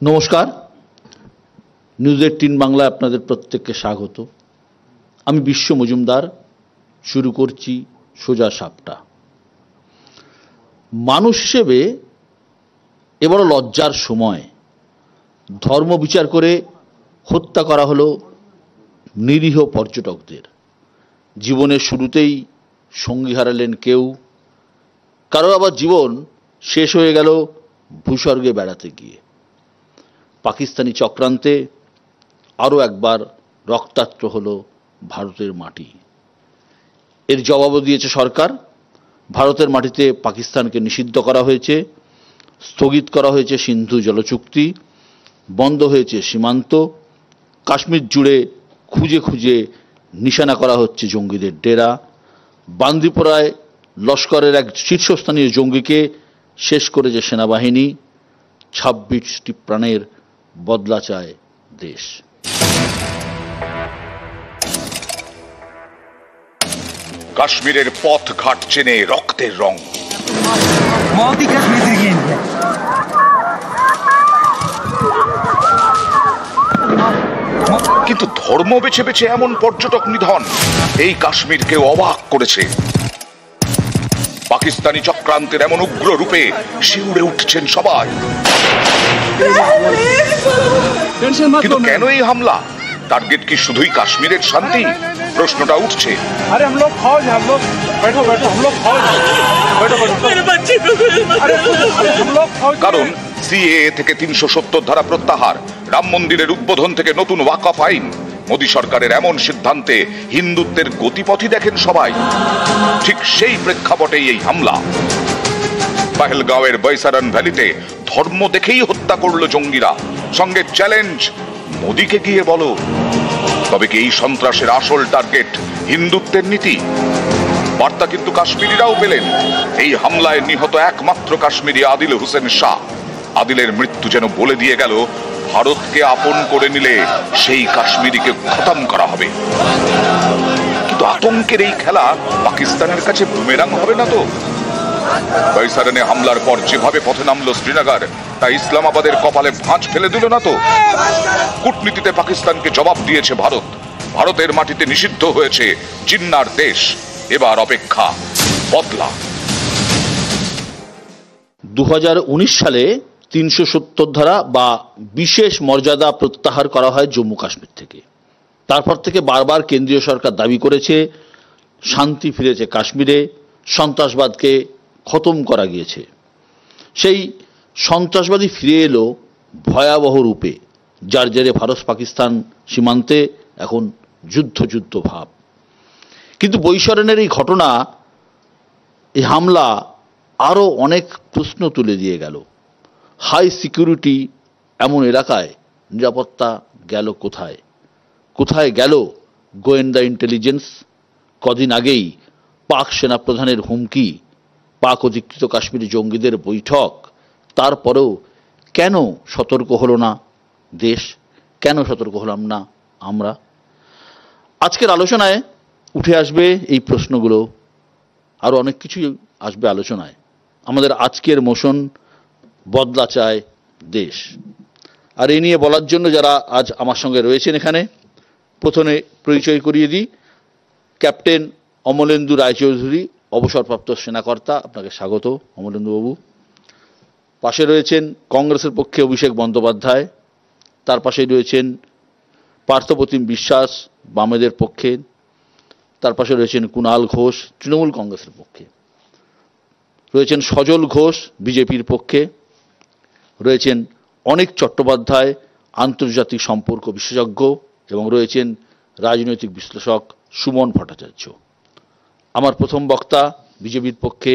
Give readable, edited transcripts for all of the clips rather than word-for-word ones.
নমস্কার, নিউজ 18 বাংলায় আপনাদের প্রত্যেককে স্বাগত। আমি বিশ্ব মজুমদার। শুরু করছি সোজা সাপটা। মানুষ হিসেবে এবার লজ্জার সময়। ধর্ম বিচার করে হত্যা করা হলো নিরীহ পর্যটকদের। জীবনের শুরুতেই সঙ্গী হারালেন কেউ, কারো আবার জীবন শেষ হয়ে গেল ভূস্বর্গে বেড়াতে গিয়ে। পাকিস্তানি চক্রান্তে আরও একবার রক্তাক্ত হল ভারতের মাটি। এর জবাবও দিয়েছে সরকার। ভারতের মাটিতে পাকিস্তানকে নিষিদ্ধ করা হয়েছে, স্থগিত করা হয়েছে সিন্ধু জলচুক্তি, বন্ধ হয়েছে সীমান্ত। কাশ্মীর জুড়ে খুঁজে খুঁজে নিশানা করা হচ্ছে জঙ্গিদের ডেরা। বান্দিপোরায় লস্করের এক শীর্ষস্থানীয় জঙ্গিকে শেষ করেছে সেনাবাহিনী। 26টি প্রাণের বদলা চায় দেশ। কাশ্মীরের পথ ঘাট চেনে রক্তের রং। কিন্তু ধর্ম বেছে বেছে এমন পর্যটক নিধন এই কাশ্মীরকে অবাক করেছে। পাকিস্তানি চক্রান্তের এমন উগ্র রূপে শিউরে উঠছেন সবাই। কিন্তু কেন এই হামলা? টার্গেট কি শুধুই কাশ্মীরের শান্তি? প্রশ্নটা উঠছে। কারণ সিএএ থেকে 370 ধারা প্রত্যাহার, রাম মন্দিরের উদ্বোধন থেকে নতুন ওয়াকফ আইন, মোদী সরকারের এমন সিদ্ধান্তে হিন্দুত্বের গতিপথই দেখেন সবাই। ঠিক সেই প্রেক্ষাপটেই এই হামলা। পহেলগাঁওয়ের বৈসারন ভ্যালিতে ধর্ম দেখেই হত্যা করলো জঙ্গিরা। সঙ্গে চ্যালেঞ্জ, মোদীকে গিয়ে বলো। তবে কি এই সন্ত্রাসের আসল টার্গেট হিন্দুত্বের নীতি? বার্তা কিন্তু কাশ্মীরিরাও পেলেন। এই হামলায় নিহত একমাত্র কাশ্মীরি আদিল হোসেন শাহ। আদিলের মৃত্যু যেন বলে দিয়ে গেল, ভারতকে আপন করে নিলে সেই কাশ্মীরিকে খতম করা হবে। কিন্তু আতঙ্কের এই খেলা পাকিস্তানের কাছে বুমেরাং হবে না তো? বৈসারনে হামলার পর যেভাবে পথে নামলো শ্রীনগর, তা ইসলামাবাদের কপালে ভাঁজ ফেলে দিল না তো? কূটনীতিতে পাকিস্তানকে জবাব দিয়েছে ভারত। ভারতের মাটিতে নিষিদ্ধ হয়েছে জিন্নার দেশ। এবার অপেক্ষা বদলা। 2019 সালে 370 ধারা বা বিশেষ মর্যাদা প্রত্যাহার করা হয় জম্মু কাশ্মীর থেকে। তারপর থেকে বারবার কেন্দ্রীয় সরকার দাবি করেছে শান্তি ফিরেছে কাশ্মীরে, সন্ত্রাসবাদকে খতম করা গিয়েছে। সেই সন্ত্রাসবাদী ফিরে এলো ভয়াবহ রূপে, যার জেরে ভারত পাকিস্তান সীমান্তে এখন যুদ্ধ ভাব। কিন্তু বৈশরণের এই ঘটনা, এই হামলা আরও অনেক প্রশ্ন তুলে দিয়ে গেল। হাই সিকিউরিটি এমন এলাকায় নিরাপত্তা গেল কোথায়? কোথায় গেল গোয়েন্দা ইন্টেলিজেন্স? কদিন আগেই পাক সেনাপ্রধানের হুমকি, পাক অধিকৃত কাশ্মীরি জঙ্গিদের বৈঠক। তারপরেও কেন সতর্ক হলো না দেশ? কেন সতর্ক হলাম না আমরা? আজকের আলোচনায় উঠে আসবে এই প্রশ্নগুলো। আরও অনেক কিছুই আসবে আলোচনায়। আমাদের আজকের মোশন বদলা চায় দেশ। আর এই নিয়ে বলার জন্য যারা আজ আমার সঙ্গে রয়েছেন এখানে, প্রথমে পরিচয় করিয়ে দিই। ক্যাপ্টেন অমলেন্দু রায়চৌধুরী, অবসরপ্রাপ্ত সেনাকর্তা। আপনাকে স্বাগত অমলেন্দু বাবু। পাশে রয়েছেন কংগ্রেসের পক্ষে অভিষেক বন্দ্যোপাধ্যায়। তার পাশেই রয়েছেন পার্থপ্রতিম বিশ্বাস, বামেদের পক্ষে। তার পাশে রয়েছেন কুণাল ঘোষ, তৃণমূল কংগ্রেসের পক্ষে। রয়েছেন সজল ঘোষ, বিজেপির পক্ষে। রয়েছেন অনিক চট্টোপাধ্যায়, আন্তর্জাতিক সম্পর্ক বিশেষজ্ঞ। এবং রয়েছেন রাজনৈতিক বিশ্লেষক সুমন ভট্টাচার্য। আমার প্রথম বক্তা বিজেপির পক্ষে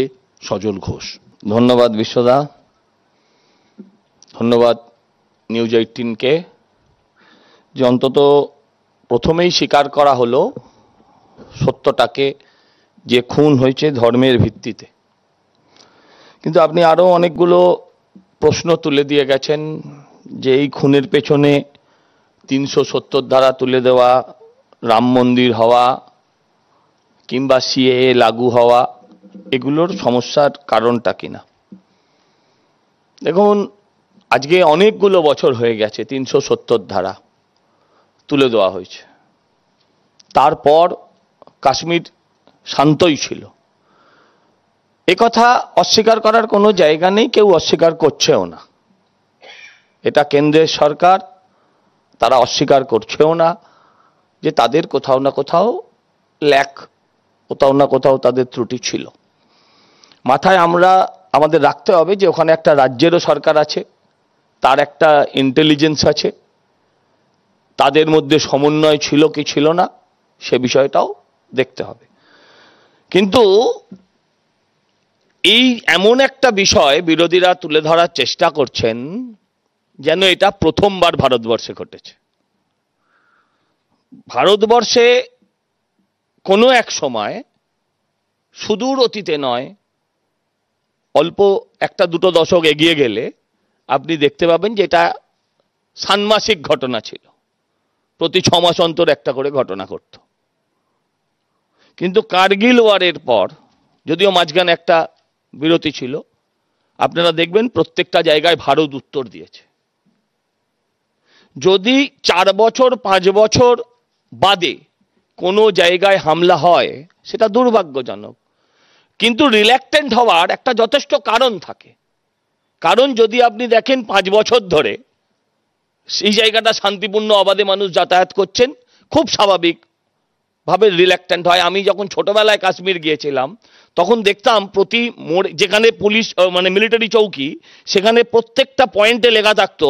সজল ঘোষ। ধন্যবাদ বিশ্বদা, ধন্যবাদ নিউজ 18কে, যে অন্তত প্রথমেই স্বীকার করা হলো সত্যটাকে, যে খুন হয়েছে ধর্মের ভিত্তিতে। কিন্তু আপনি আরও অনেকগুলো প্রশ্ন তুলে দিয়ে গেছেন, যে এই খুনের পেছনে 370 ধারা তুলে দেওয়া, রাম মন্দির হওয়া কিংবা সিএএ লাগু হওয়া, এগুলোর সমস্যার কারণটা কিনা। দেখুন, আজকে অনেকগুলো বছর হয়ে গেছে 370 ধারা তুলে দেওয়া হয়েছে, তারপর কাশ্মীর শান্তই ছিল। একথা অস্বীকার করার কোনো জায়গা নেই, কেউ অস্বীকার করছেও না। এটা কেন্দ্রের সরকার, তারা অস্বীকার করছেও না যে তাদের কোথাও না কোথাও ল্যাক, কোথাও না কোথাও তাদের ত্রুটি ছিল। মাথায় আমাদের রাখতে হবে যে ওখানে একটা রাজ্যেরও সরকার আছে, তার একটা ইন্টেলিজেন্স আছে, তাদের মধ্যে সমন্বয় ছিল কি ছিল না সে বিষয়টাও দেখতে হবে। কিন্তু এই এমন একটা বিষয় বিরোধীরা তুলে ধরার চেষ্টা করছেন যেন এটা প্রথমবার ভারতবর্ষে ঘটেছে। ভারতবর্ষে কোনো এক সময়, সুদূর অতীতে নয়, অল্প একটা দুটো দশক এগিয়ে গেলে আপনি দেখতে পাবেন যে এটা ষান্মাসিক ঘটনা ছিল, প্রতি 6 মাস অন্তর একটা করে ঘটনা ঘটত। কিন্তু কার্গিল ওয়ারের পর, যদিও মাঝখানে একটা বিরতি ছিল, আপনারা দেখবেন প্রত্যেকটা জায়গায় ভারত উত্তর দিয়েছে। যদি 4 বছর 5 বছর বাদে কোনো জায়গায় হামলা হয় সেটা দুর্ভাগ্যজনক, কিন্তু রিল্যাক্টেন্ট হওয়ার একটা যথেষ্ট কারণ থাকে। কারণ যদি আপনি দেখেন 5 বছর ধরে সেই জায়গাটা শান্তিপূর্ণ অবাধে মানুষ যাতায়াত করছেন, খুব স্বাভাবিকভাবে রিল্যাক্টেন্ট হয়। আমি যখন ছোটবেলায় কাশ্মীর গিয়েছিলাম তখন দেখতাম প্রতি মোড়ে, যেখানে পুলিশ মানে মিলিটারি চৌকি, সেখানে প্রত্যেকটা পয়েন্টে লেখা থাকতো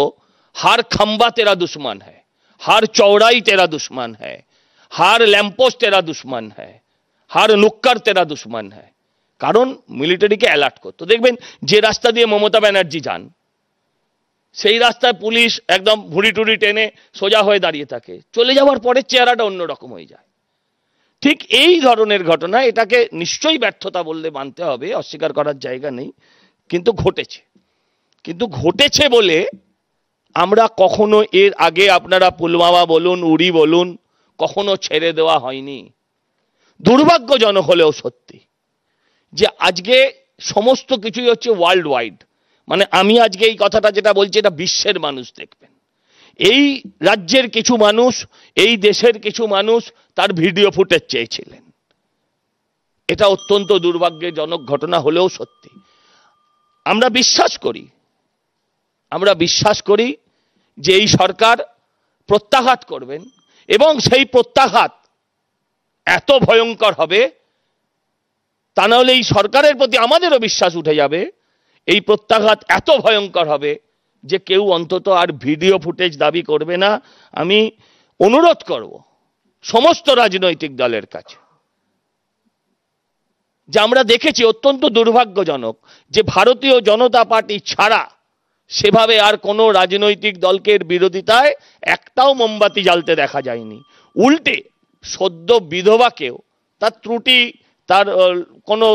হার খাম্বা তেরা দুশ্মন হ্যায়, হার চৌড়াই তেরা দুশ্মন হ্যায়, হার ল্যাম্পোস্ট তেরা দুশ্মন হ্যায়, হার নুক্কার তেরা দুশ্মন হ্যায়। কারণ মিলিটারিকে অ্যালার্ট করতো। দেখবেন যে রাস্তা দিয়ে মমতা ব্যানার্জি যান সেই রাস্তায় পুলিশ একদম ভুড়ি টুড়ি টেনে সোজা হয়ে দাঁড়িয়ে থাকে, চলে যাওয়ার পরে চেহারাটা অন্যরকম হয়ে যায়। ঠিক এই ধরনের ঘটনা, এটাকে নিশ্চয়ই ব্যর্থতা বললে মানতে হবে, অস্বীকার করার জায়গা নেই, কিন্তু ঘটেছে। কিন্তু ঘটেছে বলে আমরা কখনো এর আগে, আপনারা পুলওয়ামা বলুন, উরি বলুন, কখনো ছেড়ে দেওয়া হয়নি। দুর্ভাগ্যজনক হলেও সত্যি যে আজকে সমস্ত কিছুই হচ্ছে ওয়ার্ল্ড ওয়াইড। মানে আমি আজকে এই কথাটা যেটা বলছি, এটা বিশ্বের মানুষ দেখবেন। এই রাজ্যের কিছু মানুষ, এই দেশের কিছু মানুষ তার ভিডিও ফুটেজ চেয়েছিলেন। এটা অত্যন্ত দুর্ভাগ্যজনক ঘটনা হলেও সত্যি। আমরা বিশ্বাস করি যে এই সরকার প্রত্যাঘাত করবেন, এবং সেই প্রত্যাঘাত এত ভয়ঙ্কর হবে, তা নাহলে এই সরকারের প্রতি আমাদেরও বিশ্বাস উঠে যাবে। এই প্রত্যাঘাত এত ভয়ঙ্কর হবে যে কেউ অন্তত আর ভিডিও ফুটেজ দাবি করবে না। আমি অনুরোধ করব সমস্ত রাজনৈতিক দলের কাছে, যে আমরা দেখেছি অত্যন্ত দুর্ভাগ্যজনক যে ভারতীয় জনতা পার্টি ছাড়া সেভাবে আর কোনো রাজনৈতিক দলকে বিরোধিতায় একটাও মোমবাতি জ্বালতে দেখা যায়নি। উল্টে সদ্য বিধবাকেও তার ত্রুটি, তার কোনো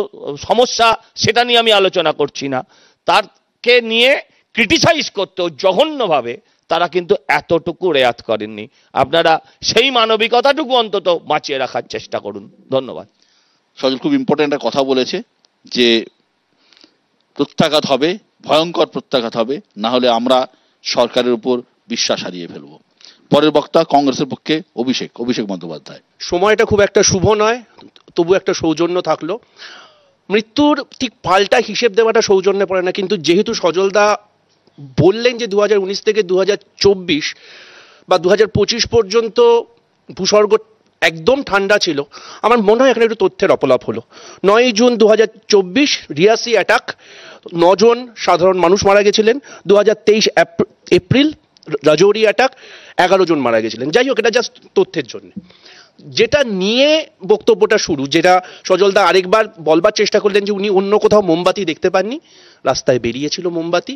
সমস্যা, সেটা নিয়ে আমি আলোচনা করছি না, তারকে নিয়ে ক্রিটিসাইজ করতেও জঘন্যভাবে তারা কিন্তু এতটুকু রেয়াত করেননি। আপনারা সেই মানবিকতাটুকু অন্তত বাঁচিয়ে রাখার চেষ্টা করুন। ধন্যবাদ। সজল খুব ইম্পর্টেন্ট একটা কথা বলেছে যে প্রত্যাঘাত হবে, ভয়ঙ্কর প্রত্যাঘাত হবে, না হলে আমরা সরকারের উপর বিশ্বাস হারিয়ে ফেলবো। পরের বক্তা কংগ্রেসের পক্ষে অভিষেক বন্দ্যোপাধ্যায়। সময়টা খুব একটা শুভ নয়, তবু একটা সৌজন্য থাকলো। মৃত্যুর ঠিক পাল্টা হিসেব দেওয়াটা সৌজন্যে পড়ে না, কিন্তু যেহেতু সজলদা বললেন যে 2019 থেকে 2024 বা 2025 পর্যন্ত ভূস্বর্গ একদম ঠান্ডা ছিল, আমার মনে হয় এখানে একটু তথ্যের অপলাপ হলো। 9 জুন 2024 রিয়াসি অ্যাটাক, 9 জন সাধারণ মানুষ মারা গেছিলেন। 2023 এপ্রিল রাজৌরি অ্যাটাক, 11 জন মারা গেছিলেন। যাই হোক, এটা জাস্ট তথ্যের জন্য। যেটা নিয়ে বক্তব্যটা শুরু, যেটা সজলদা আরেকবার বলবার চেষ্টা করলেন যে উনি অন্য কোথাও মোমবাতি দেখতে পাননি, রাস্তায় বেরিয়েছিল মোমবাতি।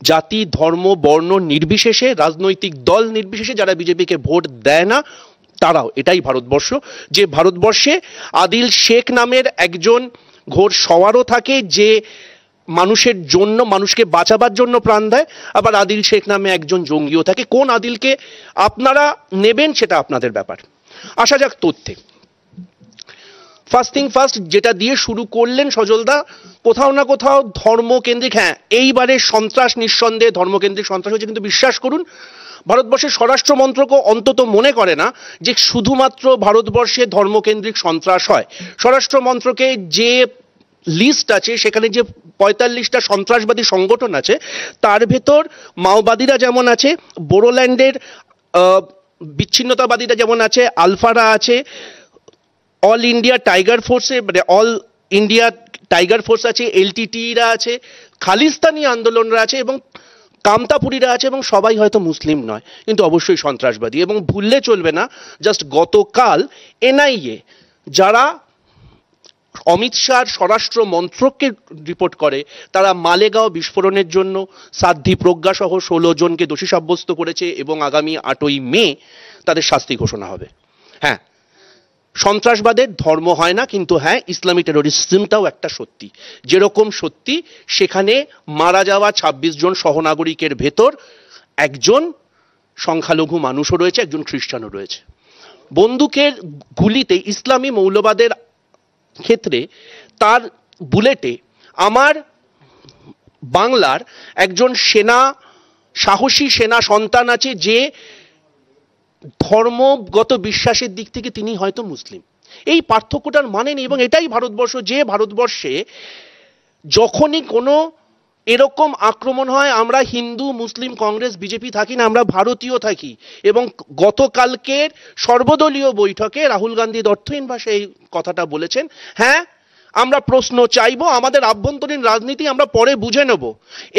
জাতি, ধর্ম, বর্ণ নির্বিশেষে, রাজনৈতিক দল নির্বিশেষে যারা বিজেপিকে ভোট দেয় না তারাও, এটাই ভারতবর্ষ। যে ভারতবর্ষে আদিল শেখ নামের একজন ঘোর সওয়ারও থাকে যে মানুষের জন্য, মানুষকে বাঁচাবার জন্য প্রাণ দেয়, আবার আদিল শেখ নামে একজন জঙ্গিও থাকে। কোন আদিলকে আপনারা নেবেন সেটা আপনাদের ব্যাপার। আসা যাক তথ্যে। ফার্স্ট থিং ফার্স্ট যেটা দিয়ে শুরু করলেন সজলদা, কোথাও না কোথাও ধর্মকেন্দ্রিক, হ্যাঁ এইবারে সন্ত্রাস নিঃসন্দেহে ধর্মকেন্দ্রিক সন্ত্রাস হয়েছে, কিন্তু বিশ্বাস করুন ভারতবর্ষের স্বরাষ্ট্র মন্ত্রকও অন্তত মনে করে না যে শুধুমাত্র ভারতবর্ষে ধর্মকেন্দ্রিক সন্ত্রাস হয়। স্বরাষ্ট্র মন্ত্রকে যে লিস্ট আছে, সেখানে যে 45টা সন্ত্রাসবাদী সংগঠন আছে, তার ভেতর মাওবাদীরা যেমন আছে, বোরোল্যান্ডের বিচ্ছিন্নতাবাদীরা যেমন আছে, আলফারা আছে, অল ইন্ডিয়া টাইগার ফোর্সে মানে অল ইন্ডিয়া টাইগার ফোর্স আছে, এলটিটিরা আছে, খালিস্তানি আন্দোলনরা আছে এবং কামতাপুরীরা আছে, এবং সবাই হয়তো মুসলিম নয় কিন্তু অবশ্যই সন্ত্রাসবাদী। এবং ভুললে চলবে না, জাস্ট গতকাল এনআইএ যারা অমিত শাহর স্বরাষ্ট্র মন্ত্রককে রিপোর্ট করে, তারা মালেগাঁও বিস্ফোরণের জন্য সাধ্বী প্রজ্ঞা সহ 16 জনকে দোষী সাব্যস্ত করেছে এবং আগামী 8ই মে তাদের শাস্তি ঘোষণা হবে। হ্যাঁ, সন্ত্রাসবাদের ধর্ম হয় না, কিন্তু হ্যাঁ ইসলামী টেরোরিজমটাও একটা সত্যি। যেরকম সত্যি সেখানে মারা যাওয়া 26 জন সহনাগরিকের ভেতর একজন সংখ্যালঘু মানুষও রয়েছে, একজন খ্রিস্টানও রয়েছে। বন্দুকের গুলিতে ইসলামী মৌলবাদের ক্ষেত্রে তার বুলেটে আমার বাংলার একজন সাহসী সেনা সন্তান আছে, যে ধর্মগত বিশ্বাসের দিক থেকে তিনি হয়তো মুসলিম। এই পার্থক্যটার মানে নেই, এবং এটাই ভারতবর্ষ, যে ভারতবর্ষে যখনই কোনো এরকম আক্রমণ হয়, আমরা হিন্দু মুসলিম কংগ্রেস বিজেপি থাকি না, আমরা ভারতীয় থাকি। এবং গতকালকের সর্বদলীয় বৈঠকে রাহুল গান্ধী অর্থহীন ভাষায় এই কথাটা বলেছেন। হ্যাঁ, আমরা প্রশ্ন চাইব, আমাদের আভ্যন্তরীণ রাজনীতি আমরা পরে বুঝে নেব।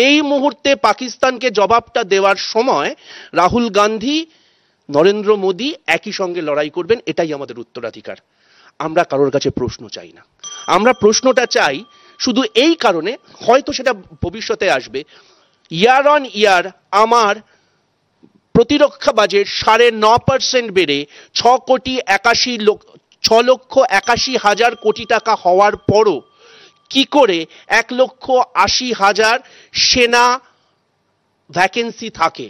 এই মুহূর্তে পাকিস্তানকে জবাবটা দেওয়ার সময় রাহুল গান্ধী, নরেন্দ্র মোদী একই সঙ্গে লড়াই করবেন, এটাই আমাদের উত্তরাধিকার। আমরা কারোর কাছে প্রশ্ন চাই না, আমরা প্রশ্নটা চাই শুধু এই কারণে, হয়তো সেটা ভবিষ্যতে আসবে, ইয়ার অন ইয়ার আমার প্রতিরক্ষা বাজেট 9.5% বেড়ে 6,81,00,000 কোটি টাকা হওয়ার পরও কি করে 1,80,000 সেনা ভ্যাকেন্সি থাকে।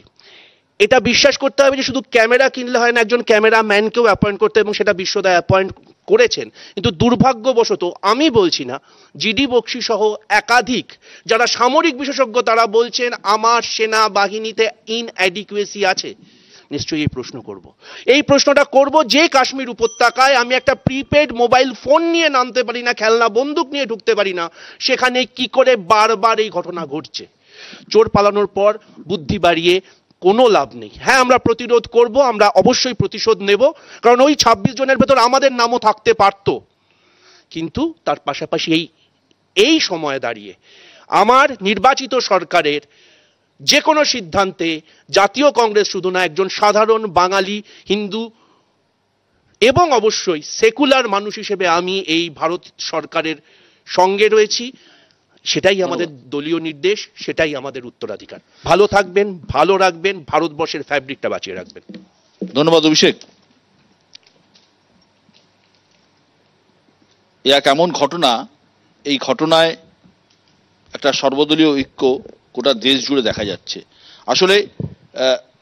এটা বিশ্বাস করতে হবে যে শুধু ক্যামেরা কিনলে হয় না, একজন ক্যামেরাম্যানকেও অ্যাপয়েন্ট করতে, এবং সেটা বিশ্বদা অ্যাপয়েন্ট করেছেন। কিন্তু দুর্ভাগ্যবশত আমি বলছি না, জিডি বক্সি সহ একাধিক যারা সামরিক বিশেষজ্ঞ তারা বলছেন আমার সেনা বাহিনীতে ইনঅ্যাডিকুয়েসি আছে। নিশ্চয়ই এই প্রশ্ন করব, এই প্রশ্নটা করব যে কাশ্মীর উপত্যকায় আমি একটা প্রিপেড মোবাইল ফোন নিয়ে নামতে পারি না, খেলনা বন্দুক নিয়ে ঢুকতে পারি না, সেখানে কি করে বারবার এই ঘটনা ঘটছে। চোর পালানোর পর বুদ্ধি বাড়িয়ে কোনো লাভ নেই। হ্যাঁ, আমরা প্রতিরোধ করব, আমরা অবশ্যই প্রতিশোধ নেব, কারণ ওই 26 জনের ভেতর আমাদের নামও থাকতে পারত। কিন্তু তার পাশাপাশি এই সময়ে দাঁড়িয়ে আমার নির্বাচিত সরকারের যে কোনো সিদ্ধান্তে জাতীয় কংগ্রেস শুধু না, একজন সাধারণ বাঙালি হিন্দু এবং অবশ্যই সেকুলার মানুষ হিসেবে আমি এই ভারত সরকারের সঙ্গে রয়েছি। সেটাই আমাদের দলীয় নির্দেশ, সেটাই আমাদের উত্তরাধিকার। ভালো থাকবেন, ভালো রাখবেন, ভারতবর্ষের ফ্যাব্রিকটা বাঁচিয়ে রাখবেন। ধন্যবাদ অভিষেক। এক এমন ঘটনা, এই ঘটনায় একটা সর্বদলীয় ঐক্য গোটা দেশ জুড়ে দেখা যাচ্ছে। আসলে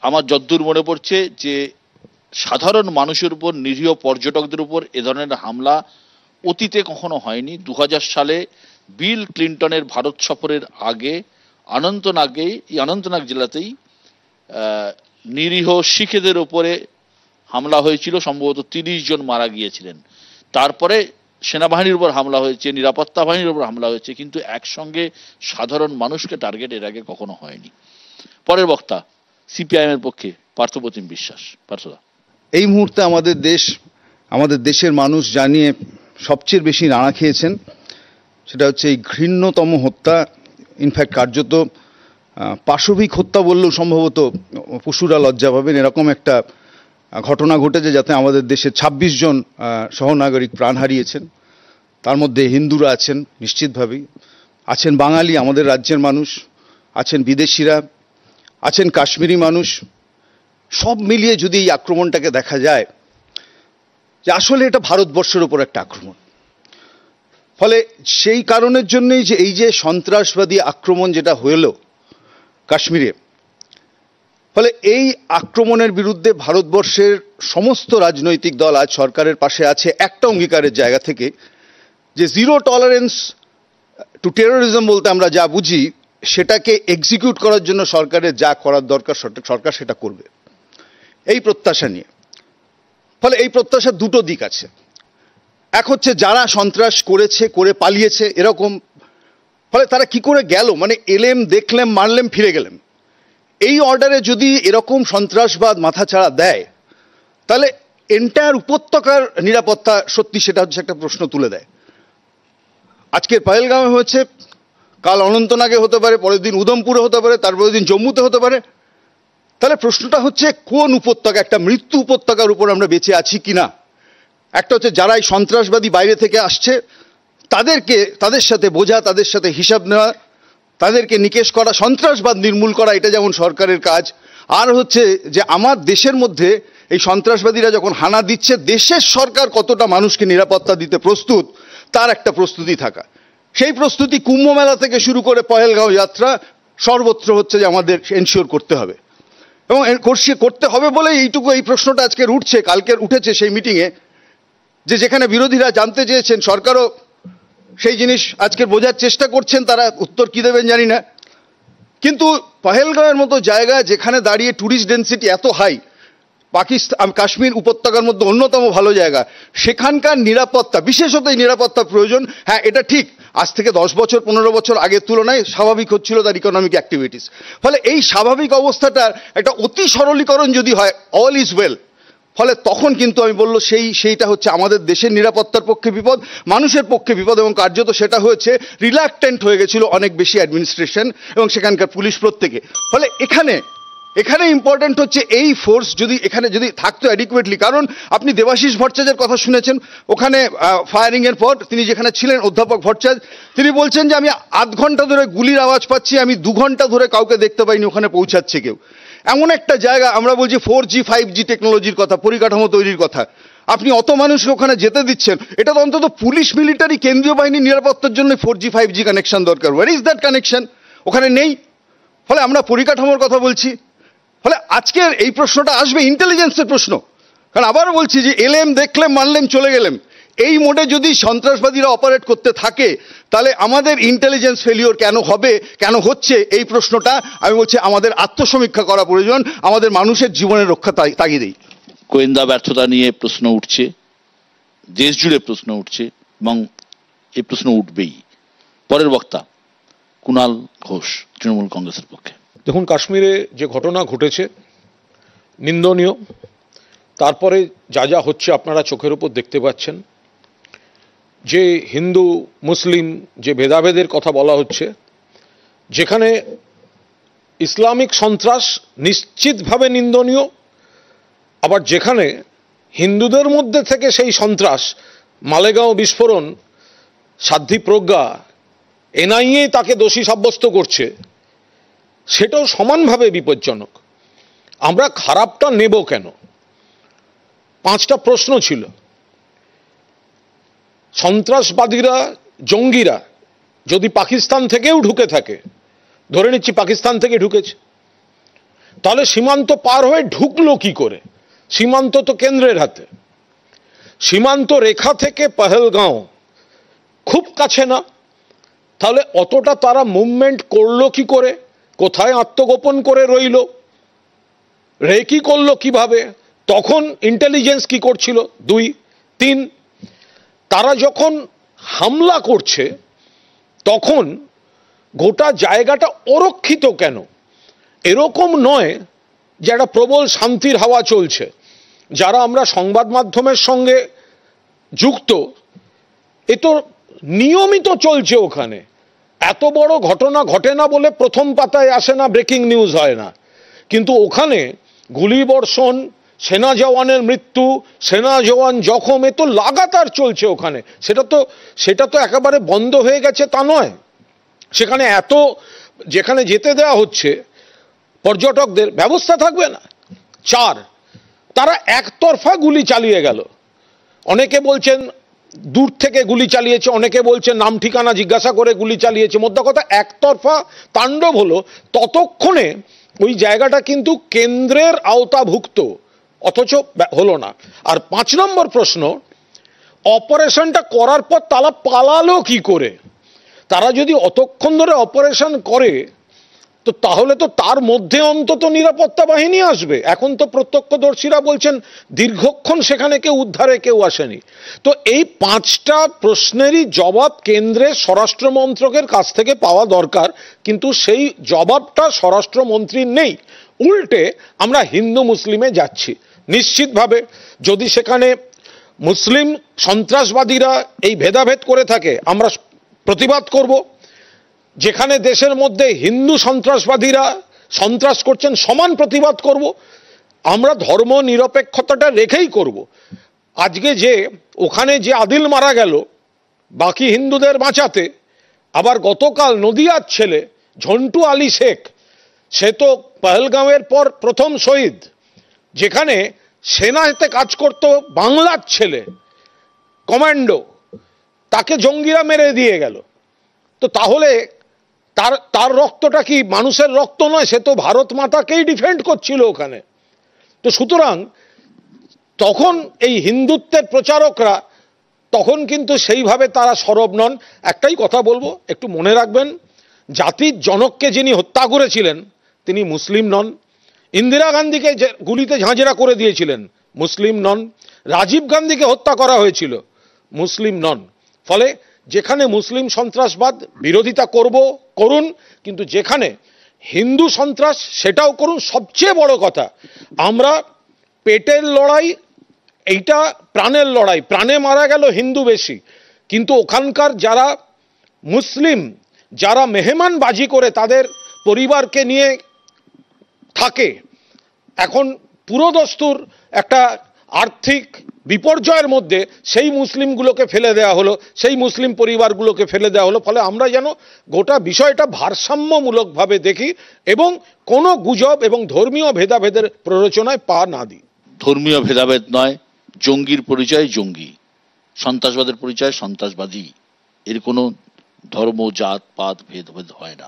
আমার যদ্দূর মনে পড়ছে যে সাধারণ মানুষের উপর, নিরীহ পর্যটকদের উপর এ ধরনের হামলা অতীতে কখনো হয়নি। 2000 সালে বিল ক্লিন্টনের ভারত সফরের আগে অনন্তনাগ জেলাতেই নিরীহ শিখেদের উপরে হামলা হয়েছিল, সম্ভবত 30 জন মারা গিয়েছিলেন। তারপরে সেনাবাহিনীর উপর হামলা হয়েছে, নিরাপত্তা বাহিনীর উপর হামলা হয়েছে, কিন্তু একসঙ্গে সাধারণ মানুষকে টার্গেট এর আগে কখনো হয়নি। পরের বক্তা সিপিআইএম এর পক্ষে পার্থপ্রতিম বিশ্বাস। পার্থদা, এই মুহূর্তে আমাদের দেশের মানুষ জানিয়ে সবচেয়ে বেশি নাড়া খেয়েছেন, সেটা হচ্ছে এই ঘৃণ্যতম হত্যা। ইনফ্যাক্ট কার্যত পাশবিক হত্যা বললেও সম্ভবত পশুরা লজ্জা পাবেন, এরকম একটা ঘটনা ঘটেছে, যাতে আমাদের দেশে 26 জন সহনাগরিক প্রাণ হারিয়েছেন। তার মধ্যে হিন্দুরা আছেন, নিশ্চিতভাবেই আছেন বাঙালি আমাদের রাজ্যের মানুষ, আছেন বিদেশিরা, আছেন কাশ্মীরি মানুষ। সব মিলিয়ে যদি এই আক্রমণটাকে দেখা যায় যে আসলে এটা ভারতবর্ষের উপর একটা আক্রমণ, ফলে সেই কারণের জন্যই যে এই যে সন্ত্রাসবাদী আক্রমণ যেটা হলো কাশ্মীরে, ফলে এই আক্রমণের বিরুদ্ধে ভারতবর্ষের সমস্ত রাজনৈতিক দল আজ সরকারের পাশে আছে একটা অঙ্গীকারের জায়গা থেকে, যে জিরো টলারেন্স টু টেরোরিজম বলতে আমরা যা বুঝি সেটাকে এক্সিকিউট করার জন্য সরকারের যা করার দরকার সরকার সেটা করবে, এই প্রত্যাশা নিয়ে। ফলে এই প্রত্যাশার দুটো দিক আছে। এক হচ্ছে যারা সন্ত্রাস করেছে, করে পালিয়েছে এরকম, ফলে তারা কি করে গেল, মানে এলেম, দেখলেম, মারলেম, ফিরে গেলেন। এই অর্ডারে যদি এরকম সন্ত্রাসবাদ মাথাচাড়া দেয় তাহলে এন্টায়ার উপত্যকার নিরাপত্তা সত্যি সেটা হচ্ছে একটা প্রশ্ন তুলে দেয়। আজকের পহেলগাঁওয়ে হয়েছে, কাল অনন্তনাগে হতে পারে, পরের দিন উধমপুরে হতে পারে, তারপরের দিন জম্মুতে হতে পারে। তাহলে প্রশ্নটা হচ্ছে কোন উপত্যকা, একটা মৃত্যু উপত্যকার উপর আমরা বেঁচে আছি কিনা। একটা হচ্ছে যারা এই সন্ত্রাসবাদী বাইরে থেকে আসছে তাদের সাথে বোঝা, তাদের সাথে হিসাব নেওয়া, তাদেরকে নিকেশ করা, সন্ত্রাসবাদ নির্মূল করা, এটা যেমন সরকারের কাজ। আর হচ্ছে যে আমার দেশের মধ্যে এই সন্ত্রাসবাদীরা যখন হানা দিচ্ছে, দেশের সরকার কতটা মানুষকে নিরাপত্তা দিতে প্রস্তুত তার একটা প্রস্তুতি থাকা। সেই প্রস্তুতি কুম্ভ মেলা থেকে শুরু করে পহেলগাঁও যাত্রা সর্বত্র হচ্ছে যে আমাদের এনশিওর করতে হবে, এবং করতে হবে বলে এইটুকু এই প্রশ্নটা আজকের উঠছে, কালকের উঠেছে সেই মিটিংয়ে, যে যেখানে বিরোধীরা জানতে চেয়েছেন সরকারও সেই জিনিস আজকের বোঝার চেষ্টা করছেন, তারা উত্তর কি দেবেন জানি না। কিন্তু পহেলগাঁওয়ের মতো জায়গা যেখানে দাঁড়িয়ে ট্যুরিস্ট ডেন্সিটি এত হাই, কাশ্মীর উপত্যকার মধ্যে অন্যতম ভালো জায়গা, সেখানকার নিরাপত্তা, বিশেষত এই নিরাপত্তা প্রয়োজন। হ্যাঁ, এটা ঠিক, আজ থেকে 10 বছর 15 বছর আগের তুলনায় স্বাভাবিক হচ্ছিল তার ইকোনমিক অ্যাক্টিভিটিস। ফলে এই স্বাভাবিক অবস্থাটার একটা অতি সরলীকরণ যদি হয়, অল ইজ ওয়েল, ফলে তখন কিন্তু আমি বললো সেইটা হচ্ছে আমাদের দেশের নিরাপত্তার পক্ষে বিপদ, মানুষের পক্ষে বিপদ, এবং কার্যত সেটা হয়েছে রিল্যাক্টেন্ট হয়ে গেছিল অনেক বেশি অ্যাডমিনিস্ট্রেশন এবং সেখানকার পুলিশ প্রত্যেকে। ফলে এখানে ইম্পর্টেন্ট হচ্ছে এই ফোর্স এখানে যদি থাকতো অ্যাডিকুয়েটলি। কারণ আপনি দেবাশিস ভট্টাচার্যের কথা শুনেছেন, ওখানে ফায়ারিং এর পর তিনি যেখানে ছিলেন, অধ্যাপক ভট্টাচার্য, তিনি বলছেন যে আমি 8 ঘন্টা ধরে গুলির আওয়াজ পাচ্ছি, আমি 2 ঘন্টা ধরে কাউকে দেখতে পাইনি ওখানে পৌঁছাচ্ছে কেউ। এমন একটা জায়গা, আমরা বলছি 4G 5G টেকনোলজির কথা, পরিকাঠামো তৈরির কথা, আপনি অত মানুষকে ওখানে যেতে দিচ্ছেন, এটা তো অন্তত পুলিশ, মিলিটারি, কেন্দ্রীয় বাহিনীর নিরাপত্তার জন্য 4G 5G কানেকশন দরকার। Where is that connection? ওখানে নেই। ফলে আমরা পরিকাঠামোর কথা বলছি। ফলে আজকের এই প্রশ্নটা আসবে ইন্টেলিজেন্সের প্রশ্ন, কারণ আবারও বলছি যে এলেম, দেখলেম, মানলেম, চলে গেলেম, এই মোডে যদি সন্ত্রাসবাদীরা অপারেট করতে থাকে তাহলে আমাদের ইন্টেলিজেন্স ফেলিওর কেন হবে, কেন হচ্ছে, এই প্রশ্নটা আমি বলছি আমাদের আত্মসমীক্ষা করা প্রয়োজন, আমাদের মানুষের জীবনের রক্ষা তাগিদেই। গোয়েন্দা ব্যর্থতা নিয়ে প্রশ্ন উঠছে, দেশ জুড়ে প্রশ্ন উঠছে, এবং এই প্রশ্ন উঠবেই। পরের বক্তা কুণাল ঘোষ, তৃণমূল কংগ্রেসের পক্ষে। দেখুন, কাশ্মীরে যে ঘটনা ঘটেছে নিন্দনীয়। তারপরে যা যা হচ্ছে আপনারা চোখের উপর দেখতে পাচ্ছেন, যে হিন্দু মুসলিম যে ভেদাভেদের কথা বলা হচ্ছে, যেখানে ইসলামিক সন্ত্রাস নিশ্চিতভাবে নিন্দনীয়, আবার যেখানে হিন্দুদের মধ্যে থেকে সেই সন্ত্রাস, মালেগাঁও বিস্ফোরণ, সাধ্বী প্রজ্ঞা, এনআইএ তাকে দোষী সাব্যস্ত করছে, সেটাও সমানভাবে বিপজ্জনক। আমরা খারাপটা নেব কেন? 5টা প্রশ্ন ছিল। সন্ত্রাসবাদীরা, জঙ্গিরা যদি পাকিস্তান থেকেও ঢুকে থাকে, ধরে নিচ্ছি পাকিস্তান থেকে ঢুকেছে, তাহলে সীমান্ত পার হয়ে ঢুকলো কি করে? সীমান্ত তো কেন্দ্রের হাতে। সীমান্ত রেখা থেকে পহেলগাঁও খুব কাছে না, তাহলে অতটা তারা মুভমেন্ট করলো কি করে? কোথায় আত্মগোপন করে রইল? রেকি করলো কিভাবে? তখন ইন্টেলিজেন্স কি করছিল? 2, 3, তারা যখন হামলা করছে তখন গোটা জায়গাটা অরক্ষিত কেন? এরকম নয় যে একটা প্রবল শান্তির হাওয়া চলছে। যারা আমরা সংবাদ মাধ্যমের সঙ্গে যুক্ত, এ তো নিয়মিত চলছে ওখানে। এত বড় ঘটনা ঘটে না বলে প্রথম পাতায় আসে না, ব্রেকিং নিউজ হয় না, কিন্তু ওখানে গুলিবর্ষণ, সেনা জওয়ানের মৃত্যু, সেনা জওয়ান জখম, এ তো লাগাতার চলছে ওখানে। সেটা তো একেবারে বন্ধ হয়ে গেছে তা নয়। সেখানে যেখানে যেতে দেওয়া হচ্ছে পর্যটকদের, ব্যবস্থা থাকবে না। 4, তারা একতরফা গুলি চালিয়ে গেল। অনেকে বলছেন দূর থেকে গুলি চালিয়েছে, অনেকে বলছেন নাম ঠিকানা জিজ্ঞাসা করে গুলি চালিয়েছে। মোদ্দা কথা, একতরফা তাণ্ডব হলো। ততক্ষণে ওই জায়গাটা কিন্তু কেন্দ্রের আওতাভুক্ত, অথচ হলো না। আর 5 নম্বর প্রশ্ন, অপারেশনটা করার পর তারা পালালো কি করে? তারা যদি অতক্ষণ ধরে অপারেশন করে তো তাহলে তো তার মধ্যে অন্তত নিরাপত্তা বাহিনী আসবে। এখন তো প্রত্যক্ষদর্শীরা বলছেন দীর্ঘক্ষণ সেখানে কেউ উদ্ধারে কেউ আসেনি। তো এই 5টা প্রশ্নেরই জবাব কেন্দ্রের স্বরাষ্ট্র মন্ত্রকের কাছ থেকে পাওয়া দরকার, কিন্তু সেই জবাবটা স্বরাষ্ট্রমন্ত্রীর নেই। উল্টে আমরা হিন্দু মুসলিমে যাচ্ছি। নিশ্চিতভাবে যদি সেখানে মুসলিম সন্ত্রাসবাদীরা এই ভেদাভেদ করে থাকে আমরা প্রতিবাদ করব। যেখানে দেশের মধ্যে হিন্দু সন্ত্রাসবাদীরা সন্ত্রাস করছেন সমান প্রতিবাদ করব। আমরা ধর্ম নিরপেক্ষতাটা রেখেই করব। আজকে যে ওখানে যে আদিল মারা গেল বাকি হিন্দুদের বাঁচাতে, আবার গতকাল নদিয়ার ছেলে ঝন্টু আলী শেখ, সে তো পহেলগাঁওয়ের পর প্রথম শহীদ, যেখানে সেনাতে কাজ করত বাংলার ছেলে কমান্ডো, তাকে জঙ্গিরা মেরে দিয়ে গেল। তো তাহলে তার রক্তটা কি মানুষের রক্ত নয়? সে তো ভারত মাতাকেই ডিফেন্ড করছিল ওখানে। তো সুতরাং তখন এই হিন্দুত্বের প্রচারকরা তখন কিন্তু সেইভাবে তারা সরব নন। একটাই কথা বলবো, একটু মনে রাখবেন, জাতির জনককে যিনি হত্যা করেছিলেন তিনি মুসলিম নন। ইন্দিরা গান্ধীকে গুলিতে ঝাঁঝরা করে দিয়েছিলেন, মুসলিম নন। রাজীব গান্ধীকে হত্যা করা হয়েছিল, মুসলিম নন। ফলে যেখানে মুসলিম সন্ত্রাসবাদ বিরোধিতা করুন, কিন্তু যেখানে হিন্দু সন্ত্রাস সেটাও করুন। সবচেয়ে বড় কথা, আমরা পেটের লড়াই, এইটা প্রাণের লড়াই, প্রাণে মারা গেল হিন্দু বেশি, কিন্তু ওখানকার যারা মুসলিম, যারা মেহমানবাজি করে তাদের পরিবারকে নিয়ে থাকে, এখন পুরোদস্তুর একটা আর্থিক বিপর্যয়ের মধ্যে সেই মুসলিমগুলোকে ফেলে দেওয়া হলো, সেই মুসলিম পরিবারগুলোকে ফেলে দেওয়া হলো। ফলে আমরা যেন গোটা বিষয়টা ভারসাম্যমূলকভাবে দেখি এবং কোনো গুজব এবং ধর্মীয় ভেদাভেদের প্ররোচনায় পা না দিই। ধর্মীয় ভেদাভেদ নয়, জঙ্গির পরিচয় জঙ্গি, সন্ত্রাসবাদের পরিচয় সন্ত্রাসবাদী, এর কোনো ধর্ম জাত পাত ভেদভেদ হয় না।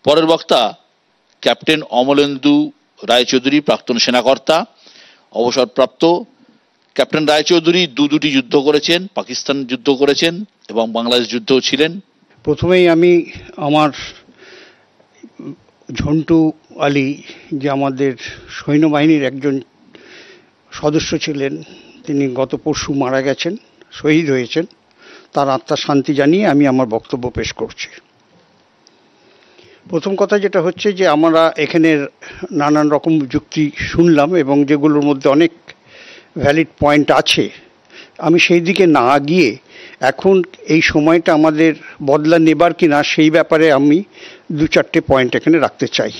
পরের বক্তা ক্যাপ্টেন অমলেন্দু রায়চৌধুরী, প্রাক্তন সেনাকর্তা, অবসরপ্রাপ্ত। ক্যাপ্টেন রায়চৌধুরী দুটি যুদ্ধ করেছেন, পাকিস্তান যুদ্ধ করেছেন এবং বাংলাদেশ যুদ্ধও ছিলেন। প্রথমেই আমি আমার ঝন্টু আলী, যে আমাদের সৈন্যবাহিনীর একজন সদস্য ছিলেন, তিনি গত পরশু মারা গেছেন, শহীদ হয়েছেন, তার আত্মার শান্তি জানিয়ে আমি আমার বক্তব্য পেশ করছি। প্রথম কথা যেটা হচ্ছে যে আমরা এখানের নানান রকম যুক্তি শুনলাম এবং যেগুলোর মধ্যে অনেক ভ্যালিড পয়েন্ট আছে। আমি সেই দিকে না গিয়ে এখন এই সময়টা আমাদের বদলা নেবার কিনা সেই ব্যাপারে আমি 2-4টে পয়েন্ট এখানে রাখতে চাই।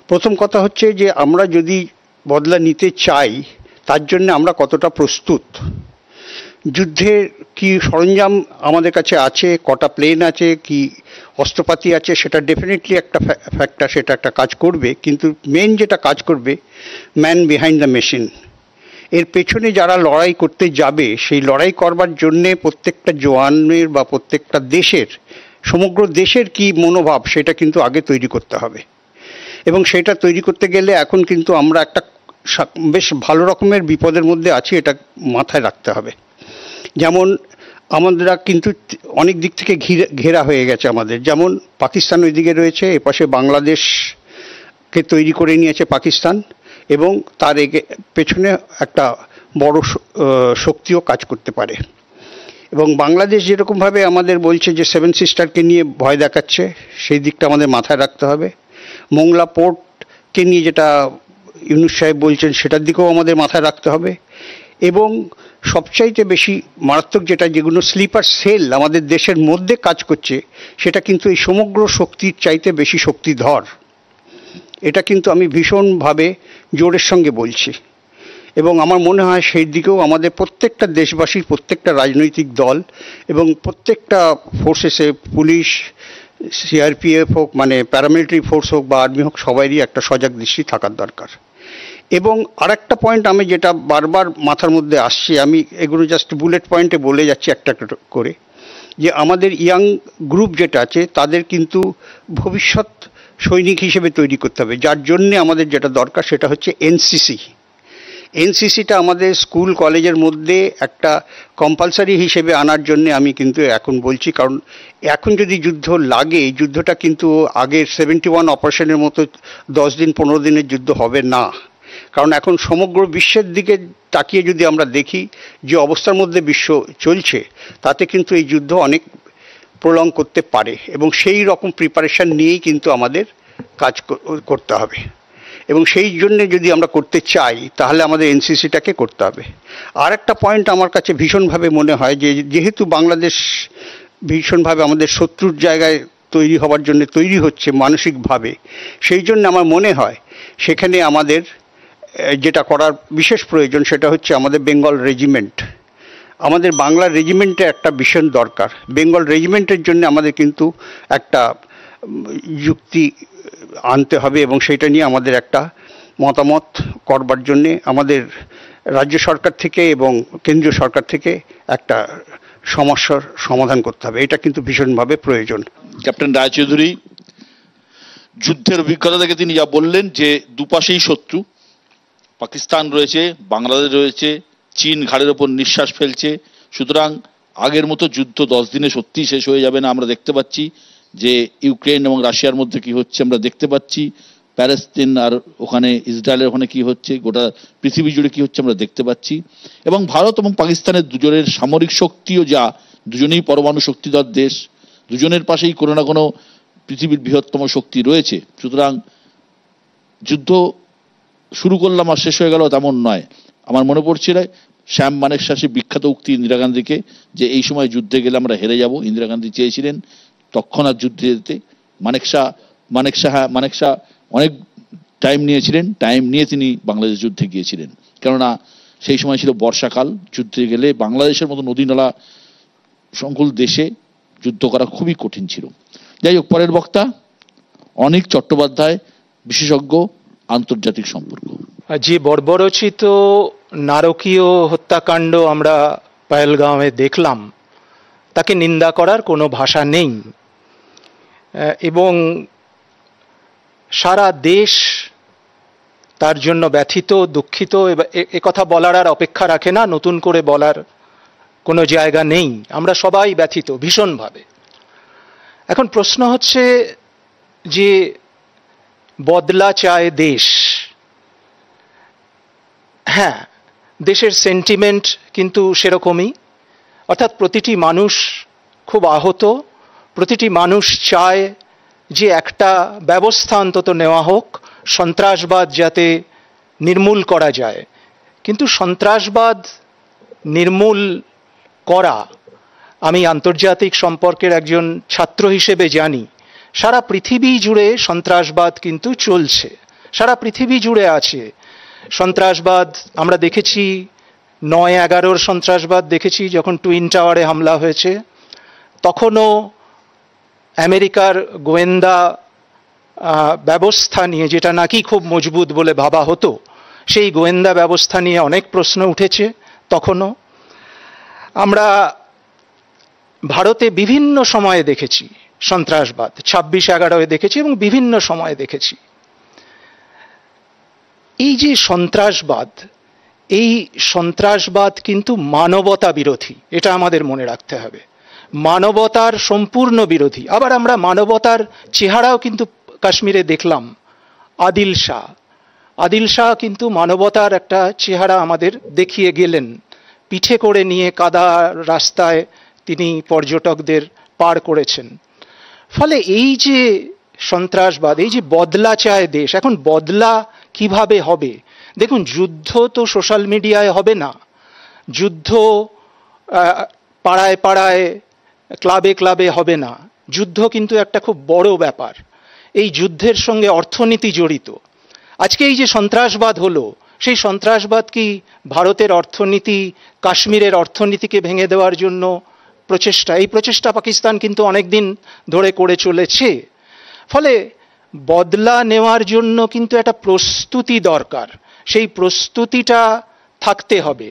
প্রথম কথা হচ্ছে যে আমরা যদি বদলা নিতে চাই তার জন্য আমরা কতটা প্রস্তুত, যুদ্ধের কি সরঞ্জাম আমাদের কাছে আছে, কটা প্লেন আছে, কি অস্ত্রপাতি আছে, সেটা ডেফিনেটলি একটা ফ্যাক্টর, সেটা একটা কাজ করবে। কিন্তু মেন যেটা কাজ করবে, ম্যান বিহাইন্ড দ্য মেশিন, এর পেছনে যারা লড়াই করতে যাবে, সেই লড়াই করবার জন্যে প্রত্যেকটা জওয়ানের বা প্রত্যেকটা দেশের, সমগ্র দেশের কি মনোভাব সেটা কিন্তু আগে তৈরি করতে হবে। এবং সেটা তৈরি করতে গেলে এখন কিন্তু আমরা একটা বেশ ভালো রকমের বিপদের মধ্যে আছি, এটা মাথায় রাখতে হবে। যেমন আমরা কিন্তু অনেক দিক থেকে ঘেরা হয়ে গেছে আমাদের, যেমন পাকিস্তান ওই দিকে রয়েছে, এপাশে বাংলাদেশকে তৈরি করে নিয়েছে পাকিস্তান, এবং তার পেছনে একটা বড় শক্তিও কাজ করতে পারে। এবং বাংলাদেশ যেরকমভাবে আমাদের বলছে যে 7 সিস্টারকে নিয়ে ভয় দেখাচ্ছে, সেই দিকটা আমাদের মাথায় রাখতে হবে। মোংলা পোর্টকে নিয়ে যেটা ইউনূস সাহেব বলছেন সেটার দিকেও আমাদের মাথায় রাখতে হবে। এবং সবচাইতে বেশি মারাত্মক যেগুলো স্লিপার সেল আমাদের দেশের মধ্যে কাজ করছে, সেটা কিন্তু এই সমগ্র শক্তির চাইতে বেশি শক্তিধর। এটা কিন্তু আমি ভীষণভাবে জোরের সঙ্গে বলছি। এবং আমার মনে হয় সেই দিকেও আমাদের প্রত্যেকটা দেশবাসীর, প্রত্যেকটা রাজনৈতিক দল এবং প্রত্যেকটা ফোর্সেসে, পুলিশ, সিআরপিএফ হোক, মানে প্যারামিলিটারি ফোর্স হোক বা আর্মি হোক, সবারই একটা সজাগ দৃষ্টি থাকার দরকার। এবং আরেকটা পয়েন্ট আমি যেটা বারবার মাথার মধ্যে আসছে, আমি এগুলো জাস্ট বুলেট পয়েন্টে বলে যাচ্ছি একটা করে, যে আমাদের ইয়াং গ্রুপ যেটা আছে তাদের কিন্তু ভবিষ্যৎ সৈনিক হিসেবে তৈরি করতে হবে, যার জন্যে আমাদের যেটা দরকার সেটা হচ্ছে এনসিসি। এনসিসিটা আমাদের স্কুল কলেজের মধ্যে একটা কম্পালসারি হিসেবে আনার জন্য আমি কিন্তু এখন বলছি, কারণ এখন যদি যুদ্ধ লাগে, যুদ্ধটা কিন্তু আগের 71 অপারেশনের মতো 10 দিন 15 দিনের যুদ্ধ হবে না। কারণ এখন সমগ্র বিশ্বের দিকে তাকিয়ে যদি আমরা দেখি যে অবস্থার মধ্যে বিশ্ব চলছে, তাতে কিন্তু এই যুদ্ধ অনেক প্রলং করতে পারে, এবং সেই রকম প্রিপারেশন নিয়েই কিন্তু আমাদের কাজ করতে হবে। এবং সেই জন্য যদি আমরা করতে চাই তাহলে আমাদের এনসিসিটাকে করতে হবে। আর একটা পয়েন্ট আমার কাছে ভীষণভাবে মনে হয় যে যেহেতু বাংলাদেশ ভীষণভাবে আমাদের শত্রুর জায়গায় তৈরি হওয়ার জন্য তৈরি হচ্ছে মানসিকভাবে, সেই জন্য আমার মনে হয় সেখানে আমাদের যেটা করার বিশেষ প্রয়োজন সেটা হচ্ছে আমাদের বেঙ্গল রেজিমেন্ট। আমাদের বাংলা রেজিমেন্টের একটা ভীষণ দরকার। বেঙ্গল রেজিমেন্টের জন্য আমাদের কিন্তু একটা যুক্তি আনতে হবে, এবং সেটা নিয়ে আমাদের একটা মতামত করবার জন্যে আমাদের রাজ্য সরকার থেকে এবং কেন্দ্রীয় সরকার থেকে একটা সমস্যার সমাধান করতে হবে। এটা কিন্তু ভীষণভাবে প্রয়োজন। ক্যাপ্টেন রায়চৌধুরী, যুদ্ধের অভিজ্ঞতা থেকে তিনি যা বললেন যে দুপাশেই শত্রু, পাকিস্তান রয়েছে, বাংলাদেশ রয়েছে, চীন ঘাড়ের ওপর নিঃশ্বাস ফেলছে, সুতরাং আগের মতো যুদ্ধ 10 দিনে সত্যিই শেষ হয়ে যাবে না। আমরা দেখতে পাচ্ছি যে ইউক্রেন এবং রাশিয়ার মধ্যে কি হচ্ছে, আমরা দেখতে পাচ্ছি প্যালেস্তিন আর ওখানে ইসরায়েলের ওখানে কি হচ্ছে, গোটা পৃথিবী জুড়ে কি হচ্ছে আমরা দেখতে পাচ্ছি। এবং ভারত এবং পাকিস্তানের দুজনের সামরিক শক্তিও যা, দুজনেই পরমাণু শক্তিধর দেশ, দুজনের পাশেই কোনো না কোনো পৃথিবীর বৃহত্তম শক্তি রয়েছে। সুতরাং যুদ্ধ শুরু করলাম আর শেষ হয়ে গেল তেমন নয়। আমার মনে পড়ছিল শ্যাম মানেকশা সে বিখ্যাত উক্তি ইন্দিরা গান্ধীকে, যে এই সময় যুদ্ধে গেলে আমরা হেরে যাব। ইন্দিরা গান্ধী চেয়েছিলেন তৎক্ষণাৎ যুদ্ধে যেতে। মানেকশা অনেক টাইম নিয়েছিলেন, টাইম নিয়ে তিনি বাংলাদেশ যুদ্ধে গিয়েছিলেন, কেননা সেই সময় ছিল বর্ষাকাল। যুদ্ধে গেলে বাংলাদেশের মতো নদী নালা সংকুল দেশে যুদ্ধ করা খুবই কঠিন ছিল। যাই হোক, পরের বক্তা অনিক চট্টোপাধ্যায়, বিশেষজ্ঞ আন্তর্জাতিক সম্পর্ক। যে বর্বরচিত নারকীয় হত্যাকাণ্ড আমরা পহেলগাঁওয়ে দেখলাম, তাকে নিন্দা করার কোনো ভাষা নেই, এবং সারা দেশ তার জন্য ব্যথিত, দুঃখিত। একথা বলার আর অপেক্ষা রাখে না, নতুন করে বলার কোনো জায়গা নেই। আমরা সবাই ব্যথিত ভীষণভাবে। এখন প্রশ্ন হচ্ছে যে বদলা চায় দেশ। হ্যাঁ, দেশের সেন্টিমেন্ট কিন্তু সেরকমই, অর্থাৎ প্রতিটি মানুষ খুব আহত, প্রতিটি মানুষ চায় যে একটা ব্যবস্থা অন্তত নেওয়া হোক, সন্ত্রাসবাদ যাতে নির্মূল করা যায়। কিন্তু সন্ত্রাসবাদ নির্মূল করা, আমি আন্তর্জাতিক সম্পর্কের একজন ছাত্র হিসেবে জানি, সারা পৃথিবী জুড়ে সন্ত্রাসবাদ কিন্তু চলছে, সারা পৃথিবী জুড়ে আছে সন্ত্রাসবাদ। আমরা দেখেছি 9/11 সন্ত্রাসবাদ দেখেছি, যখন টুইন টাওয়ারে হামলা হয়েছে, তখনও আমেরিকার গোয়েন্দা ব্যবস্থা নিয়ে, যেটা নাকি খুব মজবুত বলে ভাবা হতো, সেই গোয়েন্দা ব্যবস্থা নিয়ে অনেক প্রশ্ন উঠেছে। তখনও আমরা ভারতে বিভিন্ন সময়ে দেখেছি সন্ত্রাসবাদ, 26/11 দেখেছি এবং বিভিন্ন সময়ে দেখেছি। এই যে সন্ত্রাসবাদ, এই সন্ত্রাসবাদ কিন্তু মানবতা বিরোধী, এটা আমাদের মনে রাখতে হবে। মানবতার সম্পূর্ণ বিরোধী। আবার আমরা মানবতার চেহারাও কিন্তু কাশ্মীরে দেখলাম। আদিল শাহ কিন্তু মানবতার একটা চেহারা আমাদের দেখিয়ে গেলেন। পিঠে করে নিয়ে কাদা রাস্তায় তিনি পর্যটকদের পার করেছেন। ফলে এই যে সন্ত্রাসবাদ, এই যে বদলা চায় দেশ, এখন বদলা কিভাবে হবে? দেখুন, যুদ্ধ তো সোশ্যাল মিডিয়ায় হবে না, যুদ্ধ পাড়ায় পাড়ায়, ক্লাবে ক্লাবে হবে না। যুদ্ধ কিন্তু একটা খুব বড় ব্যাপার। এই যুদ্ধের সঙ্গে অর্থনীতি জড়িত। আজকে এই যে সন্ত্রাসবাদ হলো, সেই সন্ত্রাসবাদ কি ভারতের অর্থনীতি, কাশ্মীরের অর্থনীতিকে ভেঙে দেওয়ার জন্য প্রচেষ্টা? এই প্রচেষ্টা পাকিস্তান কিন্তু অনেক দিন ধরে করে চলেছে। ফলে বদলা নেওয়ার জন্য কিন্তু একটা প্রস্তুতি দরকার, সেই প্রস্তুতিটা থাকতে হবে।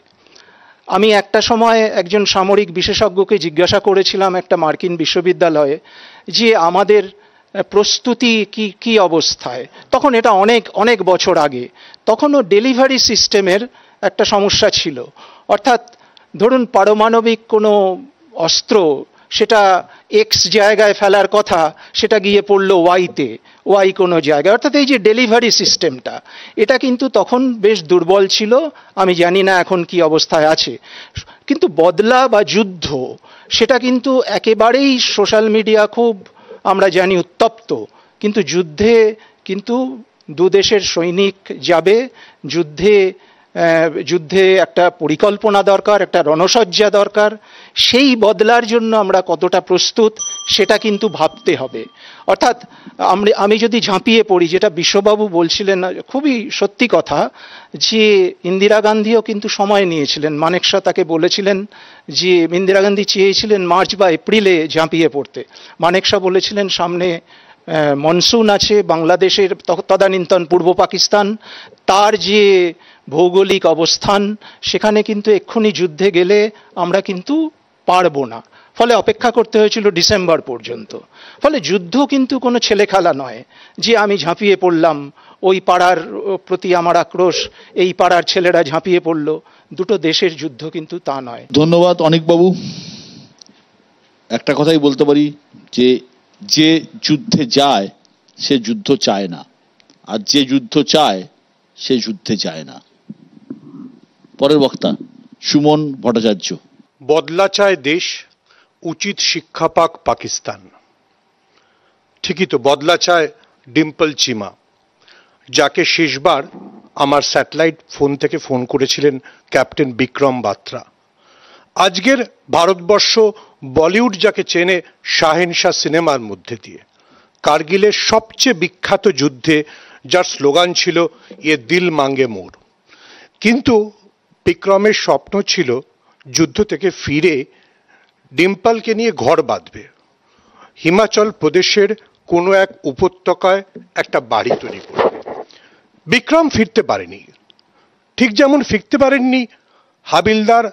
আমি একটা সময় একজন সামরিক বিশেষজ্ঞকে জিজ্ঞাসা করেছিলাম একটা মার্কিন বিশ্ববিদ্যালয়ে, যে আমাদের প্রস্তুতি কি কি অবস্থায়, তখন এটা অনেক অনেক বছর আগে, তখনও ডেলিভারি সিস্টেমের একটা সমস্যা ছিল। অর্থাৎ ধরুন পারমাণবিক কোনো অস্ত্র, সেটা এক্স জায়গায় ফেলার কথা, সেটা গিয়ে পড়লো ওয়াইতে, ওয়াই কোনো জায়গায়। অর্থাৎ এই যে ডেলিভারি সিস্টেমটা, এটা কিন্তু তখন বেশ দুর্বল ছিল। আমি জানি না এখন কি অবস্থায় আছে। কিন্তু বদলা বা যুদ্ধ, সেটা কিন্তু একেবারেই সোশ্যাল মিডিয়া খুব আমরা জানি উত্তপ্ত, কিন্তু যুদ্ধে কিন্তু দু দেশের সৈনিক যাবে, যুদ্ধে একটা পরিকল্পনা দরকার, একটা রণসজ্জা দরকার। সেই বদলার জন্য আমরা কতটা প্রস্তুত সেটা কিন্তু ভাবতে হবে। অর্থাৎ আমি যদি ঝাঁপিয়ে পড়ি, যেটা বিশ্ববাবু বলছিলেন, খুবই সত্যি কথা, যে ইন্দিরা গান্ধীও কিন্তু সময় নিয়েছিলেন। মানেকশা তাকে বলেছিলেন যে ইন্দিরা গান্ধী চেয়েছিলেন মার্চ বা এপ্রিলে ঝাঁপিয়ে পড়তে, মানেকশা বলেছিলেন সামনে মনসুন আছে, বাংলাদেশের তদানীন্তন পূর্ব পাকিস্তান, তার যে ভৌগোলিক অবস্থান, সেখানে কিন্তু এক্ষুনি যুদ্ধে গেলে আমরা কিন্তু পারবো না। ফলে অপেক্ষা করতে হয়েছিল ডিসেম্বর পর্যন্ত। ফলে যুদ্ধ কিন্তু কোনো ছেলে খেলা নয় যে আমি ঝাঁপিয়ে পড়লাম, ওই পাড়ার প্রতি আমার আক্রোশ, এই পাড়ার ছেলেরা ঝাঁপিয়ে পড়ল। দুটো দেশের যুদ্ধ কিন্তু তা নয়। ধন্যবাদ অনিকবাবু। একটা কথাই বলতে পারি যে যে যুদ্ধে যায় সে যুদ্ধ চায় না, আর যে যুদ্ধ চায় সে যুদ্ধে যায় না। পরের বক্তা সুমন ভট্টাচার্য। বদলা চায় দেশ, উচিত শিক্ষা পাক পাকিস্তান। ঠিকই তো, বদলা চায় ডিম্পল চিমা, যাকে শেষবার আমার স্যাটেলাইট ফোন থেকে ফোন করেছিলেন ক্যাপ্টেন বিক্রম বাত্রা। আজকের ভারতবর্ষ বলিউড যাকে চেনে শাহেনশাহ সিনেমার মধ্যে দিয়ে, কার্গিলের সবচেয়ে বিখ্যাত যুদ্ধে যার স্লোগান ছিল ইয়ে দিল মাঙ্গে মোর। কিন্তু বিক্রমের স্বপ্ন ছিল যুদ্ধ থেকে ফিরে ডিম্পলকে নিয়ে ঘর বাঁধবে, হিমাচল প্রদেশের কোনো এক উপত্যকায় একটা বাড়ি তৈরি করবে। বিক্রম ফিরতে পারেনি, ঠিক যেমন ফিরতে পারেননি হাবিলদার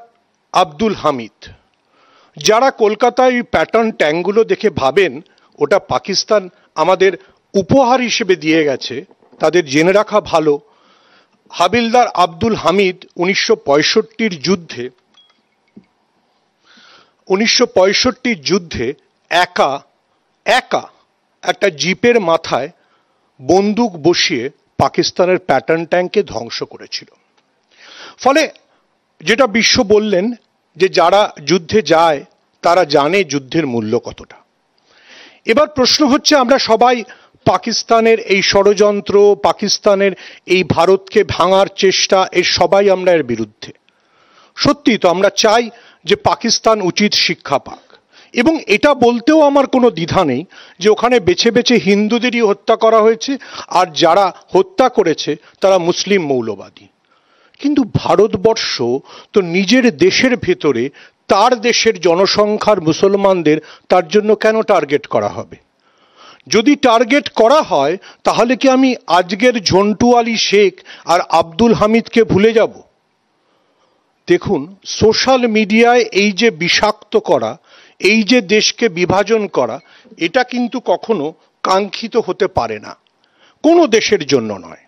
আব্দুল হামিদ। যারা কলকাতায় প্যাটার্ন ট্যাঙ্কগুলো দেখে ভাবেন ওটা পাকিস্তান আমাদের উপহার হিসেবে দিয়ে গেছে, তাদের জেনে রাখা ভালো হাবিলদার আব্দুল হামিদ 1965 যুদ্ধে একা একটা জিপের মাথায় বন্দুক বসিয়ে পাকিস্তানের প্যাটার্ন ট্যাঙ্ককে ধ্বংস করেছিল। ফলে যেটা বিশ্ব বললেন যে যারা যুদ্ধে যায় তারা জানে যুদ্ধের মূল্য কতটা। এবার প্রশ্ন হচ্ছে, আমরা সবাই পাকিস্তানের এই ষড়যন্ত্র, পাকিস্তানের এই ভারতকে ভাঙার চেষ্টা, এর সবাই আমরা এর বিরুদ্ধে। সত্যি তো, আমরা চাই যে পাকিস্তান উচিত শিক্ষা পাক, এবং এটা বলতেও আমার কোনো দ্বিধা নেই যে ওখানে বেছে বেছে হিন্দুদেরই হত্যা করা হয়েছে, আর যারা হত্যা করেছে তারা মুসলিম মৌলবাদী। কিন্তু ভারতবর্ষ তো নিজের দেশের ভেতরে তার দেশের জনসংখ্যার মুসলমানদের তার জন্য কেন টার্গেট করা হবে? যদি টার্গেট করা হয় তাহলে কি আমি আজকের ঝন্টু আলী শেখ আর আব্দুল হামিদকে ভুলে যাব? দেখুন, সোশ্যাল মিডিয়ায় এই যে বিষাক্ত করা, এই যে দেশকে বিভাজন করা, এটা কিন্তু কখনো কাঙ্ক্ষিত হতে পারে না, কোনো দেশের জন্য নয়।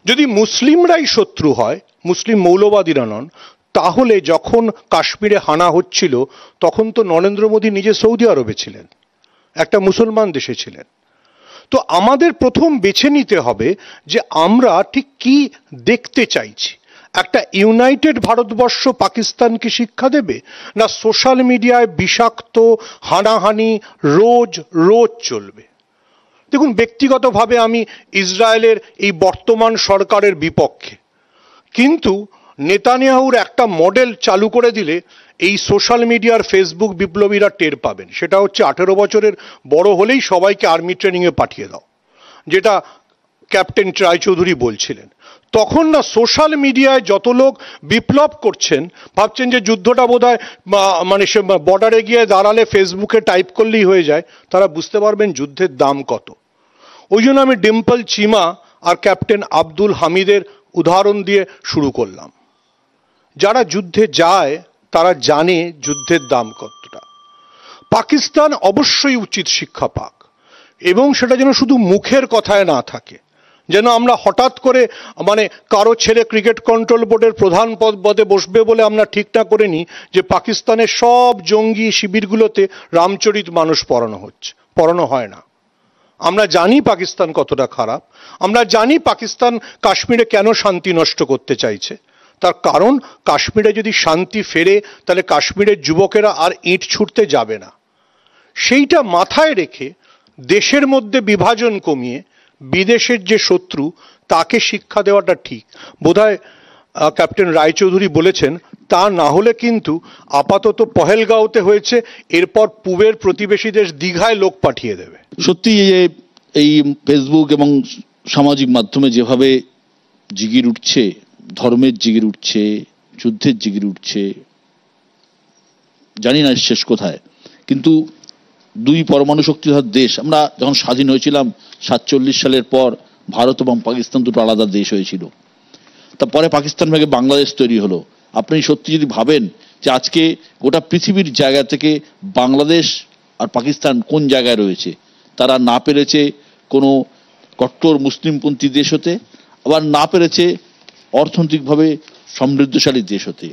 যদি মুসলিমরাই শত্রু হয়, মুসলিম মৌলবাদীরা নন, তাহলে যখন কাশ্মীরে হানা হচ্ছিল তখন তো নরেন্দ্র মোদী নিজে সৌদি আরবে ছিলেন, একটা মুসলমান দেশে ছিলেন। তো আমাদের প্রথম বেছে নিতে হবে যে আমরা ঠিক কি দেখতে চাইছি। একটা ইউনাইটেড ভারতবর্ষ পাকিস্তানকে শিক্ষা দেবে, না সোশ্যাল মিডিয়ায় বিষাক্ত হানাহানি রোজ রোজ চলবে? দেখুন, ব্যক্তিগতভাবে আমি ইসরায়েলের এই বর্তমান সরকারের বিপক্ষে, কিন্তু নেতানিয়াহুর একটা মডেল চালু করে দিলে এই সোশ্যাল মিডিয়ার ফেসবুক বিপ্লবীরা টের পাবেন। সেটা হচ্ছে 18 বছরের বড় হলেই সবাইকে আর্মি ট্রেনিংয়ে পাঠিয়ে দাও, যেটা ক্যাপ্টেন রায়চৌধুরী বলছিলেন। তখন না সোশ্যাল মিডিয়ায় যত লোক বিপ্লব করছেন, ভাবছেন যে যুদ্ধটা বোধহয় মানে বর্ডারে গিয়ে দাঁড়ালে ফেসবুকে টাইপ করলেই হয়ে যায়, তারা বুঝতে পারবেন যুদ্ধের দাম কত। ওই জন্য আমি ডিম্পল চিমা আর ক্যাপ্টেন আব্দুল হামিদের উদাহরণ দিয়ে শুরু করলাম। যারা যুদ্ধে যায় তারা জানে যুদ্ধের দাম কতটা। পাকিস্তান অবশ্যই উচিত শিক্ষা পাক, এবং সেটা যেন শুধু মুখের কথায় না থাকে, যেন আমরা হঠাৎ করে মানে কারো ছেলে ক্রিকেট কন্ট্রোল বোর্ডের প্রধান পদে বসবে বলে আমরা ঠিক না করে নিই যে পাকিস্তানের সব জঙ্গি শিবিরগুলোতে রামচরিত মানুষ পড়ানো হয় না। আমরা জানি পাকিস্তান কতটা খারাপ, আমরা জানি পাকিস্তান কাশ্মীরে কেন শান্তি নষ্ট করতে চাইছে। তার কারণ কাশ্মীরে যদি শান্তি ফেরে তাহলে কাশ্মীরের যুবকেরা আর ইট ছুটতে যাবে না। সেইটা মাথায় রেখে দেশের মধ্যে বিভাজন কমিয়ে বিদেশের যে শত্রু তাকে শিক্ষা দেওয়াটা ঠিক। বোধহয় ক্যাপ্টেন রায়চৌধুরী বলেছেন, তা না হলে কিন্তু আপাতত পহেলগাঁওতে হয়েছে, এরপর পূবের প্রতিবেশী দেশ দীঘায় লোক পাঠিয়ে দেবে। সত্যি এই ফেসবুক এবং সামাজিক মাধ্যমে যেভাবে জিগির উঠছে, ধর্মের জিগির উঠছে, যুদ্ধের জিগির উঠছে, জানি না শেষ কোথায়। কিন্তু দুই পরমাণু শক্তিধর দেশ, আমরা যখন স্বাধীন হয়েছিলাম 47 সালের পর ভারত এবং পাকিস্তান দুটো আলাদা দেশ হয়েছিল, তারপরে পাকিস্তান ভেঙে বাংলাদেশ তৈরি হলো। আপনি সত্যি যদি ভাবেন যে আজকে গোটা পৃথিবীর জায়গা থেকে বাংলাদেশ আর পাকিস্তান কোন জায়গায় রয়েছে, তারা না পেরেছে কোনো কট্টর মুসলিমপন্থী দেশ হতে, আবার না পেরেছে অর্থনৈতিকভাবে সমৃদ্ধশালী দেশ হতে।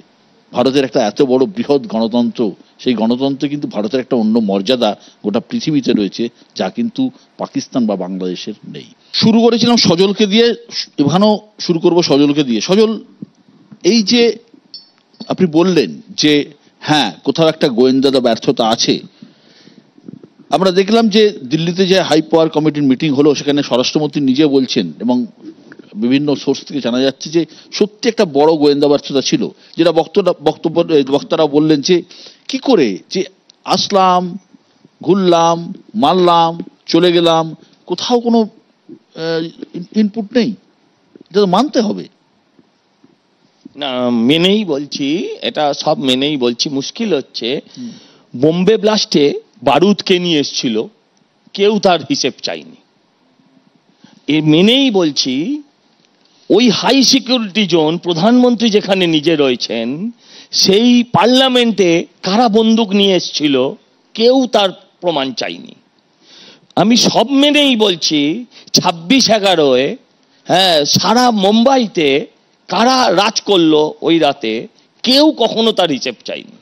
ভারতের একটা এত বড় বৃহৎ গণতন্ত্র, সেই গণতন্ত্রে কিন্তু ভারতের একটা অন্য মর্যাদা গোটা পৃথিবীতে রয়েছে, যা কিন্তু পাকিস্তান বা বাংলাদেশের নেই। শুরু করেছিলাম সজলকে দিয়ে, এখানেও শুরু করব সজলকে দিয়ে। সজল, এই যে আপনি বললেন যে হ্যাঁ কোথাও একটা গোয়েন্দা ব্যর্থতা আছে, আমরা দেখলাম যে দিল্লিতে যে হাই পাওয়ার কমিটির মিটিং হলো, সেখানে স্বরাষ্ট্রমন্ত্রী নিজে বলছেন এবং বিভিন্ন সোর্স থেকে জানা যাচ্ছে যে সত্যি একটা বড় গোয়েন্দা ব্যর্থতা ছিল, যেটা বক্তারা বললেন যে কি করে যে আসলাম, ঘুরলাম, মারলাম, চলে গেলাম, কোথাও কোনো ইনপুট নেই, এটা তো মানতে হবে। না, মেনেই বলছি, এটা সব মেনেই বলছি। মুশকিল হচ্ছে বোম্বে ব্লাস্টে বারুদ কে নিয়ে এসেছিল, কেউ তার হিসেব চাইনি। এ মেনেই বলছি ওই হাই সিকিউরিটি জোন প্রধানমন্ত্রী যেখানে নিজে রয়েছেন, সেই পার্লামেন্টে কারা বন্দুক নিয়ে এসেছিল কেউ তার প্রমাণ চাইনি। আমি সব মেনেই বলছি 26/11 হ্যাঁ সারা মুম্বাইতে কারা রাজ করলো ওই রাতে, কেউ কখনো তার হিসেব চাইনি।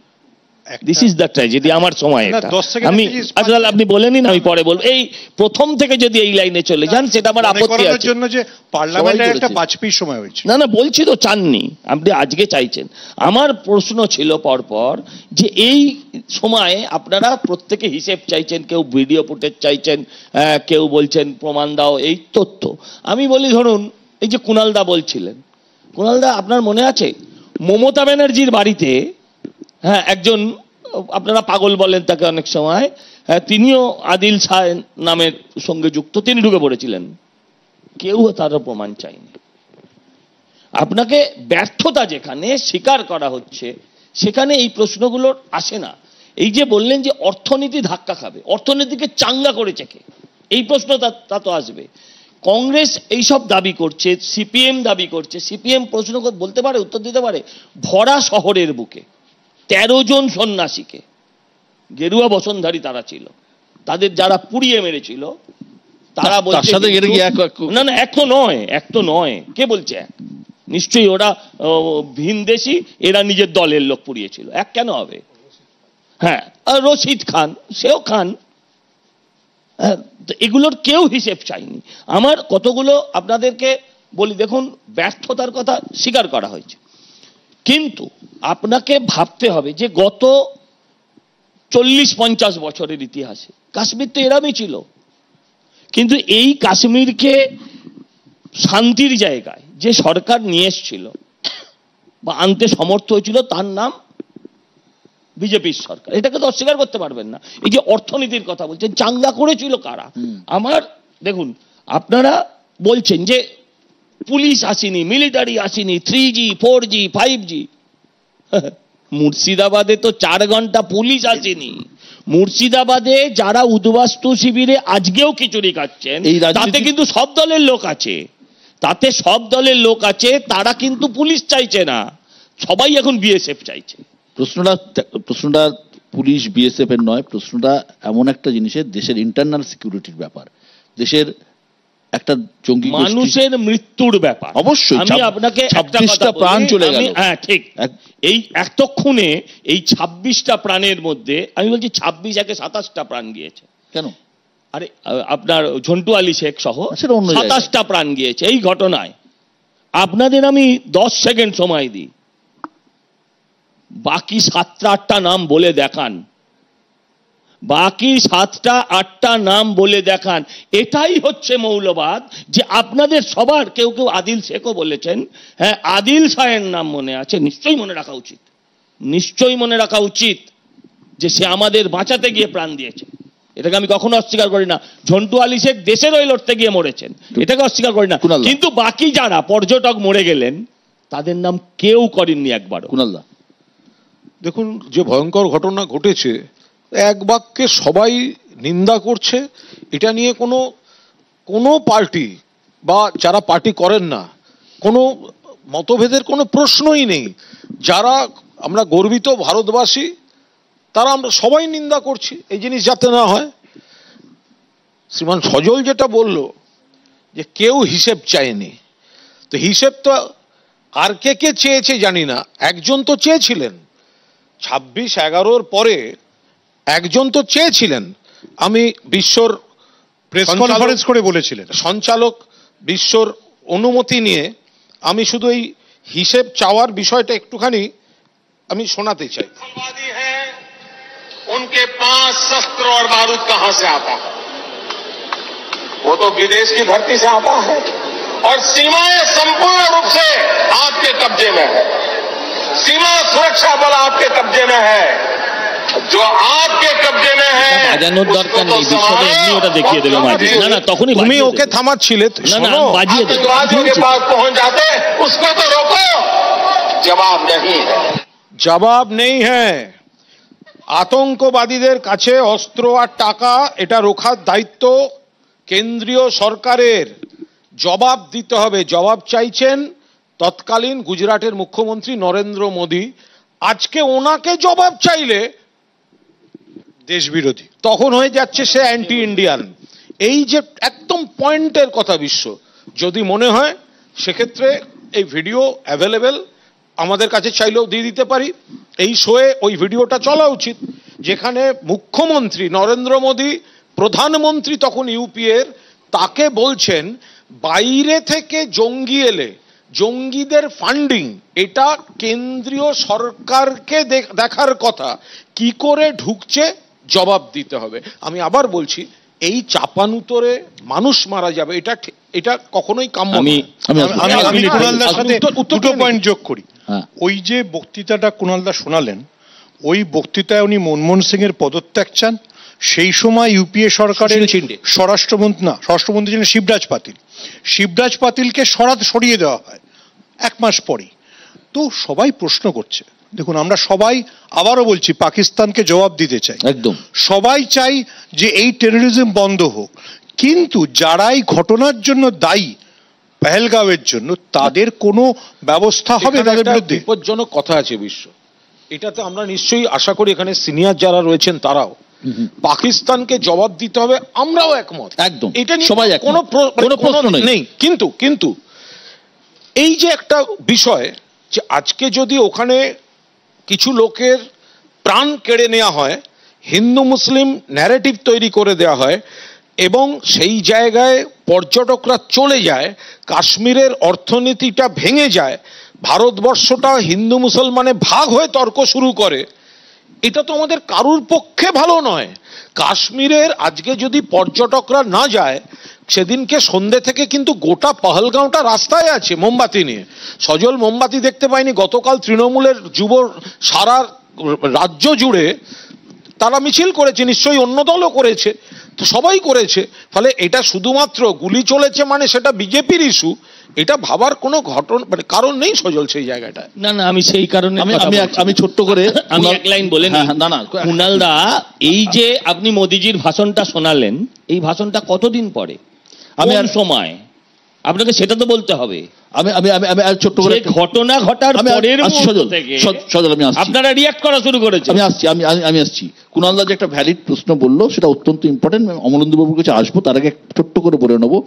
দিস ইজ দ্য ট্র্যাজেডি আমার সময়। আমি আসলে আপনি বলেনি, আমি পরে বলবো। এই প্রথম থেকে যদি এই লাইনে চলে যান সেটা আমার আপত্তি আছে। জন্য যে পার্লামেন্টে একটা বাজপেয়ী সময় হয়েছে, না বলছি তো, চাননি আপনি, আজকে চাইছেন। আমার প্রশ্ন ছিল পরপর যে এই সময়ে আপনারা প্রত্যেকে হিসেব চাইছেন, কেউ ভিডিও ফুটেজ চাইছেন, কেউ বলছেন প্রমাণ দাও, এই তথ্য। আমি বলি ধরুন এই যে কুণালদা বলছিলেন, কুণালদা আপনার মনে আছে মমতা ব্যানার্জির বাড়িতে হ্যাঁ একজন, আপনারা পাগল বলেন তাকে অনেক সময়, তিনিও আদিল শাহ নামের সঙ্গে যুক্ত, তিনি ঢুকে পড়েছিলেন, কেউ তার প্রমাণ চায়নি। আপনাকে ব্যর্থতা যেখানে স্বীকার করা হচ্ছে সেখানে এই প্রশ্নগুলো আসে না। এই যে বললেন যে অর্থনীতি ধাক্কা খাবে, অর্থনীতিকে চাঙ্গা করেছে কে, এই প্রশ্ন তা তো আসবে। কংগ্রেস এইসব দাবি করছে, সিপিএম দাবি করছে। সিপিএম প্রশ্ন বলতে পারে, উত্তর দিতে পারে, ভরা শহরের বুকে 13 জন সন্ন্যাসীকে, গেরুয়া বসনধারী তারা ছিল, তাদের যারা পুড়িয়ে মেরেছিল তারা বলছে না এক তো নয়, কে বলছে এক? নিশ্চয়ই ওরা ভিনদেশি, এরা নিজের দলের লোক পুড়িয়েছিল, এক কেন হবে? হ্যাঁ, রশিদ খান, সেও খান। এগুলোর কেউ হিসেব চাইনি। আমার কতগুলো আপনাদেরকে বলি, দেখুন ব্যর্থতার কথা স্বীকার করা হয়েছে, কিন্তু আপনাকে ভাবতে হবে যে গত 40-50 বছরের ইতিহাসে কাশ্মীর তো এরমই ছিল, কিন্তু এই কাশ্মীরকে শান্তির জায়গায় যে সরকার নিয়ে এসেছিল বা আনতে সমর্থ হয়েছিল তার নাম বিজেপির সরকার, এটাকে তো অস্বীকার করতে পারবেন না। এই যে অর্থনীতির কথা বলছেন, চাঙ্গা করেছিল কারা? আমার দেখুন, আপনারা বলছেন যে পুলিশ আসেনি, মিলিটারি আসেনি, 3G 4G 5G, মুর্শিদাবাদে তো 4 ঘন্টা পুলিশ আসেনি। মুর্শিদাবাদে যারা উদ্বাস্তু শিবিরে আজকেও খিচুড়ি খাচ্ছেন, তাতে কিন্তু সব দলের লোক আছে, তারা কিন্তু পুলিশ চাইছে না, সবাই এখন বিএসএফ চাইছে। প্রশ্নটা পুলিশ বিএসএফ এর নয়, প্রশ্নটা এমন একটা জিনিসের, দেশের ইন্টারনাল সিকিউরিটির ব্যাপার, দেশের একটা জঙ্গি মানুষের মৃত্যুর ব্যাপার। অবশ্যই আমি আপনাকে 26টা প্রাণ চলে গেল। হ্যাঁ ঠিক, এই এতক্ষণে এই 26টা প্রাণের মধ্যে আমি বলছি 26 একে 27টা প্রাণ গিয়েছে। কেন? আরে আপনার ঝন্টু আলী শেখ সহ 27টা প্রাণ গিয়েছে এই ঘটনায়। আপনাদের আমি 10 সেকেন্ড সময় দিই, বাকি 7টা নাম বলে দেখান, বাকি 7টা-8টা নাম বলে দেখান। এটাই হচ্ছে মৌলবাদ, যে আপনাদের সবার কেউ কেউ আদিল শেখও বলেছেন, হ্যাঁ আদিল শাহের নাম মনে আছে, নিশ্চয়ই মনে রাখা উচিত, নিশ্চয়ই মনে রাখা উচিত যে সে আমাদের বাঁচাতে গিয়ে প্রাণ দিয়েছে, এটাকে আমি কখনো অস্বীকার করি না। ঝন্টু আলী শেখ দেশের ওই লড়তে গিয়ে মরেছেন, এটাকে অস্বীকার করি না। কিন্তু বাকি যারা পর্যটক মরে গেলেন তাদের নাম কেউ করেননি একবারও। কুণালদা দেখুন, যে ভয়ঙ্কর ঘটনা ঘটেছে এক বাক্যে সবাই নিন্দা করছে। এটা নিয়ে কোনো পার্টি বা যারা পার্টি করেন না, কোনো মতভেদের কোনো প্রশ্নই নেই। যারা আমরা গর্বিত ভারতবাসী তারা আমরা সবাই নিন্দা করছি এই জিনিস যাতে না হয়। শ্রীমান সজল যেটা বলল যে কেউ হিসেব চায়নি, তো হিসেব তো আর কে চেয়েছে জানি না, একজন তো চেয়েছিলেন 26/11-র পরে, একজন তো চেয়েছিলেন। আমি বিশ্বর প্রেস কনফারেন্স করে বলেছিলেন, সঞ্চালক বিশ্বর অনুমতি নিয়ে আমি শুধু এই হিসেব চাওয়ার বিষয়টা একটুখানি আমি শোনাতে চাই। उनके पास शस्त्र और बारूद कहां से आता है? वो तो विदेश की धरती से आता है, और सीमाएं संपूर्ण रूप से आपके कब्जे में है। सीमा सुरक्षा बल आपके कब्जे में है। जो आपके कब्जे में है বাজানোর দরকার নেই, বিশ্বকে এমনি ওটা দেখিয়ে দেবে মাঝে। না না, তখনই তুমি ওকে থামাচ্ছিলে, না না বাজিয়ে দেবে। के पास पहुंच जाते उसको तो रोको। जवाब नहीं है, জবাব নেই হ্যাঁ। আতঙ্কবাদীদের কাছে অস্ত্র আর টাকা এটা রোখার দায়িত্ব কেন্দ্রীয় সরকারের, জবাব দিতে হবে। জবাব চাইছেন তৎকালীন গুজরাটের মুখ্যমন্ত্রী নরেন্দ্র মোদী। আজকে ওনাকে জবাব চাইলে দেশ বিরোধী, তখন হয়ে যাচ্ছে সে অ্যান্টি ইন্ডিয়ান। এই যে একদম পয়েন্টের কথা বিশ্ব, যদি মনে হয় সেক্ষেত্রে এই ভিডিও অ্যাভেলেবেল, আমাদের কাছে চাইলেও দিয়ে দিতে পারি। এই শোয়ে ওই ভিডিওটা চলা উচিত, যেখানে মুখ্যমন্ত্রী নরেন্দ্র মোদী, প্রধানমন্ত্রী তখন ইউপিএর, তাকে বলছেন বাইরে থেকে জঙ্গি এলে জঙ্গিদের ফান্ডিং এটা কেন্দ্রীয় সরকারকে দেখার কথা, কি করে ঢুকছে জবাব দিতে হবে। আমি আবার বলছি, এই চাপানুতরে মানুষ মারা যাবে, এটা কখনোই কাম্য নয়। আমি কুণালদার সাথে দুটো পয়েন্ট যোগ করি। ওই যে বক্তৃতাটা কুণালদা শোনালেন, ওই বক্তৃতায় উনি মনমোহন সিং এর পদত্যাগ চান। সেই সময় ইউপিএ সরকারের স্বরাষ্ট্রমন্ত্রী ছিলেন শিবরাজ পাতিলকে সরিয়ে দেওয়া হয় 1 মাস পরেই। তো সবাই প্রশ্ন করছে, দেখুন আমরা সবাই আবারও বলছি পাকিস্তানকে জবাব দিতে চাই, একদম সবাই চাই যে এই টেররিজম বন্ধ হোক, কিন্তু যারা এই ঘটনার জন্য দায়ী পেহেলগাঁওয়ের জন্য, তাদের কোনো ব্যবস্থা হবে তাদের বিরুদ্ধে? বিপজ্জনক কথা আছে বিশ্ব, এটাতে আমরা নিশ্চয়ই আশা করি এখানে সিনিয়র যারা রয়েছেন তারাও, পাকিস্তানকে জবাব দিতে হবে, আমরাও একমত, একদম এটা নিয়ে সবাই কোনো প্রশ্ন নেই। কিন্তু এই যে একটা বিষয়, যে আজকে যদি ওখানে কিছু লোকের প্রাণ কেড়ে নেওয়া হয়, হিন্দু মুসলিম ন্যারেটিভ তৈরি করে দেওয়া হয়, এবং সেই জায়গায় পর্যটকরা চলে যায়, কাশ্মীরের অর্থনীতিটা ভেঙে যায়, ভারতবর্ষটা হিন্দু মুসলমানে ভাগ হয়ে তর্ক শুরু করে, এটা তো আমাদের কারুর পক্ষে ভালো নয়। কাশ্মীরের আজকে যদি পর্যটকরা না যায়, সেদিনকে সন্ধ্যে থেকে কিন্তু গোটা পহলগাঁওটা রাস্তায় আছে মোমবাতি নিয়ে। সজল মোমবাতি দেখতে পাইনি, গতকাল তৃণমূলের যুব সারা রাজ্য জুড়ে তারা মিছিল করেছে, নিশ্চয়ই অন্য দলও করেছে, তো সবাই করেছে। ফলে এটা শুধুমাত্র গুলি চলেছে মানে সেটা বিজেপির ইস্যু, এটা ভাবার কোনো ঘটনা মানে কারণ নেই সজল সেই জায়গাটা। না না, আমি সেই কারণে আমি ছোট্ট করে আমি এক লাইন বলে নিই। না না কুণালদা, এই যে আপনি মোদিজির ভাষণটা শোনালেন, এই ভাষণটা কতদিন পরে, আমি আর সময় আপনাকে সেটা তো বলতে হবে। আমি আমি আমি আমি আর ছোট্ট করে ঘটনা ঘটার পরের মুহূর্ত থেকে সজল আমি আসছি, আপনারা রিঅ্যাক্ট করা শুরু করেছেন। আমি আসছি আমি আসছি কুণালদা যে একটা ভ্যালিড প্রশ্ন বললো সেটা অত্যন্ত ইম্পর্টেন্ট। অমলেন্দু বাবুর কাছে আসবো, তার আগে ছোট্ট করে বলে নেবো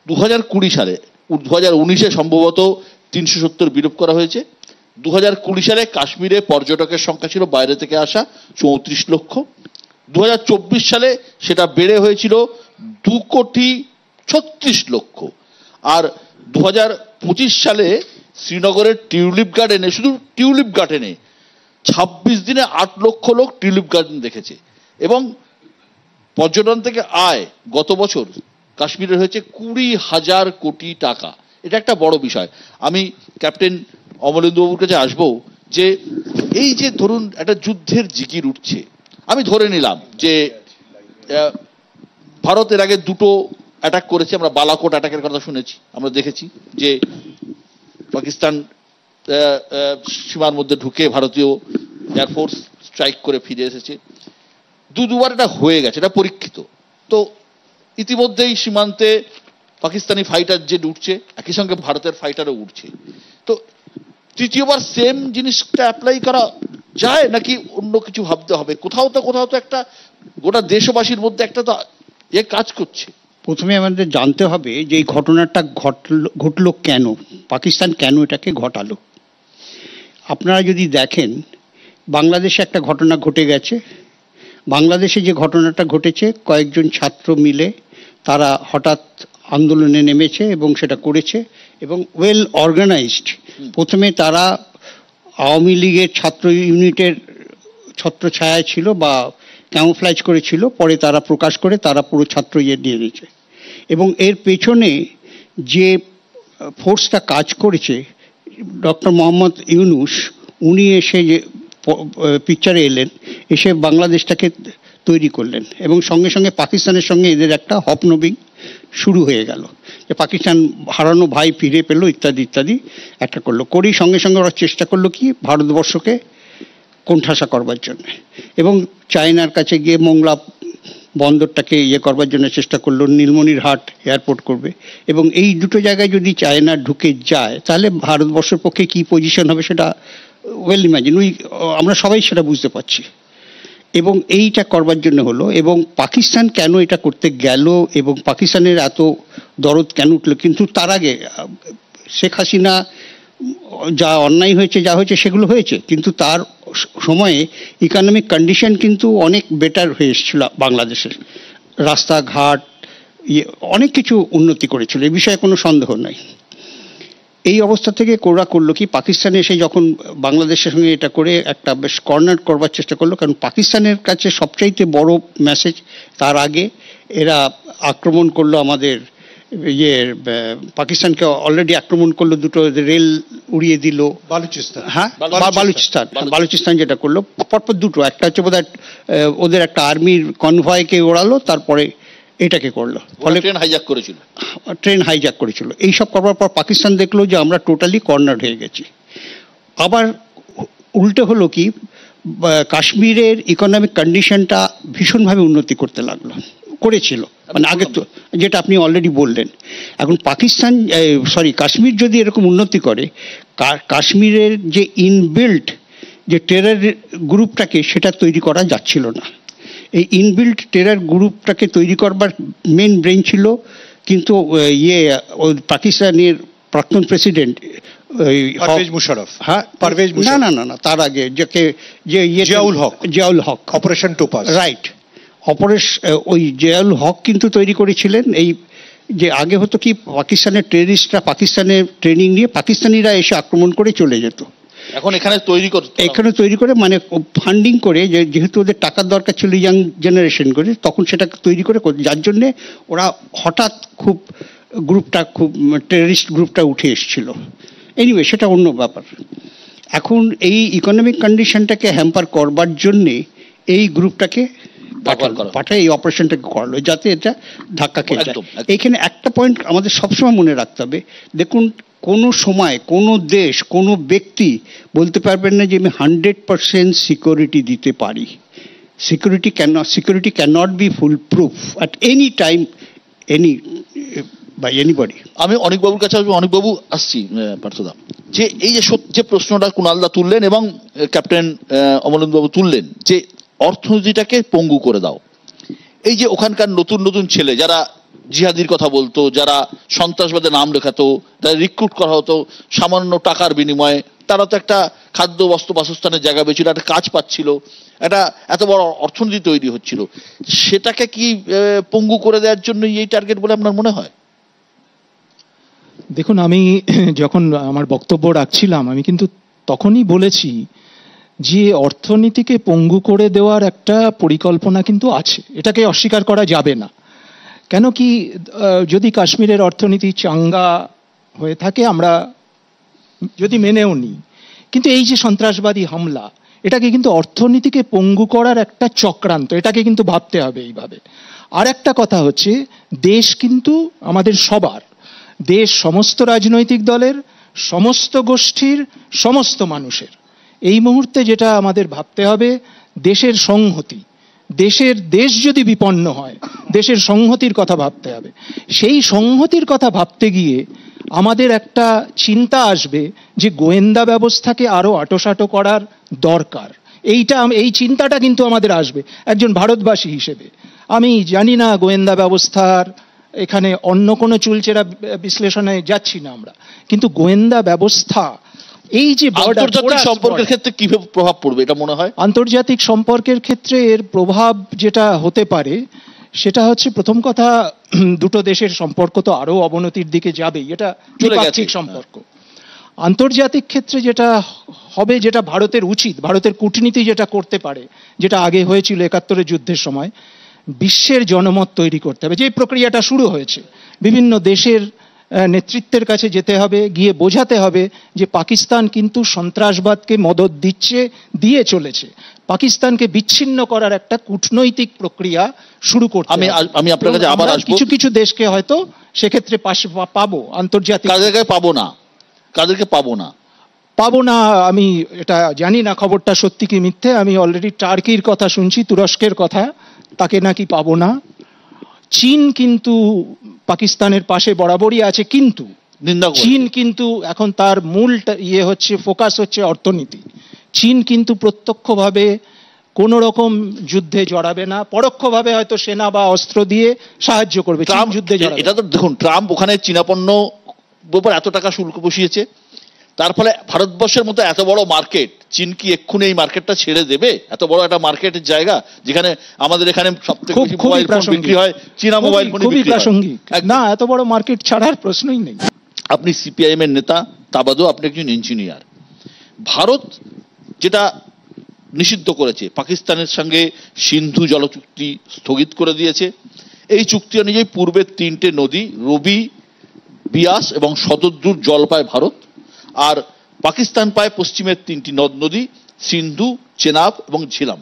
2020 সালে 2019-এ সম্ভবত 370 বিলোপ করা হয়েছে। 2020 সালে কাশ্মীরে পর্যটকের সংখ্যা ছিল বাইরে থেকে আসা 34 লক্ষ। 2024 সালে সেটা বেড়ে হয়েছিল 2,36 লক্ষ। আর 2025 সালে শ্রীনগরের টিউলিপ গার্ডেনে, শুধু টিউলিপ গার্ডেনে 26 দিনে 8 লক্ষ লোক টিউলিপ গার্ডেন দেখেছে। এবং পর্যটন থেকে আয় গত বছর কাশ্মীরের হয়েছে 20,000 কোটি টাকা। এটা একটা বড় বিষয়। আমি ক্যাপ্টেন অমলেন্দু বাবুর কাছে আসবো যে এই যে ধরুন একটা যুদ্ধের জিকির উঠছে, আমি ধরে নিলাম যে ভারত এর আগে 2টো অ্যাটাক করেছে, আমরা বালাকোট অ্যাটাকের কথা শুনেছি, আমরা দেখেছি যে পাকিস্তান সীমার মধ্যে ঢুকে ভারতীয় এয়ারফোর্স স্ট্রাইক করে ফিরে এসেছে। দুবার এটা হয়ে গেছে, এটা পরীক্ষিত। তো ইতিমধ্যেই সীমান্তে পাকিস্তানি ফাইটার জেট উঠছে, একই সঙ্গে ভারতের ফাইটারও উঠছে। তো তৃতীয়বার সেম জিনিসটা অ্যাপ্লাই করা যায় নাকি অন্য কিছু ভাবতে হবে? কোথাও তো একটা গোটা দেশবাসীর মধ্যে একটা তো কাজ করছে। প্রথমে আমাদের জানতে হবে যে এই ঘটনাটা ঘটলো কেন, পাকিস্তান কেন এটাকে ঘটালো। আপনারা যদি দেখেন বাংলাদেশে একটা ঘটনা ঘটে গেছে, বাংলাদেশে যে ঘটনাটা ঘটেছে কয়েকজন ছাত্র মিলে তারা হঠাৎ আন্দোলনে নেমেছে এবং সেটা করেছে এবং ওয়েল অর্গানাইজড। প্রথমে তারা আওয়ামী লীগের ছাত্র ইউনিটের ছত্রছায়ায় ছিল বা ক্যামোফ্লাইজ করেছিল, পরে তারা প্রকাশ করে তারা পুরো ছাত্র দিয়ে নিয়েছে। এবং এর পেছনে যে ফোর্সটা কাজ করেছে ডক্টর মোহাম্মদ ইউনুস, উনি এসে যে পিকচারে এলেন, এসে বাংলাদেশটাকে তৈরি করলেন এবং সঙ্গে সঙ্গে পাকিস্তানের সঙ্গে এদের একটা হপনবিং শুরু হয়ে গেল যে পাকিস্তান হারানো ভাই ফিরে পেল ইত্যাদি ইত্যাদি একটা করলো। করেই সঙ্গে সঙ্গে ওরা চেষ্টা করলো কি ভারতবর্ষকে কোণঠাসা করবার জন্য এবং চায়নার কাছে গিয়ে মোংলা বন্দরটাকে করবার জন্য চেষ্টা করলো, নীলমণিরহাট এয়ারপোর্ট করবে। এবং এই দুটো জায়গায় যদি চায়না ঢুকে যায় তাহলে ভারতবর্ষের পক্ষে কি পজিশন হবে সেটা ওয়েল ইমাজিন, আমরা সবাই সেটা বুঝতে পারছি। এবং এইটা করবার জন্য হলো। এবং পাকিস্তান কেন এটা করতে গেল এবং পাকিস্তানের এত দরদ কেন উঠলো, কিন্তু তার আগে শেখ হাসিনা যা অন্যায় হয়েছে যা হয়েছে সেগুলো হয়েছে, কিন্তু তার সময়ে ইকোনমিক কন্ডিশন কিন্তু অনেক বেটার হয়ে এসেছিল বাংলাদেশের, রাস্তাঘাট অনেক কিছু উন্নতি করেছিল, এই বিষয়ে কোনো সন্দেহ নাই। এই অবস্থা থেকে কোরা করলো কি পাকিস্তানে এসে যখন বাংলাদেশের সঙ্গে এটা করে একটা বেশ কর্নার করবার চেষ্টা করলো, কারণ পাকিস্তানের কাছে সবচাইতে বড় মেসেজ তার আগে এরা আক্রমণ করলো আমাদের পাকিস্তানকে অলরেডি আক্রমণ করলো, দুটো রেল উড়িয়ে দিল বালুচিস্তান, হ্যাঁ বালুচিস্তান যেটা করলো পরপর দুটো, একটা হচ্ছে বোধহয় ওদের একটা আর্মির কনভয়কে ওড়ালো, তারপরে এটাকে করলো, ফলে ট্রেন হাইজ্যাক করেছিল। এইসব করবার পর পাকিস্তান দেখলো যে আমরা টোটালি কর্নার হয়ে গেছি। আবার উল্টো হলো কি কাশ্মীরের ইকোনমিক কন্ডিশনটা ভীষণভাবে উন্নতি করতে লাগলো, করেছিল মানে আগে তো যেটা আপনি অলরেডি বললেন। এখন পাকিস্তান কাশ্মীর যদি এরকম উন্নতি করে, কাশ্মীরের যে ইনবিল্ট যে টেরর গ্রুপটাকে সেটা তৈরি করা যাচ্ছিল না। এই ইনবিল্ট টেরর গ্রুপটাকে তৈরি করবার মেন ব্রেন ছিল কিন্তু পাকিস্তানের প্রাক্তন প্রেসিডেন্ট পারভেজ মুশারফ, হ্যাঁ পারভেজ না তার আগে যাকে জিয়াউল হক অপারেশন টোপাজ, রাইট, ওই জিয়াউল হক কিন্তু তৈরি করেছিলেন। এই যে আগে হতো কি পাকিস্তানের টেররিস্টরা পাকিস্তানের ট্রেনিং নিয়ে পাকিস্তানিরা এসে আক্রমণ করে চলে যেত, এখন এখানে তৈরি করে মানে ফান্ডিং করে, যেহেতু ওদের টাকার দরকার ছিল ইয়াং জেনারেশন করে, তখন সেটা তৈরি করে, যার জন্যে ওরা হঠাৎ খুব টেররিস্ট গ্রুপটা উঠে এসেছিল। এনিওয়ে সেটা অন্য ব্যাপার। এখন এই ইকোনমিক কন্ডিশনটাকে হ্যাম্পার করবার জন্যে এই গ্রুপটাকে পাঠায়, এই অপারেশনটাকে করলো যাতে এটা ধাক্কা খেয়ে যায়। এইখানে একটা পয়েন্ট আমাদের সবসময় মনে রাখতে হবে, দেখুন কোনো সময় কোনো দেশ কোনো ব্যক্তি বলতে পারবেন না যে আমি 100% সিকিউরিটি দিতে পারি। Security can not be foolproof at any time, any by anybody. আমি অনিকবাবুর কাছে আসবো। অনিকবাবু আসছি পার্থদা, যে এই যে প্রশ্নটা কুণালদা তুললেন এবং ক্যাপ্টেন অমলেন্দুবাবু তুললেন, যে অর্থনীতিটাকে পঙ্গু করে দাও। এই যে ওখানকার নতুন নতুন ছেলে যারা জিহাদির কথা বলতো, যারা সন্ত্রাসবাদে নাম লেখাতো, তারা রিক্রুট করা হতো সামান্য টাকার বিনিময়ে, তারা তো একটা খাদ্য বস্ত্র বাসস্থানের জায়গা পেয়েছিল, একটা কাজ পাচ্ছিল, একটা এত বড় অর্থনীতি তৈরি হচ্ছিল। সেটাকে কি পঙ্গু করে দেওয়ার জন্য এই টার্গেট বলে আপনার মনে হয়? দেখুন, আমি যখন আমার বক্তব্য রাখছিলাম আমি কিন্তু তখনই বলেছি যে অর্থনীতিকে পঙ্গু করে দেওয়ার একটা পরিকল্পনা কিন্তু আছে, এটাকে অস্বীকার করা যাবে না। কেন কি, যদি কাশ্মীরের অর্থনীতি চাঙ্গা হয়ে থাকে আমরা যদি মেনেও নিই, কিন্তু এই যে সন্ত্রাসবাদী হামলা, এটাকে কিন্তু অর্থনীতিকে পঙ্গু করার একটা চক্রান্ত, এটাকে কিন্তু ভাবতে হবে এইভাবে। আর একটা কথা হচ্ছে, দেশ কিন্তু আমাদের সবার, দেশ সমস্ত রাজনৈতিক দলের, সমস্ত গোষ্ঠীর, সমস্ত মানুষের। এই মুহূর্তে যেটা আমাদের ভাবতে হবে, দেশের সংহতি, দেশ যদি বিপন্ন হয় দেশের সংহতির কথা ভাবতে হবে। সেই সংহতির কথা ভাবতে গিয়ে আমাদের একটা চিন্তা আসবে যে গোয়েন্দা ব্যবস্থাকে আরো আঁটোসাঁটো করার দরকার। এই চিন্তাটা কিন্তু আমাদের আসবে একজন ভারতবাসী হিসেবে। আমি জানি না গোয়েন্দা ব্যবস্থার, এখানে অন্য কোনো চুলচেরা বিশ্লেষণে যাচ্ছি না আমরা, কিন্তু গোয়েন্দা ব্যবস্থা এই যে আন্তর্জাতিক সম্পর্কের ক্ষেত্রে কিভাবে প্রভাব পড়বে এটা মনে হয়? আন্তর্জাতিক সম্পর্কের ক্ষেত্রে এর প্রভাব যেটা হতে পারে সেটা হচ্ছে, প্রথম কথা, দুটো দেশের সম্পর্ক তো আরো অবনতির দিকে যাবেই, এটা দ্বিপাক্ষিক সম্পর্ক। আন্তর্জাতিক ক্ষেত্রে যেটা হবে, যেটা ভারতের উচিত, ভারতের কূটনীতি যেটা করতে পারে, যেটা আগে হয়েছিল ৭১-এর যুদ্ধের সময়, বিশ্বের জনমত তৈরি করতে হবে। যে প্রক্রিয়াটা শুরু হয়েছে, বিভিন্ন দেশের নেতৃত্বের কাছে যেতে হবে, গিয়ে বোঝাতে হবে যে পাকিস্তান কিন্তু সন্ত্রাসবাদকে মদদ দিয়ে চলেছে, পাকিস্তানকে বিচ্ছিন্ন করার একটা কূটনৈতিক প্রক্রিয়া শুরু করতে হবে। আমি আপনার কাছে আবার আসবো। কিছু কিছু দেশকে হয়তো সেক্ষেত্রে পাশে পাবো, আন্তর্জাতিক কাদেরকে পাবো না আমি এটা জানি না খবরটা সত্যি কি মিথ্যে। আমি অলরেডি টার্কির কথা শুনছি, তুরস্কের কথা, তাকে নাকি পাবো না। চীন কিন্তু পাকিস্তানের পাশে বরাবরই আছে, কিন্তু চীন কিন্তু এখন তার মূল ফোকাস হচ্ছে অর্থনীতি। চীন কিন্তু প্রত্যক্ষভাবে কোন রকম যুদ্ধে জড়াবে না, পরোক্ষভাবে হয়তো সেনা বা অস্ত্র দিয়ে সাহায্য করবে। চীন যুদ্ধে জড়াবে। এটা তো দেখুন, ট্রাম্প ওখানে চীনা পণ্য উপর এত টাকা শুল্ক বসিয়েছে, তার ফলে ভারতবর্ষের মতো এত বড় মার্কেট, চীন কি এক্ষুনি এই মার্কেটটা ছেড়ে দেবে? এত বড় একটা মার্কেটের জায়গা, যেখানে আমাদের এখানে সবথেকে বেশি মোবাইল ফোন বিক্রি হয়, চীনা মোবাইল ফোন বিক্রি হয় না, এত বড় মার্কেট ছাড়ার প্রশ্নই নেই। আপনি সিপিআইএম এর নেতা, তা বাদেও আপনি একজন ইঞ্জিনিয়ার। ভারত যেটা নিষিদ্ধ করেছে, পাকিস্তানের সঙ্গে সিন্ধু জল চুক্তি স্থগিত করে দিয়েছে। এই চুক্তি অনুযায়ী পূর্বের 3টে নদী রবি, বিয়াস এবং শতদ্রুর জল পায় ভারত, আর পাকিস্তান পায় পশ্চিমের 3টি নদ নদী সিন্ধু, চেনাব এবং ঝিলাম।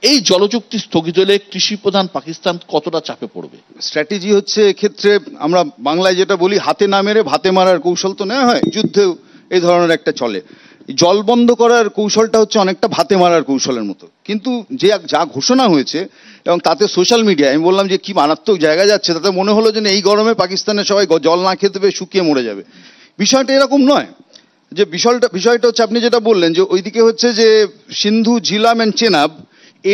এই জলচুক্তি স্থগিত হলে কৃষি প্রধান পাকিস্তান কতটা চাপে পড়বে? স্ট্র্যাটেজি হচ্ছে এক্ষেত্রে, আমরা বাংলায় যেটা বলি, হাতে না মেরে ভাতে মারার কৌশল তো নেওয়া হয়, যুদ্ধেও এই ধরনের একটা চলে। জল বন্ধ করার কৌশলটা হচ্ছে অনেকটা ভাতে মারার কৌশলের মতো। কিন্তু যা ঘোষণা হয়েছে, এবং তাতে সোশ্যাল মিডিয়ায় আমি বললাম যে কি মারাত্মক জায়গা যাচ্ছে, তাতে মনে হলো যে এই গরমে পাকিস্তানের সবাই জল না খেতে পেয়ে শুকিয়ে মরে যাবে। বিষয়টা এরকম নয়। যে বিষয়টা হচ্ছে, আপনি যেটা বললেন যে ওইদিকে হচ্ছে যে সিন্ধু, ঝিলাম এন্ড চেনাব,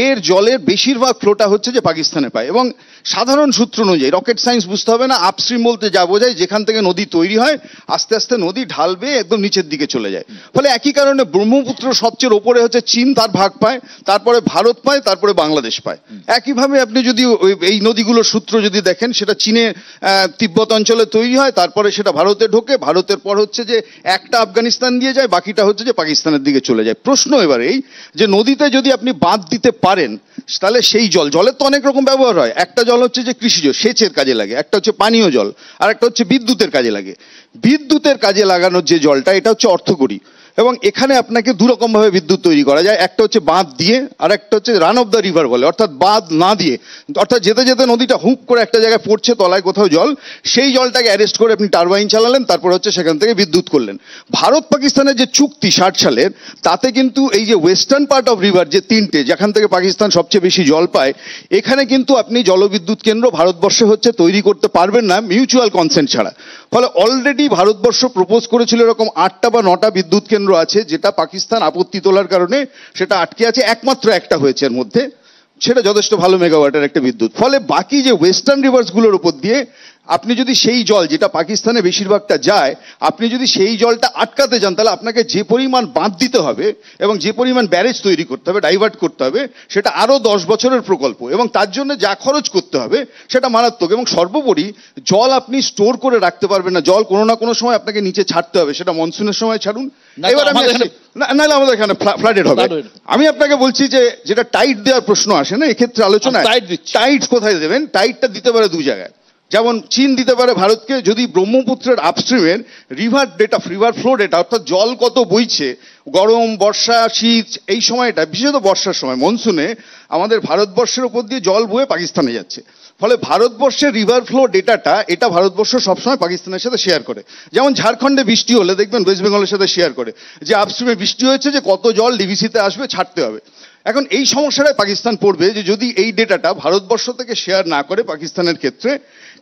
এর জলের বেশিরভাগ ফ্লোটা হচ্ছে যে পাকিস্তানে পায়। এবং সাধারণ সূত্র অনুযায়ী, রকেট সায়েন্স বুঝতে হবে না, আপস্ট্রিম বলতে যা বোঝায়, যেখান থেকে নদী তৈরি হয় আস্তে আস্তে নদী ঢালবে একদম নিচের দিকে চলে যায়। ফলে একই কারণে ব্রহ্মপুত্র সবচেয়ে ওপরে হচ্ছে চীন, তার ভাগ পায়, তারপরে ভারত পায়, তারপরে বাংলাদেশ পায়। একইভাবে আপনি যদি এই নদীগুলোর সূত্র যদি দেখেন, সেটা চীনে তিব্বত অঞ্চলে তৈরি হয়, তারপরে সেটা ভারতে ঢোকে, ভারতের পর হচ্ছে যে একটা আফগানিস্তান দিয়ে যায়, বাকিটা হচ্ছে যে পাকিস্তানের দিকে চলে যায়। প্রশ্ন এবার এই যে নদীতে যদি আপনি বাঁধ দিতে পারেন, তাহলে সেই জলের তো অনেক রকম ব্যবহার হয়। একটা জল হচ্ছে যে কৃষিজ সেচের কাজে লাগে, একটা হচ্ছে পানীয় জল, আর একটা হচ্ছে বিদ্যুতের কাজে লাগে। বিদ্যুতের কাজে লাগানোর যে জলটা, এটা হচ্ছে অর্থকরী। এবং এখানে আপনাকে দুরকম ভাবে বিদ্যুৎ তৈরি করা যায়, একটা হচ্ছে বাঁধ দিয়ে, আর একটা হচ্ছে রান অফ দ্য রিভার বলে, অর্থাৎ বাঁধ না দিয়ে, অর্থাৎ যেতে যেতে নদীটা হুক করে একটা জায়গায় পড়ছে তলায় কোথাও জল, সেই জলটাকে অ্যারেস্ট করে আপনি টারবাইন চালালেন, তারপর হচ্ছে সেখান থেকে বিদ্যুৎ করলেন। ভারত পাকিস্তানের যে চুক্তি 60 সালের, তাতে কিন্তু এই যে ওয়েস্টার্ন পার্ট অফ রিভার যে তিনটে, যেখান থেকে পাকিস্তান সবচেয়ে বেশি জল পায়, এখানে কিন্তু আপনি জলবিদ্যুৎ কেন্দ্র ভারতবর্ষে হচ্ছে তৈরি করতে পারবেন না মিউচুয়াল কনসেন্ট ছাড়া। ফলে অলরেডি ভারতবর্ষ প্রপোজ করেছিল এরকম 8টা বা 9টা বিদ্যুৎ কেন্দ্র আছে, যেটা পাকিস্তান আপত্তি তোলার কারণে সেটা আটকে আছে, একমাত্র একটা হয়েছে এর মধ্যে, সেটা যথেষ্ট ভালো মেগাওয়াটের একটা বিদ্যুৎ। ফলে বাকি যে ওয়েস্টার্ন রিভার্সগুলোর উপর দিয়ে আপনি যদি সেই জল, যেটা পাকিস্তানে বেশিরভাগটা যায়, আপনি যদি সেই জলটা আটকাতে চান, তাহলে আপনাকে যে পরিমাণ বাঁধ দিতে হবে এবং যে পরিমাণ ব্যারেজ তৈরি করতে হবে, ডাইভার্ট করতে হবে, সেটা আরো 10 বছরের প্রকল্প, এবং তার জন্য যা খরচ করতে হবে সেটা মারাত্মক। এবং সর্বোপরি জল আপনি স্টোর করে রাখতে পারবেন না, জল কোনো না কোনো সময় আপনাকে নিচে ছাড়তে হবে, সেটা মনসুনের সময় ছাড়ুন, এবার আমি নাহলে আমাদের এখানে ফ্লাডেড হবে। আমি আপনাকে বলছি যে যেটা টাইট দেওয়ার প্রশ্ন আসে না এক্ষেত্রে আলোচনা, টাইট কোথায় দেবেন? টাইটটা দিতে পারে 2 জায়গায়। যেমন চীন দিতে পারে ভারতকে, যদি ব্রহ্মপুত্রের আপস্ট্রিমের river data, river flow data, অর্থাৎ জল কত বইছে গরম, বর্ষা, শীত, এই সময়টা, বিশেষত বর্ষার সময় মনসুনে আমাদের ভারতবর্ষের উপর দিয়ে জল বয়ে পাকিস্তানে যাচ্ছে। ফলে ভারতবর্ষের রিভার ফ্লো ডেটাটা, এটা ভারতবর্ষ সবসময় পাকিস্তানের সাথে শেয়ার করে। যেমন ঝাড়খণ্ডে বৃষ্টি হলে দেখবেন ওয়েস্ট বেঙ্গলের সাথে শেয়ার করে যে আপস্ট্রিমে বৃষ্টি হয়েছে, যে কত জল ডিভিসিতে আসবে, ছাড়তে হবে। এখন এই সমস্যাটায় পাকিস্তান পড়বে যে যদি এই ডেটাটা ভারতবর্ষ থেকে শেয়ার না করে পাকিস্তানের ক্ষেত্রে।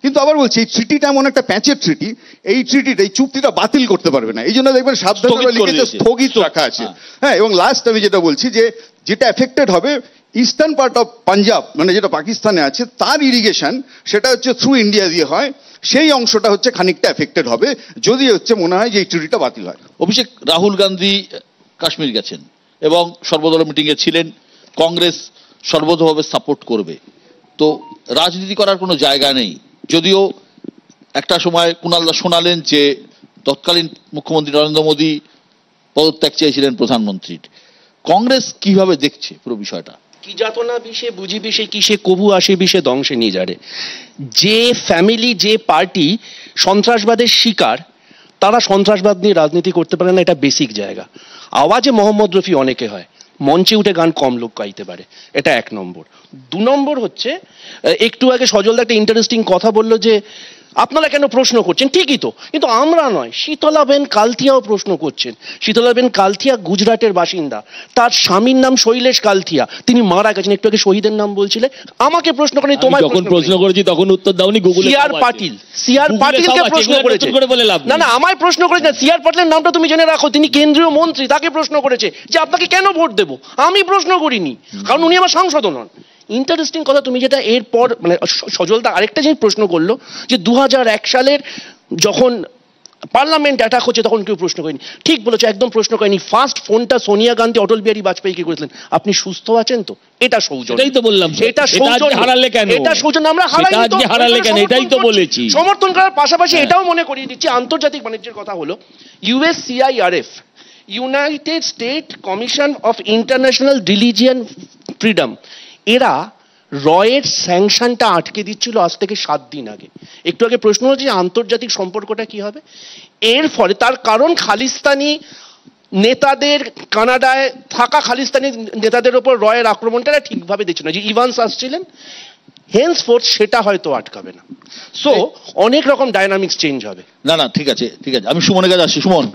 কিন্তু আবার বলছি, এই ট্রিটিটা এমন একটা প্যাচের ট্রিটি, এই ট্রিটিটা, এই চুক্তিটা বাতিল করতে পারবে না, এই জন্য দেখবেন সাবধানে লিখেছে স্থগিত রাখা আছে। হ্যাঁ, এবং লাস্ট আমি যেটা বলছি যে যেটা এফেক্টেড হবে ইস্টার্ন পার্ট অফ পাঞ্জাব, মানে যেটা পাকিস্তানে আছে, তার ইরিগেশন সেটা হচ্ছে থ্রু ইন্ডিয়া দিয়ে হয়, সেই অংশটা হচ্ছে খানিকটা এফেক্টেড হবে যদি হচ্ছে মনে হয় যে এই ট্রিটিটা বাতিল হয়। অভিষেক, রাহুল গান্ধী কাশ্মীর গেছেন এবং সর্বদলীয় মিটিংয়ে ছিলেন, কংগ্রেস সর্বতভাবে সাপোর্ট করবে, তো রাজনীতি করার কোনো জায়গা নেই। যদিও একটা সময় কুণাল দাস শোনালেন যে তৎকালীন মুখ্যমন্ত্রী নরেন্দ্র মোদী পদত্যাগ চেয়েছিলেন প্রধানমন্ত্রীর। কংগ্রেস কিভাবে দেখছে পুরো বিষয়টা? কি যাতনা বিষে বুঝি বিষে কিসে কবু আসে বিষে দংশে নিয়ে যারে। যে ফ্যামিলি, যে পার্টি সন্ত্রাসবাদের শিকার, তারা সন্ত্রাসবাদ নিয়ে রাজনীতি করতে পারে না, এটা বেসিক জায়গা। আওয়াজে মোহাম্মদ রফি অনেকে হয়, মঞ্চে উঠে গান কম লোক গাইতে পারে, এটা 1 নম্বর। 2 নম্বর হচ্ছে, একটু আগে সজলদা একটা ইন্টারেস্টিং কথা বললো যে আপনারা কেন প্রশ্ন করছেন, ঠিকই তো, কিন্তু আমরা নয়, শীতলাবেন কালথিয়াও প্রশ্ন করছেন। শীতলাবেন কালথিয়া গুজরাটের বাসিন্দা, তার স্বামীর নাম শৈলেশ কালথিয়া, তিনি মারা গেছেন। একটু আগে শহীদের নাম বলছিলে, আমাকে প্রশ্ন করেন, তোমায় যখন প্রশ্ন করেছি তখন উত্তর দাওনি। গুগলে সিআর পাটিলকে প্রশ্ন করেছে, না না আমায় প্রশ্ন করেছে না, সিআর পাটিলের নামটা তুমি জেনে রাখো, তিনি কেন্দ্রীয় মন্ত্রী, তাকে প্রশ্ন করেছে যে আপনাকে কেন ভোট দেবো। আমি প্রশ্ন করিনি, কারণ উনি আমার সাংসদও নন। ইন্টারেস্টিং কথা তুমি যেটা এরপর, মানে সজলদা আরেকটা জিনিস প্রশ্ন করলো যে 2001 সালের যখন পার্লামেন্ট অ্যাটাক হচ্ছে তখন কেউ প্রশ্ন করেনি। ঠিক বলেছো, একদম প্রশ্ন করেনি। ফার্স্ট ফোনটা সোনিয়া গান্ধী অটল বিহারী বাজপেয়ীকে করেছিলেন, আপনি সুস্থ আছেন তো? এটা সৌজন্য। এটাই তো বললাম, এটা সৌজন্য। হারালে কেন? এটা সৌজন্য। আমরা হারালে কেন? এটাই তো বলেছি। সমর্থন করার পাশাপাশি এটাও মনে করিয়ে দিচ্ছি, আন্তর্জাতিক বাণিজ্যের কথা হলো, USCIRF, United state commission of international religion freedom, এরা রয়ের স্যাংশনটা আটকে দিচ্ছিল আজ থেকে 7 দিন আগে। একটু আগে প্রশ্ন হচ্ছে যে আন্তর্জাতিক সম্পর্কটা কি হবে এর ফলে। তার কারণ খালিস্তানি নেতাদের, কানাডায় থাকা খালিস্তানি নেতাদের ওপর রয়ের আক্রমণটা ঠিকভাবে দিচ্ছিল না, যে ইভান্স আসছিলেন, হেন্সফোর্থ সেটা হয়তো আটকাবে না। সো অনেক রকম ডাইনামিক্স চেঞ্জ হবে। না না, ঠিক আছে ঠিক আছে, আমি সুমনের কাছে আসছি। সুমন,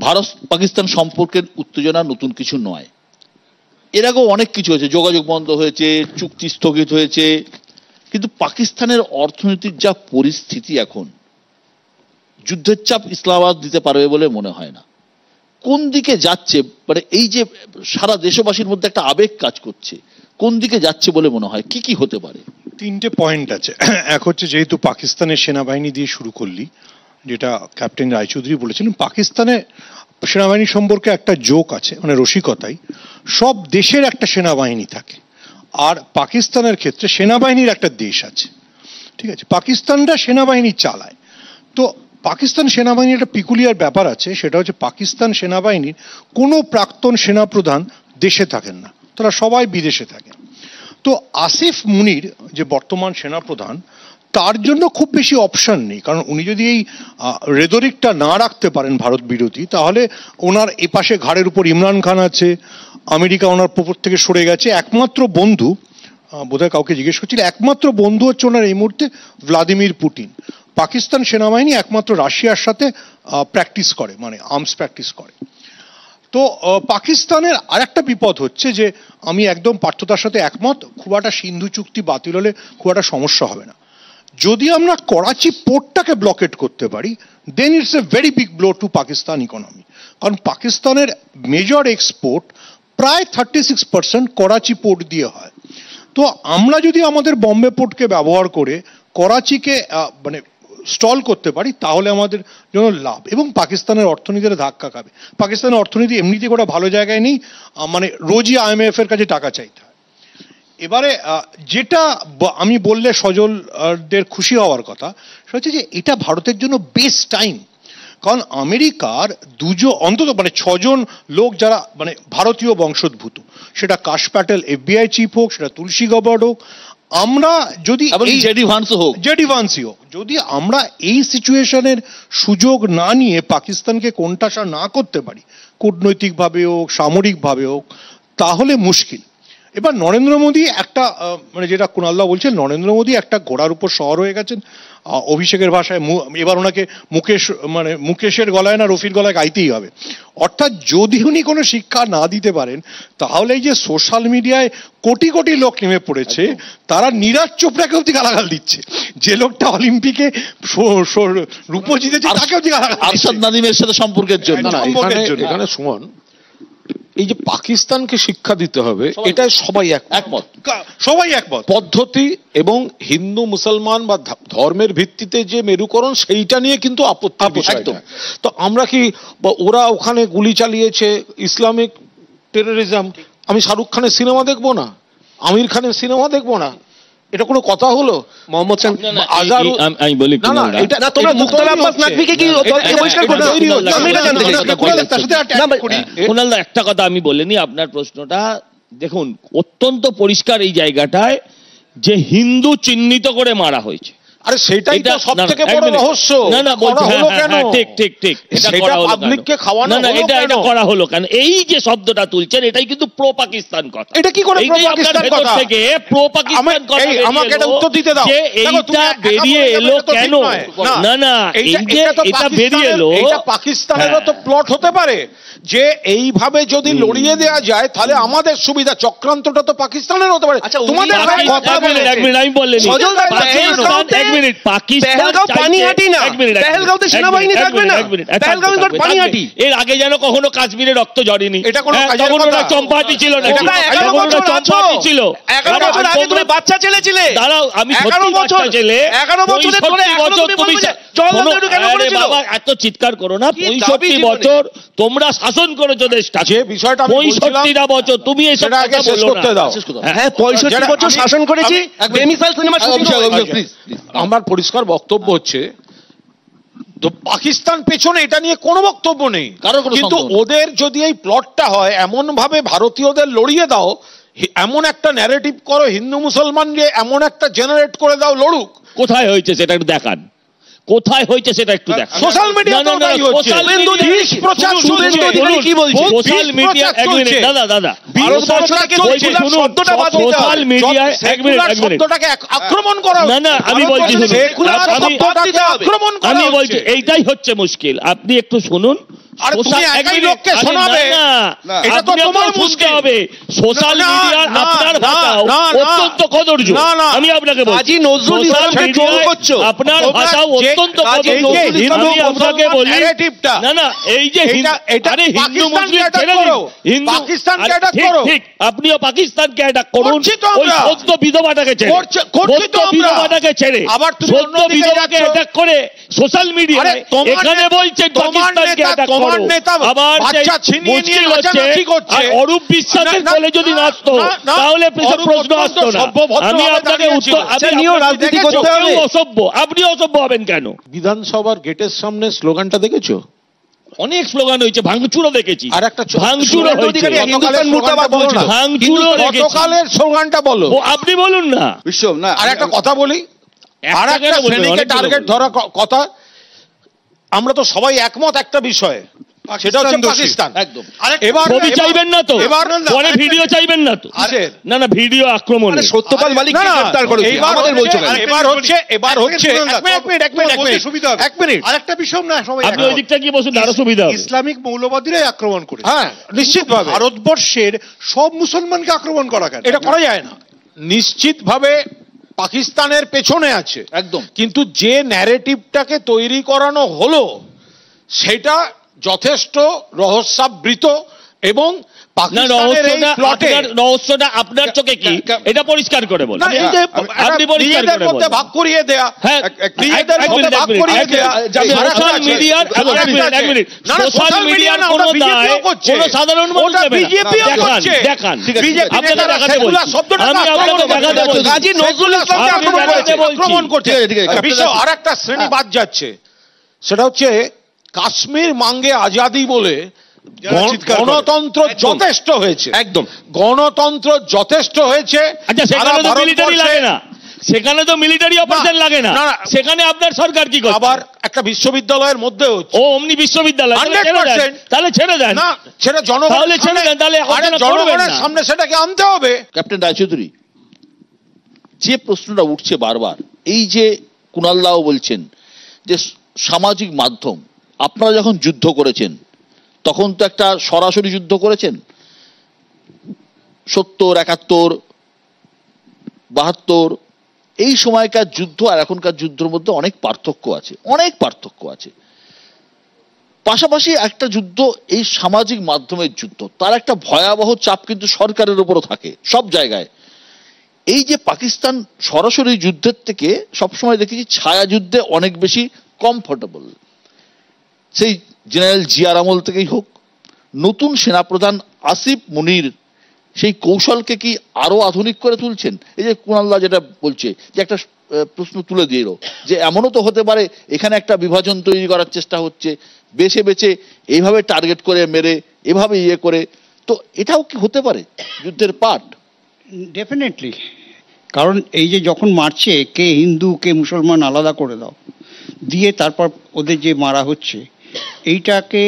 ভারত পাকিস্তান সম্পর্কের উত্তেজনা নতুন কিছু নয়, এর আগেও অনেক কিছু হয়েছে, যোগাযোগ বন্ধ হয়েছে, চুক্তি স্থগিত হয়েছে, কিন্তু পাকিস্তানের অর্থনৈতিক যা পরিস্থিতি এখন, যুদ্ধের চাপ ইসলামাবাদ দিতে পারবে বলে মনে হয় না। কোন দিকে যাচ্ছে, মানে এই যে সারা দেশবাসীর মধ্যে একটা আবেগ কাজ করছে, কোন দিকে যাচ্ছে বলে মনে হয়, কি কি হতে পারে? 3টে পয়েন্ট আছে। এক হচ্ছে, যেহেতু পাকিস্তানের সেনাবাহিনী দিয়ে শুরু করলি, যেটা ক্যাপ্টেন রায়চৌধুরী বলেছিলেন, পাকিস্তানে সেনাবাহিনী সম্পর্কে একটা জোক আছে, মানে রসিকতাই, সব দেশের একটা সেনাবাহিনী থাকে, আর পাকিস্তানের ক্ষেত্রে সেনাবাহিনীর একটা দেশ আছে, ঠিক আছে, পাকিস্তানরা সেনাবাহিনী চালায়। তো পাকিস্তান সেনাবাহিনীর একটা পিকুলিয়ার ব্যাপার আছে, সেটা হচ্ছে পাকিস্তান সেনাবাহিনীর কোনো প্রাক্তন সেনাপ্রধান দেশে থাকেন না, তারা সবাই বিদেশে থাকেন। তো আসিফ মুনির, যে বর্তমান সেনাপ্রধান, তার জন্য খুব বেশি অপশন নেই, কারণ উনি যদি এই রেদরিকটা না রাখতে পারেন ভারত বিরোধী, তাহলে ওনার এপাশে ঘাড়ের উপর ইমরান খান আছে, আমেরিকা ওনার উপর থেকে সরে গেছে, একমাত্র বন্ধু বোধহয় কাউকে জিজ্ঞেস করছিল, একমাত্র বন্ধু হচ্ছে ওনার এই মুহূর্তে ভ্লাদিমির পুতিন। পাকিস্তান সেনাবাহিনী একমাত্র রাশিয়ার সাথে প্র্যাকটিস করে, মানে আর্মস প্র্যাকটিস করে। তো পাকিস্তানের আরেকটা বিপদ হচ্ছে যে আমি একদম পার্থতার সাথে একমত, খুব একটা সিন্ধু চুক্তি বাতিল হলে খুব একটা সমস্যা হবে না। যদি আমরা করাচি পোর্টটাকে ব্লকেট করতে পারি, then it's a very big blow to Pakistan economy, কারণ পাকিস্তানের মেজর এক্সপোর্ট প্রায় 36% করাচি পোর্ট দিয়ে হয়। তো আমরা যদি আমাদের বম্বে পোর্টকে ব্যবহার করে করাচিকে মানে স্টল করতে পারি, তাহলে আমাদের জন্য লাভ, এবং পাকিস্তানের অর্থনীতির ধাক্কা খাবে। পাকিস্তানের অর্থনীতি এমনিতে কোনো ভালো জায়গায় নেই, মানে রোজই IMF এর কাছে টাকা চাইতে হয়। এবারে যেটা আমি বললে সজলদের খুশি হওয়ার কথা, সেটা হচ্ছে যে এটা ভারতের জন্য বেস্ট টাইম, কারণ আমেরিকার অন্তত মানে 6 জন লোক যারা মানে ভারতীয় বংশোদ্ভূত, সেটা কাশ প্যাটেল FBI চিফ হোক, সেটা তুলসী গাবার্ড হোক, আমরা যদি জেডি ভান্সি হোক, যদি আমরা এই সিচুয়েশনের সুযোগ না নিয়ে পাকিস্তানকে কোণঠাসা না করতে পারি, কূটনৈতিকভাবে হোক সামরিকভাবে হোক, তাহলে মুশকিল। এবার নরেন্দ্র মোদী একটা মানে যেটা কুণালদা বলছেন, নরেন্দ্র মোদী একটা ঘোড়ার উপর সওয়ার হয়ে গেছেন। অভিষেকের ভাষায় এবার ওনাকে মুকেশের গলায় না রফির গলায় গাইতেই হবে। অর্থাৎ যদি উনি কোনো শিক্ষা না দিতে পারেন, তাহলে এই যে সোশ্যাল মিডিয়ায় কোটি কোটি লোক নেমে পড়েছে, তারা নীরাজ চোপড়াকে অব্দি গালাগাল দিচ্ছে, যে লোকটা অলিম্পিকে রূপো জিতেছে তাকে অব্দি গালাগাল। আরশাদ নাদিমের সাথে সম্পর্কের জন্য। এখানে সুমন, এই যে পাকিস্তানকে শিক্ষা দিতে হবে, এটা সবাই একমত। পদ্ধতি এবং হিন্দু মুসলমান বা ধর্মের ভিত্তিতে যে মেরুকরণ, সেইটা নিয়ে কিন্তু আপত্তি বিষয়। তো আমরা কি ওরা ওখানে গুলি চালিয়েছে, ইসলামিক টেরোরিজম, আমি শাহরুখ খানের সিনেমা দেখবো না, আমির খানের সিনেমা দেখবো না? এটা কোনো কথা হলো? মোহাম্মদ আমি বলি কুণালদা একটা কথা আমি বলিনি, আপনার প্রশ্নটা দেখুন অত্যন্ত পরিষ্কার এই জায়গাটায় যে হিন্দু চিহ্নিত করে মারা হয়েছে। আরে সেটাই তো সবথেকে বড় রহস্য। না না ঠিক ঠিক ঠিক, এটা করা হলো পাবলিককে খাওয়ানো, না না এটা করা হলো কেন? এই যে শব্দটা তুলছেন এটাই কিন্তু প্রো পাকিস্তান কথা। এটা কি করে প্রো পাকিস্তান কথা থেকে প্রো পাকিস্তান কথা? আমাকে এটা উত্তর দিতে দাও, যে এইটা বেরিয়ে এলো কেন? না না এই যে এটা বেরিয়ে এলো, এটা পাকিস্তানেরও তো প্লট হতে পারে যে এইভাবে যদি লড়িয়ে দেওয়া যায় তাহলে আমাদের সুবিধা। চক্রান্তটা তো পাকিস্তানের হতে পারে। তোমাদের কথা বলে এক মিনিট আমি বললেনি এর আগে যেন কখনো কাশ্মীরে রক্ত ঝরেনি, এটা কোনো চম্পাহাটি ছিল না, চম্পাহাটি ছিল। বাচ্চা ছেলে ছিলে, দাঁড়াও আমি সত্যি বাচ্চা ছেলে, 11 বছর তুমি বাবা এত চিৎকার করো না। 65 বছর তোমরা শাসন করেছো দেশটা, যে বিষয়টা 65টা বছর তুমি এসব কথা বলো না। হ্যাঁ 65 বছর শাসন করেছি। আমার পরিষ্কার বক্তব্য হচ্ছে, তো পাকিস্তান পেছনে এটা নিয়ে কোনো বক্তব্য নেই, কিন্তু ওদের যদি এই প্লটটা হয় এমন ভাবে ভারতীয়দের লড়িয়ে দাও, এমন একটা ন্যারেটিভ করো, হিন্দু মুসলমান যে এমন একটা জেনারেট করে দাও লড়ুক। কোথায় হয়েছে সেটা একটু দেখান, কোথায় হয়েছে সেটা একটু দেখান। সোশ্যাল মিডিয়া তো তাই হচ্ছে, প্রচার চলছে, কি বলছে সোশ্যাল মিডিয়া? এক মিনিট দাদা দাদা, সোশ্যাল মিডিয়ায় এক মিনিট শব্দটাকে আক্রমণ করা, না না আমি বলছি আমি বলছি এইটাই হচ্ছে মুশকিল। আপনি একটু শুনুন, সোশ্যাল মিডিয়ার আপনার ভাষাও অত্যন্ত কদর্য। আমি আপনাকে বলছি আপনার ভাষাও অত্যন্ত কদর্য। আমি আপনাকে বলি না না এই যে হিন্দু মুসলিম ঠিক, আপনিও পাকিস্তানকে অ্যাটাক করুন, ওই সদ্য বিধবাটাকে ছেড়ে, বিধবাটাকে ছেড়ে সদ্য বিধবাকে অ্যাটাক করে সোশ্যাল মিডিয়ায় এখানে বলছেন পাকিস্তানকে অ্যাটাক করো। আবার মুশকিল হচ্ছে, আর অরূপ বিশ্বাসের কোলে যদি নাচতো তাহলে প্রশ্ন আসতো না। আমি আপনাকে উত্তর, রাজনীতি করতে হবে, অসভ্য, আপনি অসভ্য হবেন কেন? বিধানসভার গেটের সামনে স্লোগানটা দেখেছো? অনেক স্লোগান হয়েছে, ভাঙচুরও দেখেছি, আর একটা ভাঙচুরও হয়েছে, ভাঙচুরও দেখেছি। গতকালের স্লোগানটা বলো, আপনি বলুন না। বিশ্বম না, আর একটা কথা বলি, আর একটা শ্রেণীকে টার্গেট ধরা কথা, আমরা তো সবাই একমত একটা বিষয়ে, সেটা হচ্ছে পাকিস্তান। একদম। এবার ছবি চাইবেন না তো, এবার পরে ভিডিও চাইবেন না তো, না না ভিডিও আক্রমণ সত্যপাল মালিককে গ্রেফতার করেছে, আমাদের বলছো কেন? এবার হচ্ছে এক মিনিট আরেকটা বিষয় না, সবাই আপনি ওই দিকটা কি বলছেন, আরো সুবিধা হবে। ইসলামিক মৌলবাদীরাই আক্রমণ করেছে। হ্যাঁ, নিশ্চিতভাবে ভারতবর্ষের সব মুসলমানকে আক্রমণ করা কেন? এটা করা যায় না। নিশ্চিতভাবে পাকিস্তানের পেছনে আছে একদম, কিন্তু যে ন্যারেটিভটাকে তৈরি করানো হলো সেটা যথেষ্ট রহস্যাবৃত এবং রহস্যটা আপনার চোখে কি, এটা পরিষ্কার করে বলুন। আপনি পরিষ্কার করে বলুন। ভাগ করিয়ে দেয়া, সোশ্যাল মিডিয়ার কোনো দায় কোন সাধারণ মানুষ নেবে না। দেখান, আপনাকে দেখাতে বলছি, আমি আপনাকে দেখাতে বলছি। কাজী নজরুল ইসলামকে আক্রমণ করছে। আর একটা শ্রেণী বাদ যাচ্ছে, সেটা হচ্ছে কাশ্মীর মাঙ্গে আজাদি বলে গণতন্ত্র যথেষ্ট হয়েছে, একদম গণতন্ত্র যথেষ্ট হয়েছে। আচ্ছা, সেখানে তো মিলিটারি লাগে না, সেখানে তো মিলিটারি অপারেশন লাগে না, সেখানে আপনার সরকার কি করে? আবার একটা বিশ্ববিদ্যালয়ের মধ্যে ও অমনি বিশ্ববিদ্যালয়, তাহলে ছেড়ে দেন না, সেটা জনগণের ছেড়ে দেন, তাহলে জনগণের সামনে সেটাকে আনতে হবে। ক্যাপ্টেন রায়চৌধুরী, যে প্রশ্নটা উঠছে বারবার, এই যে কুণালদাও বলছেন যে সামাজিক মাধ্যম, আপনারা যখন যুদ্ধ করেছেন তখন তো একটা সরাসরি যুদ্ধ করেছেন, 70, 71, 72, এই সময়কার যুদ্ধ আর এখনকার যুদ্ধের মধ্যে অনেক পার্থক্য আছে, অনেক পার্থক্য আছে। পাশাপাশি একটা যুদ্ধ এই সামাজিক মাধ্যমের যুদ্ধ, তার একটা ভয়াবহ চাপ কিন্তু সরকারের উপরও থাকে সব জায়গায়। এই যে পাকিস্তান সরাসরি যুদ্ধের থেকে সবসময় দেখেছি ছায়া যুদ্ধে অনেক বেশি কমফোর্টেবল, সেই জেনারেল জিয়ার আমল থেকেই হোক, নতুন সেনাপ্রধান আসিফ মুনির সেই কৌশলকে কি আরো আধুনিক করে তুলছেন? এই যে কুণালদা যেটা বলছে, যে একটা প্রশ্ন তুলে দিল যে এমনও তো হতে পারে এখানে একটা বিভাজন তৈরি করার চেষ্টা হচ্ছে, বেছে বেছে এইভাবে টার্গেট করে মেরে এভাবে ইয়ে করে, তো এটাও কি হতে পারে যুদ্ধের পার্ট? ডেফিনেটলি, কারণ এই যে যখন মারছে, কে হিন্দু কে মুসলমান আলাদা করে দাও দিয়ে তারপর ওদের যে মারা হচ্ছে এইটাকে,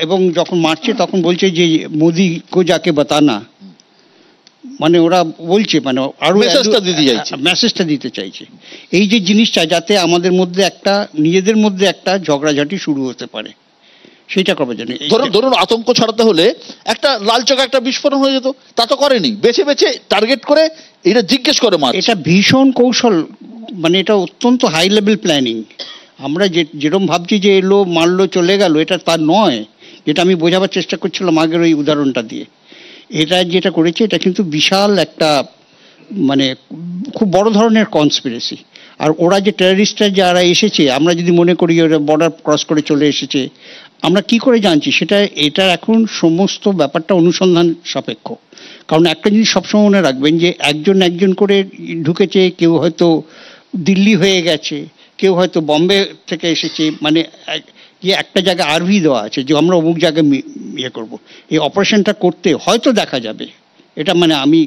এবং যখন মারছে তখন বলছে যে মোদি কো যাকে বাতানা, মানে ওরা বলছে মানে আরো মেসেজটা দিতে চাইছে এই যে জিনিসটা, যাতে আমাদের মধ্যে একটা নিজেদের মধ্যে একটা ঝগড়াঝাটি শুরু হতে পারে, সেটা করবে জানি। ধরুন আতঙ্ক ছড়াতে হলে একটা লাল চোখা একটা বিস্ফোরণ হয়ে যেত, তা তো করেনি, বেছে বেছে টার্গেট করে এটা জিজ্ঞেস করে মার। এটা ভীষণ কৌশল, মানে এটা অত্যন্ত হাই লেভেল প্ল্যানিং। আমরা যেরকম ভাবছি যে এলো মারলো চলে গেল, এটা তার নয়, যেটা আমি বোঝাবার চেষ্টা করছিলাম আগের ওই উদাহরণটা দিয়ে। এটা যেটা করেছে এটা কিন্তু বিশাল একটা মানে খুব বড় ধরনের কনস্পিরেসি। আর ওরা যে টেররিস্টরা যারা এসেছে, আমরা যদি মনে করি ওরা বর্ডার ক্রস করে চলে এসেছে, আমরা কি করে জানছি সেটা? এটার এখন সমস্ত ব্যাপারটা অনুসন্ধান সাপেক্ষ। কারণ একটা জিনিস সবসময় মনে রাখবেন যে একজন করে ঢুকেছে, কেউ হয়তো দিল্লি হয়ে গেছে, কেউ হয়তো বম্বে থেকে এসেছে, মানে একটা জায়গায় আরভি দেওয়া আছে যে আমরা অমুক জায়গায় ইয়ে করবো, এই অপারেশনটা করতে হয়তো দেখা যাবে। এটা মানে আমি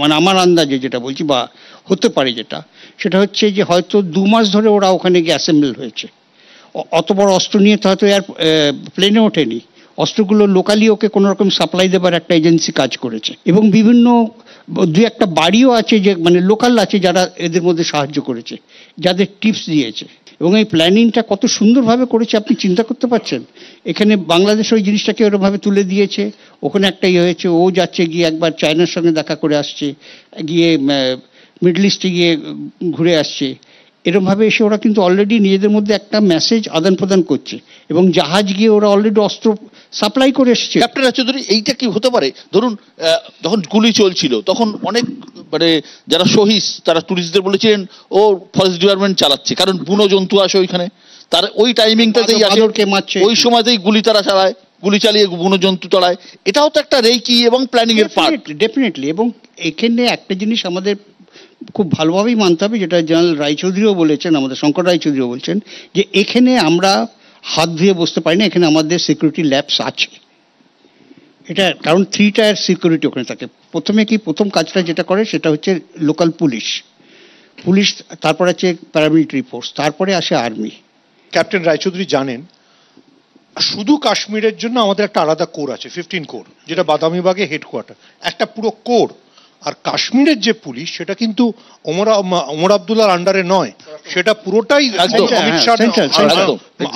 মানে আমার আন্দাজে যেটা বলছি বা হতে পারে যেটা, সেটা হচ্ছে যে হয়তো 2 মাস ধরে ওরা ওখানে গিয়ে অ্যাসেম্বল হয়েছে। অত বড় অস্ত্র নিয়ে তো হয়তো প্লেনে ওঠেনি, অস্ত্রগুলো লোকালি ওকে কোনো রকম সাপ্লাই দেবার একটা এজেন্সি কাজ করেছে, এবং বিভিন্ন 2-1টা বাড়িও আছে যে মানে লোকাল আছে যারা এদের মধ্যে সাহায্য করেছে, যাদের টিপস দিয়েছে। এবং এই প্ল্যানিংটা কত সুন্দরভাবে করেছে আপনি চিন্তা করতে পারছেন। এখানে বাংলাদেশ ওই জিনিসটাকে ওরকমভাবে তুলে দিয়েছে, ওখানে একটা ইয়ে হয়েছে, ও যাচ্ছে গিয়ে একবার চায়নার সঙ্গে দেখা করে আসছে, গিয়ে মিডল ইস্টে গিয়ে ঘুরে আসছে, এরকমভাবে এসে ওরা কিন্তু অলরেডি নিজেদের মধ্যে একটা মেসেজ আদান প্রদান করছে, এবং জাহাজ গিয়ে ওরা অলরেডি অস্ত্র সাপ্লাই করে এসেছে। ক্যাপ্টেন রায়চৌধুরী, এইটা কি হতে পারে? ধরুন যখন গুলি চলছিল তখন অনেক মানে যারা শহীদ তারা টুরিস্টদের বলেছিলেন ও ফরেস্ট ডিপার্টমেন্ট চালাচ্ছে, কারণ বুনো জন্তু আসে ওইখানে, তার ওই টাইমিংটাতেই আসে, ওই সময়তেই গুলি তারা চালায়, গুলি চালিয়ে বুনো জন্তু তাড়ায়। এটাও তো একটা রেকি এবং প্ল্যানিং এর পার্ট। ডেফিনেটলি। এবং এখানে একটা জিনিস আমাদের খুব ভালোভাবেই মানতে হবে, যেটা জেনারেল রায়চৌধুরীও বলেছেন, আমাদের শঙ্কর রায়চৌধুরীও বলছেন, যে এখানে আমরা হাত ধুয়ে বসতে পারি না, এখানে আমাদের সিকিউরিটি ল্যাবস আছে। এটা কারণ 3 টায়ার সিকিউরিটি ওখানে থাকে। প্রথম কাজটা যেটা করে সেটা হচ্ছে লোকাল পুলিশ। পুলিশ, তারপরে আছে প্যারামিলিটারি ফোর্স, তারপরে আসে আর্মি। ক্যাপ্টেন রায়চৌধুরী জানেন, শুধু কাশ্মীরের জন্য আমাদের একটা আলাদা কোর আছে, 15 কোর, যেটা বাদামিবাগে হেডকোয়ার্টার, একটা পুরো কোর। আর কাশ্মীরের যে পুলিশ, সেটা কিন্তু ওমর আব্দুল্লাহর আন্ডারে নয়, সেটা পুরোটাই অমিত শাহর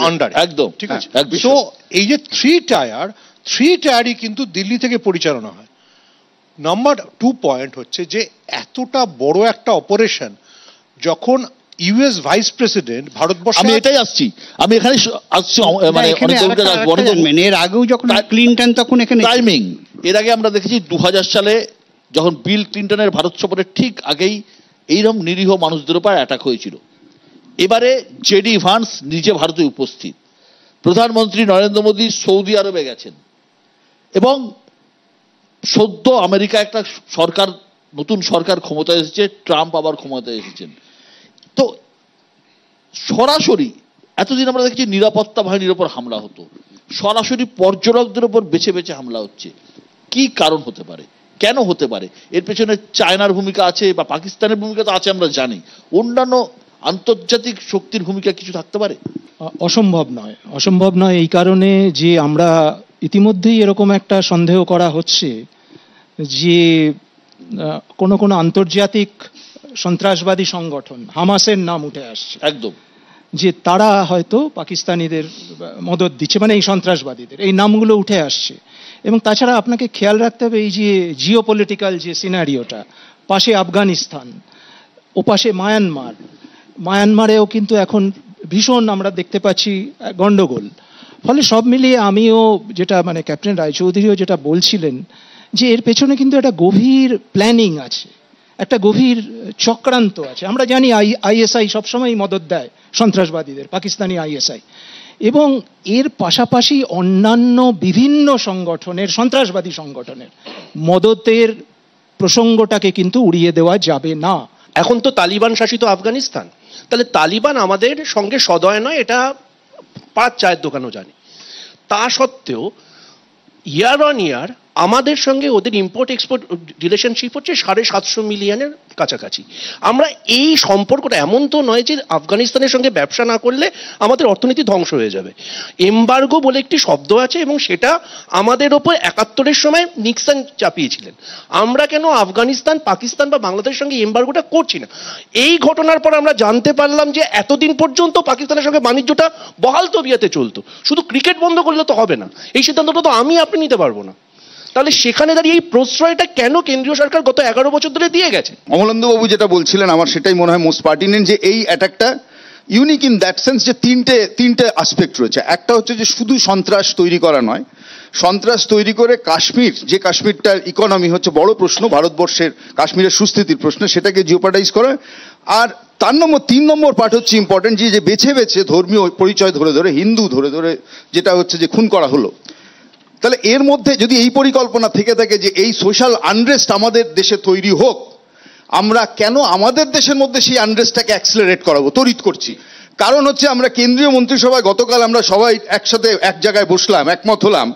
আন্ডারে। একদম, ঠিক আছে। তো এই যে থ্রি টায়ারই কিন্তু দিল্লি থেকে পরিচালনা হয়। নাম্বার 2 পয়েন্ট হচ্ছে যে এতটা বড় একটা অপারেশন যখন ইউএস ভাইস প্রেসিডেন্ট ভারতবর্ষ, আমি এটাই আসছি, আমি এখানে আসছি, মানে এর আগেও যখন ক্লিনটন, তখন এখানে টাইমিং, এর আগে আমরা দেখেছি 2000 সালে যখন বিল ক্লিনটনের ভারত সফরের ঠিক আগেই এইরকম নিরীহ মানুষদের উপর অ্যাটাক হয়েছিল। এবারে জেডি ভান্স নিজে ভারতে উপস্থিত, প্রধানমন্ত্রী নরেন্দ্র মোদী সৌদি আরবে গেছেন, এবং সদ্য আমেরিকা একটা সরকার, নতুন সরকার ক্ষমতায় এসেছে, ট্রাম্প আবার ক্ষমতায় এসেছেন। তো সরাসরি এতদিন আমরা দেখছি নিরাপত্তা বাহিনীর উপর হামলা হতো, সরাসরি পর্যটকদের উপর বেছে বেছে হামলা হচ্ছে। কি কারণ হতে পারে, কেন হতে পারে? এর পেছনে চায়নার ভূমিকা আছে বা পাকিস্তানের ভূমিকা তো আছে, আমরা জানি। অন্যান্য আন্তর্জাতিক শক্তির ভূমিকা কিছু থাকতে পারে? অসম্ভব নয় এই কারণে যে আমরা ইতিমধ্যেই এরকম একটা সন্দেহ করা হচ্ছে যে কোনো আন্তর্জাতিক সন্ত্রাসবাদী সংগঠন, হামাসের নাম উঠে আসছে একদম, যে তারা হয়তো পাকিস্তানিদের মদত দিচ্ছে, মানে এই সন্ত্রাসবাদীদের এই নামগুলো উঠে আসছে। এবং তাছাড়া আপনাকে খেয়াল রাখতে হবে এই যে জিওপলিটিক্যাল যে সিনারিওটা, পাশে আফগানিস্তান, ওপাশে মায়ানমারেও কিন্তু এখন ভীষণ আমরা দেখতে পাচ্ছি গন্ডগোল। ফলে সব মিলিয়ে আমিও যেটা, মানে ক্যাপ্টেন রায়চৌধুরীও যেটা বলছিলেন, যে এর পেছনে কিন্তু একটা গভীর প্ল্যানিং আছে, একটা গভীর চক্রান্ত আছে। আমরা জানি আইএসআই সবসময় মদত দেয় সন্ত্রাসবাদীদের, পাকিস্তানি আইএসআই, এবং এর পাশাপাশি অন্যান্য বিভিন্ন সংগঠনের, সন্ত্রাসবাদী সংগঠনের মদতের প্রসঙ্গটাকে কিন্তু উড়িয়ে দেওয়া যাবে না। এখন তো তালিবান শাসিত আফগানিস্তান, তাহলে তালিবান আমাদের সঙ্গে সদয় নয়, এটা 5 চায়ের দোকানও জানি। তা সত্ত্বেও ইয়ার অন ইয়ার আমাদের সঙ্গে ওদের ইম্পোর্ট এক্সপোর্ট রিলেশনশিপ হচ্ছে 750 মিলিয়নের কাছাকাছি। আমরা এই সম্পর্কটা, এমন তো নয় যে আফগানিস্তানের সঙ্গে ব্যবসা না করলে আমাদের অর্থনীতি ধ্বংস হয়ে যাবে। এমবার্গো বলে একটি শব্দ আছে, এবং সেটা আমাদের ওপর 71-এর সময় নিক্সন চাপিয়েছিলেন। আমরা কেন আফগানিস্তান, পাকিস্তান বা বাংলাদেশের সঙ্গে এমবার্গোটা করছি না? এই ঘটনার পর আমরা জানতে পারলাম যে এতদিন পর্যন্ত পাকিস্তানের সঙ্গে বাণিজ্যটা বহাল তবিয়াতে চলতো, শুধু ক্রিকেট বন্ধ করলে তো হবে না, এই সিদ্ধান্তটা তো আপনি নিতে পারবো না। তাহলে সেখানে দাঁড়িয়ে এই প্রশ্রয়টা কেন কেন্দ্রীয় সরকার গত 11 বছর ধরে দিয়ে গেছে? অমলেন্দুবাবু যেটা বলছিলেন, আমার সেটাই মনে হয় মোস্ট পার্টিনেন্ট, যে এই অ্যাটাকটা ইউনিক ইন দ্যাট সেন্স যে তিনটে আসপেক্ট রয়েছে। একটা হচ্ছে যে শুধু সন্ত্রাস তৈরি করা নয়, সন্ত্রাস তৈরি করে কাশ্মীর, যে কাশ্মীরটার ইকোনমি হচ্ছে বড় প্রশ্ন, ভারতবর্ষের কাশ্মীরের সুস্থিতির প্রশ্ন, সেটাকে জিওপার্ডাইজ করা। আর 3 নম্বর পার্ট হচ্ছে ইম্পর্টেন্ট, যে বেছে বেছে ধর্মীয় পরিচয় ধরে ধরে, হিন্দু ধরে ধরে যেটা হচ্ছে যে খুন করা হলো। তাহলে এর মধ্যে যদি এই পরিকল্পনা থেকে থাকে যে এই সোশ্যাল আনরেস্ট আমাদের দেশে তৈরি হোক, আমরা কেন আমাদের দেশের মধ্যে সেই আনরেস্টটাকে অ্যাক্সিলারেট করাবো, তড়িৎ করছি? কারণ হচ্ছে আমরা কেন্দ্রীয় মন্ত্রিসভায় গতকাল আমরা সবাই একসাথে এক জায়গায় বসলাম, একমত হলাম।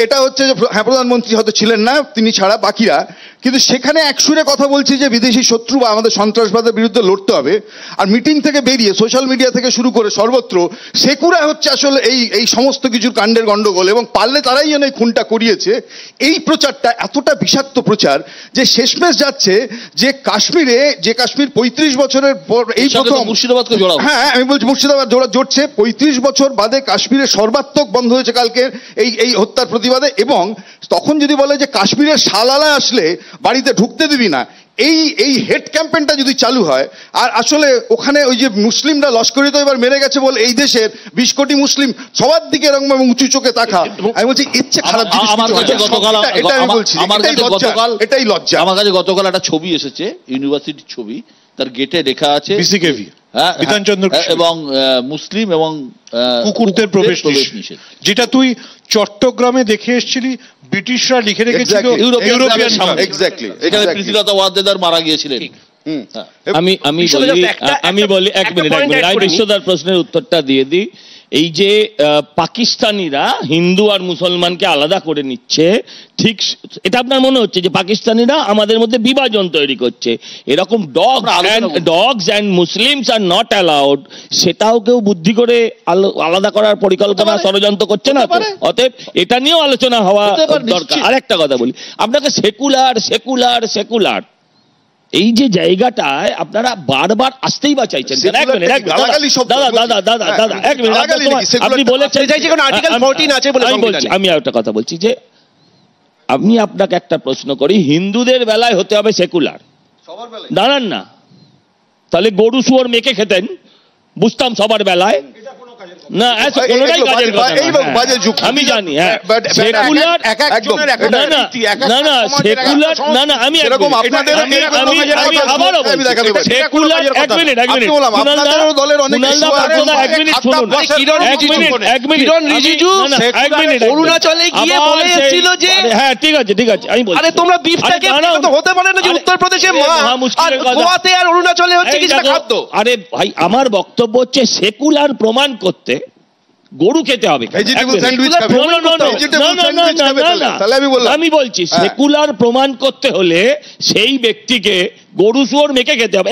এটা হচ্ছে যে হ্যাঁ, প্রধানমন্ত্রী হয়তো ছিলেন না, তিনি ছাড়া বাকিরা, কিন্তু সেখানে এক সুরে কথা বলছি যে বিদেশি শত্রু বা আমাদের সন্ত্রাসবাদের বিরুদ্ধে লড়তে হবে। আর মিটিং থেকে বেরিয়ে সোশ্যাল মিডিয়া থেকে শুরু করে সর্বত্র সেকুরা হচ্ছে আসলে এই সমস্ত কিছুর কাণ্ডের গন্ডগোল, এবং পারলে তারাই যেন এই খুনটা করিয়েছে। এই প্রচারটা এতটা বিষাক্ত প্রচার যে শেষমেশ যাচ্ছে যে কাশ্মীরে, যে কাশ্মীর 35 বছরের পর এই প্রথম মুর্শিদাবাদকে জোড়াবো। হ্যাঁ, আমি বলছি মুর্শিদাবাদ জড়ছে। 35 বছর বাদে কাশ্মীরে সর্বাত্মক বন্ধ হয়েছে কালকে এই হত্যার প্রতিবাদে। এবং তখন যদি বলে যে কাশ্মীরের শালালা আসলে বাড়িতে ঢুকতে দিবি না, এই হেড ক্যাম্পেইনটা যদি চালু হয়, আর আসলে ওখানে ওই যে মুসলিমরা লস্করি তো এবার মেরে গেছে বলে এই দেশের 20 কোটি মুসলিম সবার দিকে এরকম উঁচু চোখে তাকা, আমি বলছি ইচ্ছে খারাপ জিনিস। আমার কাছে গতকাল একটা ছবি এসেছে, ইউনিভার্সিটির ছবি, তার গেটে লেখা আছে বিসিকেভি, এবং মুসলিম এবং কুকুরদের প্রবেশ নিষেধ, যেটা তুই চট্টগ্রামে দেখে এসেছিলি, ব্রিটিশরা লিখে রেখেছিল ইউরোপিয়ান। এক্স্যাক্টলি, এখানে প্রীতিলতা ওয়াদ্দেদার মারা গিয়েছিলেন। আমি বলি 1 মিনিট, রায় বিশ্বদার প্রশ্নের উত্তরটা দিয়ে দিই। এই যে পাকিস্তানিরা হিন্দু আর মুসলমানকে আলাদা করে নিচ্ছে, ঠিক এটা আপনার মনে হচ্ছে যে পাকিস্তানিরা আমাদের মধ্যে বিভাজন তৈরি করছে, এরকম dogs and Muslims are not allowed, সেটাও কেউ বুদ্ধি করে আলাদা করার পরিকল্পনা ষড়যন্ত্র করছে না? অতএব এটা নিয়েও আলোচনা হওয়া দরকার। আরেকটা কথা বলি আপনাকে, সেকুলার সেকুলার সেকুলার এই যে জায়গাটায় আপনারা বারবার আসতেই বা চাইছেন। আপনি বলেছেন, আমি একটা কথা বলছি যে আমি আপনাকে একটা প্রশ্ন করি, হিন্দুদের বেলায় হতে হবে সেকুলার, দাঁড়ান না, তাহলে গরু শুয়োর মেকে খেতেন, বুঝতাম সবার বেলায় না, কোনোটাই কাজের কথা আমি জানি। হ্যাঁ, সেকুলার না না সেকুলার না না, আমি আবারও সেকুলার, এক মিনিট অরুণাচলে গিয়ে বলে এসেছিল যে, হ্যাঁ ঠিক আছে আমি বলছি, আরে তোমরা বিফটাকে হতে পারে না যে উত্তরপ্রদেশে মা আর গোয়াতে আর অরুণাচলে হচ্ছে কিছুটা খাদ্য। আরে ভাই, আমার বক্তব্য হচ্ছে সেকুলার প্রমাণ করতে গরু খেতে হবে। আমি বলছি সেকুলার প্রমাণ করতে হলে সেই ব্যক্তিকে গরু শুয়োর মেকে খেতে হবে।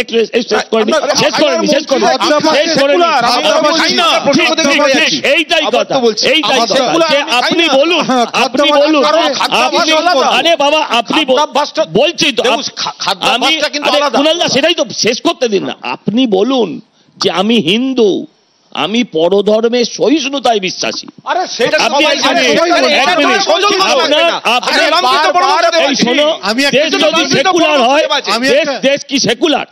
এইটাই কথা, এইটাই। আপনি বলুন, আরে বাবা আপনি বলছি তো, আমি কুণালদা সেটাই তো শেষ করতে দিন না। আপনি বলুন যে আমি হিন্দু, আমি পরধর্মে সহিষ্ণুতায় বিশ্বাসী। দেশ কি সেকুলার?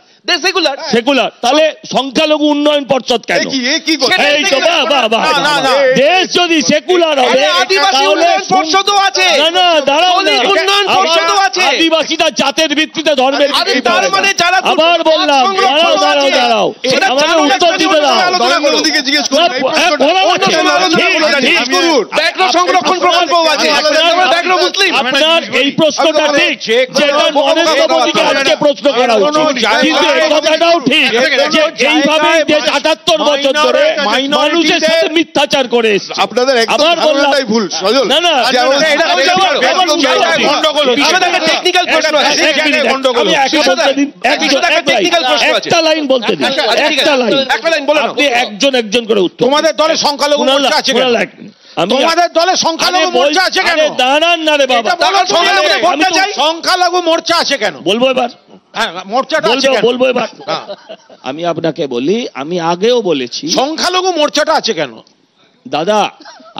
সেকুলার, তাহলে সংখ্যালঘু উন্নয়ন পর্ষদ কেন? দেশ যদি সেকুলার হবে তাহলে আদিবাসীরা জাতের ভিত্তিতে ধর্মের ভিত্তিতে, আবার বললাম দাঁড়াও, আমাদের উত্তর দিতে দাও। আপনার এই প্রশ্নটা ঠিক, যেটা নরেন্দ্র মোদীকে আজকে প্রশ্ন করা উচিত, কথাটাও ঠিক যে এইভাবে যে ৭৮ বছর ধরে মানুষের সাথে মিথ্যাচার করে এসেছে। আপনাদের আবার বললাম ভুল, না না একটা লাইন বলতে দিন, আপনি একজন করে উত্তর। তোমাদের দলে সংখ্যালঘু মোর্চা আছে কেন? তোমাদের দলে সংখ্যালঘু মোর্চা আছে কেন? দাঁড়ান না রে বাবা, সংখ্যালঘু মোর্চা আছে কেন বলবো এবার। বলবো এবার। আমি আপনাকে বলি, আমি আগেও বলেছি সংখ্যালঘু মোর্চাটা আছে কেন। দাদা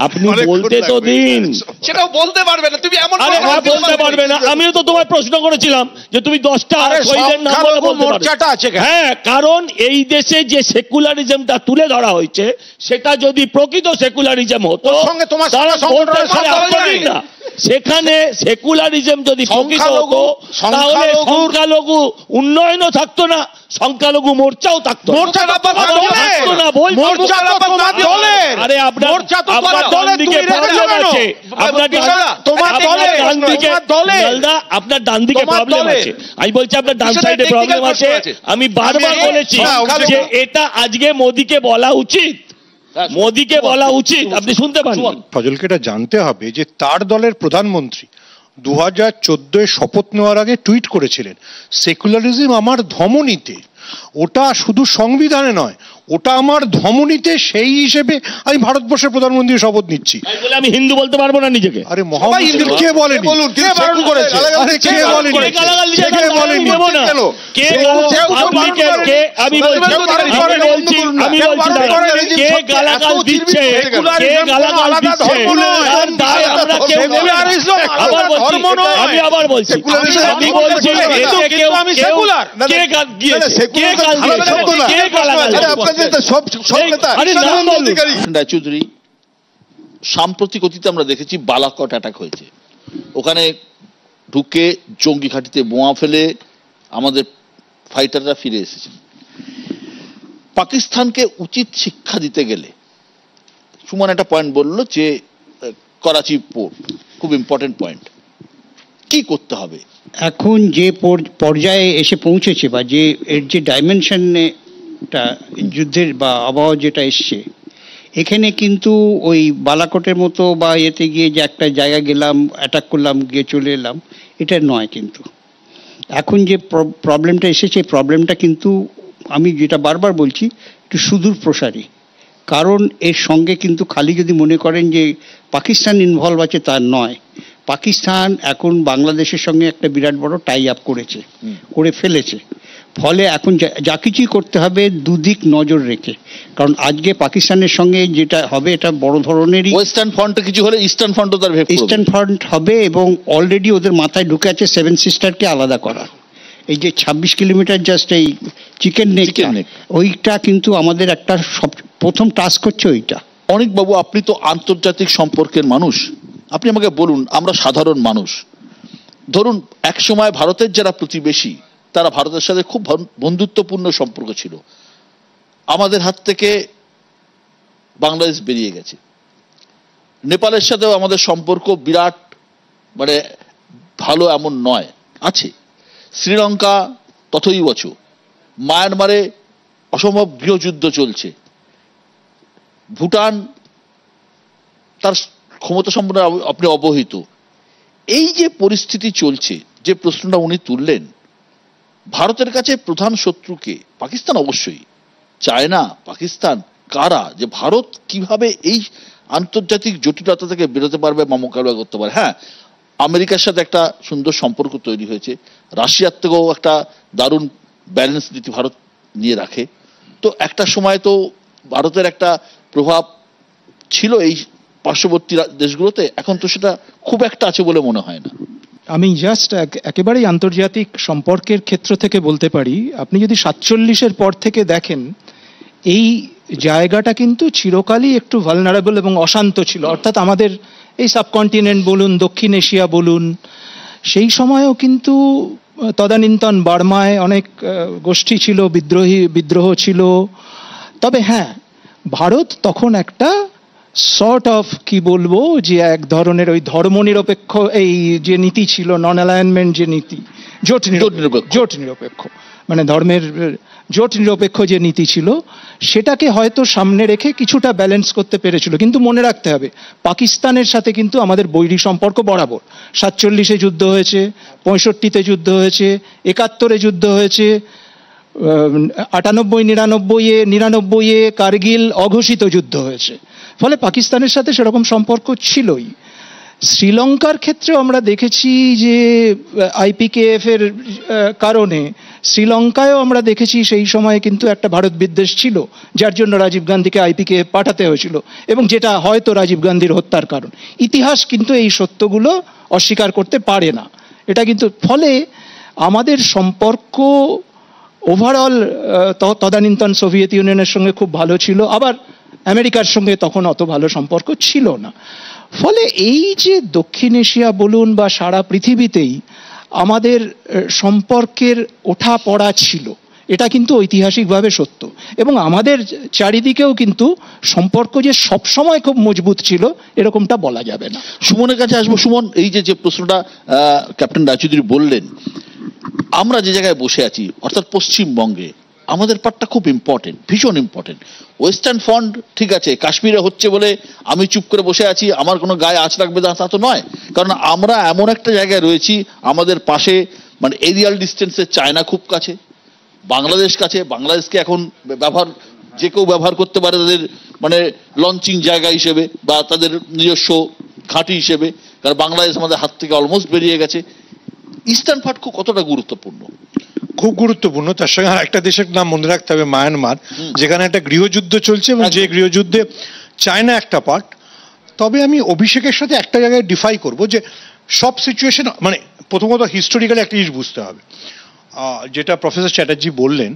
আপনি বলতে তো দিন, সেটাও বলতে পারবে না তুমি, এমন বলতে পারবে না। আমিও তো তোমায় প্রশ্ন করেছিলাম যে তুমি 10টা শহীদের নাম বলতে পারবে। হ্যাঁ, কারণ এই দেশে যে সেকুলারিজমটা তুলে ধরা হয়েছে সেটা যদি প্রকৃত সেকুলারিজম হতো না, সেখানে সেকুলারিজম যদি প্রকৃত হতো তাহলে সংখ্যালঘু উন্নয়নও থাকতো না, সংখ্যালঘু মোর্চাও থাকতো না। আরে আপনার ডান দিকে প্রবলেম আছে, আপনার ডান দিকে প্রবলেম আছে। আমি বলছি আপনার ডান সাইডে প্রবলেম আছে। আমি বারবার বলেছি যে এটা আজকে মোদিকে বলা উচিত, মোদিকে বলা উচিত, আপনি শুনতে পান। ফজলকে এটা জানতে হবে যে তার দলের প্রধানমন্ত্রী 2014 শপথ নেওয়ার আগে টুইট করেছিলেন সেকুলারিজম আমার ধমনীতে, ওটা শুধু সংবিধানে নয়, ওটা আমার ধমনীতে, সেই হিসেবে আমি ভারতবর্ষের প্রধানমন্ত্রী শপথ নিচ্ছি। আমি হিন্দু বলতে পারবো না নিজেকে? আরে মোহাম্মদ কে বলেনি? কে বারণ করেছে? আরে কে বলেনি? কে বলেনি? কে আমি বলছি কে গালাগাল দিচ্ছে, কে গালাগাল দিচ্ছে তার দায় আমরা কেউ নেব না। আমি আবার বলছি চৌধুরী, সাম্প্রতিক অতীতে আমরা দেখেছি বালাকট অ্যাটাক হয়েছে, ওখানে ঢুকে জঙ্গি ঘাঁটিতে বোমা ফেলে আমাদের ফাইটাররা ফিরে এসেছেন। পাকিস্তানকে উচিত শিক্ষা দিতে গেলে সুমন একটা পয়েন্ট বললো যে করাচি পোর্ট খুব ইম্পর্টেন্ট পয়েন্ট, কি করতে হবে এখন যে পর্যায়ে এসে পৌঁছেছে বা যে এর যে ডাইমেনশনটা যুদ্ধের বা আবহাওয়া যেটা এসছে, এখানে কিন্তু ওই বালাকোটের মতো বা এতে গিয়ে যে একটা জায়গা গেলাম, অ্যাটাক করলাম, গিয়ে চলে এলাম, এটা নয়। কিন্তু এখন যে প্রবলেমটা এসেছে, প্রবলেমটা কিন্তু আমি যেটা বারবার বলছি, একটু সুদূর প্রসারী। কারণ এর সঙ্গে কিন্তু খালি যদি মনে করেন যে পাকিস্তান ইনভলভ আছে, তার নয়। পাকিস্তান এখন বাংলাদেশের সঙ্গে একটা বিরাট বড় টাই আপ করে ফেলেছে। ফলে এখন যা কিছুই করতে হবে দুদিক নজর রেখে, কারণ আজকে পাকিস্তানের সঙ্গে যেটা হবে এটা বড় ধরনেরই ওয়েস্টার্ন ফ্রন্টে কিছু হলে ইস্টার্ন ফ্রন্টও তার ভেদ করবে। ইস্টার্ন ফ্রন্ট হবে এবং অলরেডি ওদের মাথায় ঢুকে আছে সেভেন সিস্টারকে আলাদা করা। এই যে 26 কিলোমিটার জাস্ট এই চিকেন নেক, ওইটা কিন্তু আমাদের একটা সব প্রথম টাস্ক হচ্ছে ওইটা। অনিক বাবু, আপনি তো আন্তর্জাতিক সম্পর্কের মানুষ, আপনি আমাকে বলুন, আমরা সাধারণ মানুষ, ধরুন এক সময় ভারতের যারা প্রতিবেশী তারা ভারতের সাথে খুব বন্ধুত্বপূর্ণ সম্পর্ক ছিল, আমাদের হাত থেকে বাংলাদেশ বেরিয়ে গেছে। নেপালের সাথেও আমাদের সম্পর্ক বিরাট মানে ভালো এমন নয়, আছে। শ্রীলঙ্কা তথৈবচ, মায়ানমারে অসম্ভব গৃহযুদ্ধ চলছে, ভুটান তার ক্ষমতা সম্পন্ন আপনি অবহিত। এই যে পরিস্থিতি চলছে, যে প্রশ্নটা উনি তুললেন, ভারতের কাছে প্রধান শত্রুকে পাকিস্তান, অবশ্যই চায়না, পাকিস্তান, কারা, যে ভারত কিভাবে এই আন্তর্জাতিক জটিলতা থেকে বেরোতে পারবে বা মোকাবিলা করতে পারে। হ্যাঁ, আমেরিকার সাথে একটা সুন্দর সম্পর্ক তৈরি হয়েছে, রাশিয়ার থেকেও একটা দারুণ ব্যালেন্স নীতি ভারত নিয়ে রাখে। তো একটা সময় তো ভারতের একটা প্রভাব ছিল এই পার্শ্ববর্তী দেশগুলোতে, এখন তো সেটা খুব একটা আছে বলে মনে হয় না। আমি জাস্ট একেবারেই আন্তর্জাতিক সম্পর্কের ক্ষেত্র থেকে বলতে পারি, আপনি যদি 47-এর পর থেকে দেখেন, এই জায়গাটা কিন্তু চিরকালই একটু ভালনারেবল এবং অশান্ত ছিল। অর্থাৎ আমাদের এই সাবকন্টিনেন্ট বলুন, দক্ষিণ এশিয়া বলুন, সেই সময়ও কিন্তু তদানীন্তন বার্মায় অনেক গোষ্ঠী ছিল, বিদ্রোহ ছিল। তবে হ্যাঁ, ভারত তখন একটা সর্ট অফ কি বলবো, যে এক ধরনের ওই ধর্মনিরপেক্ষ এই যে নীতি ছিল, নন অ্যালাইনমেন্ট যে নীতি, জোট নিরপেক্ষ মানে ধর্মের জোট নিরপেক্ষ যে নীতি ছিল, সেটাকে হয়তো সামনে রেখে কিছুটা ব্যালেন্স করতে পেরেছিল। কিন্তু মনে রাখতে হবে, পাকিস্তানের সাথে কিন্তু আমাদের বৈরী সম্পর্ক বরাবর। 47-এ যুদ্ধ হয়েছে, 65-তে যুদ্ধ হয়েছে, 71-এ যুদ্ধ হয়েছে, 98-99-এ কার্গিল অঘোষিত যুদ্ধ হয়েছে। ফলে পাকিস্তানের সাথে সেরকম সম্পর্ক ছিলই। শ্রীলঙ্কার ক্ষেত্রেও আমরা দেখেছি যে IPKF এর কারণে শ্রীলঙ্কায়ও আমরা দেখেছি সেই সময়ে কিন্তু একটা ভারত বিদ্বেষ ছিল, যার জন্য রাজীব গান্ধীকে IPKF পাঠাতে হয়েছিল, এবং যেটা হয়তো রাজীব গান্ধীর হত্যার কারণ। ইতিহাস কিন্তু এই সত্যগুলো অস্বীকার করতে পারে না। এটা কিন্তু ফলে আমাদের সম্পর্ক ওভারঅল তদানীন্তন সোভিয়েত ইউনিয়নের সঙ্গে খুব ভালো ছিল, আবার আমেরিকার সঙ্গে তখন অত ভালো সম্পর্ক ছিল না। ফলে এই যে দক্ষিণ এশিয়া বলুন বা সারা পৃথিবীতেই আমাদের সম্পর্কের ওঠা পড়া ছিল, এটা কিন্তু ঐতিহাসিকভাবে সত্য। এবং আমাদের চারিদিকেও কিন্তু সম্পর্ক যে সবসময় খুব মজবুত ছিল এরকমটা বলা যাবে না। সুমনের কাছে আসবো। সুমন, এই যে প্রশ্নটা ক্যাপ্টেন রায়চৌধুরী বললেন, আমরা যে জায়গায় বসে আছি অর্থাৎ পশ্চিমবঙ্গে, আমাদের পার্টটা খুব ইম্পর্টেন্ট, ভীষণ ইম্পর্টেন্ট। ওয়েস্টার্ন ফ্রন্ট ঠিক আছে, কাশ্মীরে হচ্ছে বলে আমি চুপ করে বসে আছি, আমার কোনো গায়ে আঁচ রাখবে না তা তো নয়। কারণ আমরা এমন একটা জায়গায় রয়েছি, আমাদের পাশে মানে এরিয়াল ডিস্টেন্সে চায়না খুব কাছে, বাংলাদেশ কাছে। বাংলাদেশকে এখন যে কেউ ব্যবহার করতে পারে তাদের মানে লঞ্চিং জায়গা হিসেবে বা তাদের নিজস্ব ঘাঁটি হিসেবে, কারণ বাংলাদেশ আমাদের হাত থেকে অলমোস্ট বেরিয়ে গেছে। ইস্টার্ন ফ্রন্ট কতটা গুরুত্বপূর্ণ? খুব গুরুত্বপূর্ণ। তার সঙ্গে আরেকটা দেশের নাম মনে রাখতে হবে, মায়ানমার, যেখানে একটা গৃহযুদ্ধ চলছে এবং যে গৃহযুদ্ধে চায়না একটা পার্ট। তবে আমি অভিষেকের সাথে একটা জায়গায় ডিফাই করব যে সব সিচুয়েশন, মানে প্রথমত হিস্টোরিক্যালি একটা জিনিস বুঝতে হবে, যেটা প্রফেসর চ্যাটার্জি বললেন,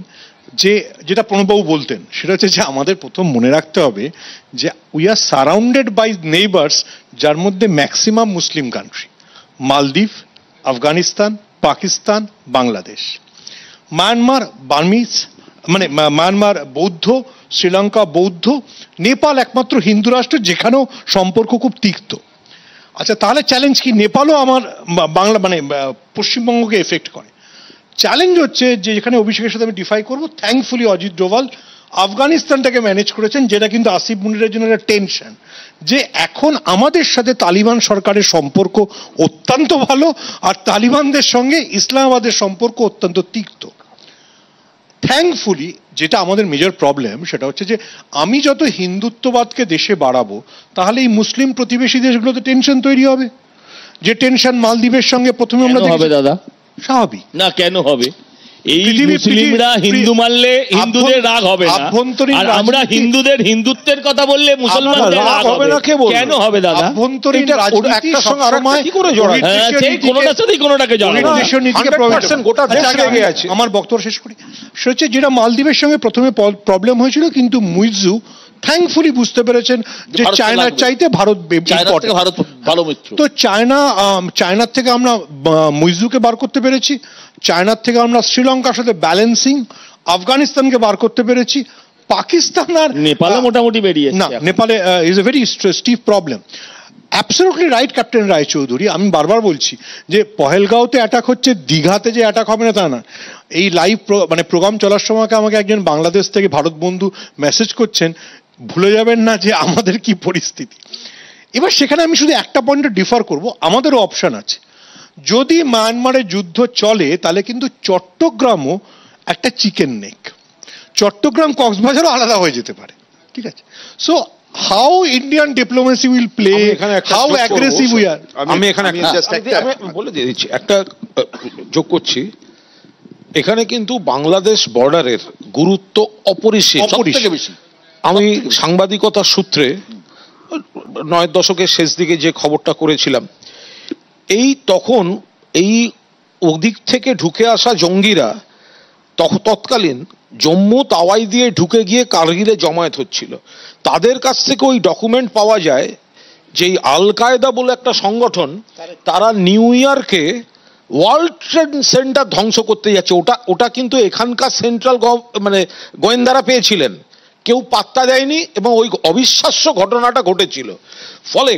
যেটা প্রণববাবু বলতেন, সেটা হচ্ছে যে আমাদের প্রথম মনে রাখতে হবে যে we are surrounded by neighbours, যার মধ্যে maximum Muslim country, Maldives, Afghanistan, Pakistan, Bangladesh. Myanmar Burmese, মানে মায়ানমার বৌদ্ধ, শ্রীলঙ্কা বৌদ্ধ, নেপাল একমাত্র হিন্দু রাষ্ট্র যেখানেও সম্পর্ক খুব তিক্ত। আচ্ছা, তাহলে চ্যালেঞ্জ কি? নেপালও আমার বাংলা মানে পশ্চিমবঙ্গকে এফেক্ট করে। চ্যালেঞ্জ হচ্ছে যে যেখানে অভিষেকের সাথে আমি ডিফাই করবো, থ্যাঙ্কফুলি অজিত ডোভাল আফগানিস্তানটাকে ম্যানেজ করেছেন, যেটা কিন্তু আসিফ মুনিরের জন্য একটা টেনশন, যে এখন আমাদের সাথে তালিবান সরকারের সম্পর্ক অত্যন্ত ভালো, আর তালিবানদের সঙ্গে ইসলামাবাদের সম্পর্ক অত্যন্ত তিক্ত। থ্যাঙ্কফুলি যেটা আমাদের মেজর প্রবলেম সেটা হচ্ছে যে আমি যত হিন্দুত্ববাদকে দেশে বাড়াবো, তাহলে এই মুসলিম প্রতিবেশী দেশগুলোতে টেনশন তৈরি হবে, যে টেনশন মালদ্বীপের সঙ্গে প্রথমে আমরা হবে দাদা, স্বাভাবিক না কেন হবে? এই মুসলিমরা হিন্দু মানলে হিন্দুদের রাগ হবে না, আর আমরা হিন্দুদের হিন্দুত্বের কথা বললে মুসলমানদের রাগ হবে না। কেন হবে দাদা? আভ্যন্তরীণ রাজনীতি সবসময় কি করে জড়ায়? সেই কোনোটার সাথেই কোনোটাকে জড়ায় না। আমার বক্তব্য শেষ করি। সে হচ্ছে যেটা মালদ্বীপের সঙ্গে প্রথমে প্রবলেম হয়েছিল, কিন্তু মুইজু থ্যাঙ্কফুলি বুঝতে পেরেছেন যে চায়নার চাইতে ভারত ভালো মিত্র। তো চায়নার থেকে আমরা মুইজুকে বার করতে পেরেছি, চায়নার থেকে আমরা শ্রীলঙ্কার সাথে ব্যালেন্সিং, আফগানিস্তানকে বার করতে পেরেছি, পাকিস্তান আর নেপালে মোটামুটি বেরিয়েছে না, নেপালে is a very stiff problem. Absolutely right captain Roychowdhury, আমি বারবার বলছি যে পহেলগাঁওতে অ্যাটাক হচ্ছে, দীঘাতে যে অ্যাটাক হবে না তা না। এই লাইভ মানে প্রোগ্রাম চলার সময় আমাকে একজন বাংলাদেশ থেকে ভারত বন্ধু মেসেজ করছেন, ভুলে যাবেন না যে আমাদের কি পরিস্থিতি। এবার সেখানে আমি শুধু একটা পয়েন্টে ডিফার করব, আমাদেরও অপশন আছে। যদি মায়ানমারে যুদ্ধ চলে তাহলে কিন্তু চট্টগ্রামও একটা চিকেন নেক, চট্টগ্রাম কক্সবাজারও আলাদা হয়ে যেতে পারে, ঠিক আছে? So how Indian diplomacy will play, how aggressive we are. আমি এখানে বলে দিয়ে দিচ্ছি, একটা যোগ করছি। এখানে কিন্তু বাংলাদেশ বর্ডারের গুরুত্ব অপরিসীম, সবথেকে বেশি। আমি সাংবাদিকতার সূত্রে ৯ দশকের শেষ দিকে যে খবরটা করেছিলাম, এই তখন এই ওদিক থেকে ঢুকে আসা জঙ্গিরা তৎকালীন জম্মু তাওয়াই দিয়ে ঢুকে গিয়ে কারগিলে জমায়েত হচ্ছিল। তাদের কাছ থেকে ওই ডকুমেন্ট পাওয়া যায় যে আল কায়দা বলে একটা সংগঠন, তারা নিউ ইয়র্কে ওয়ার্ল্ড ট্রেড সেন্টার ধ্বংস করতে যাচ্ছে। ওটা কিন্তু এখানকার সেন্ট্রাল মানে গোয়েন্দারা পেয়েছিলেন, কেউ পাত্তা দেয়নি, এবং ওই অবিশ্বাস্য ঘটনাটা ঘটেছিল। ফলে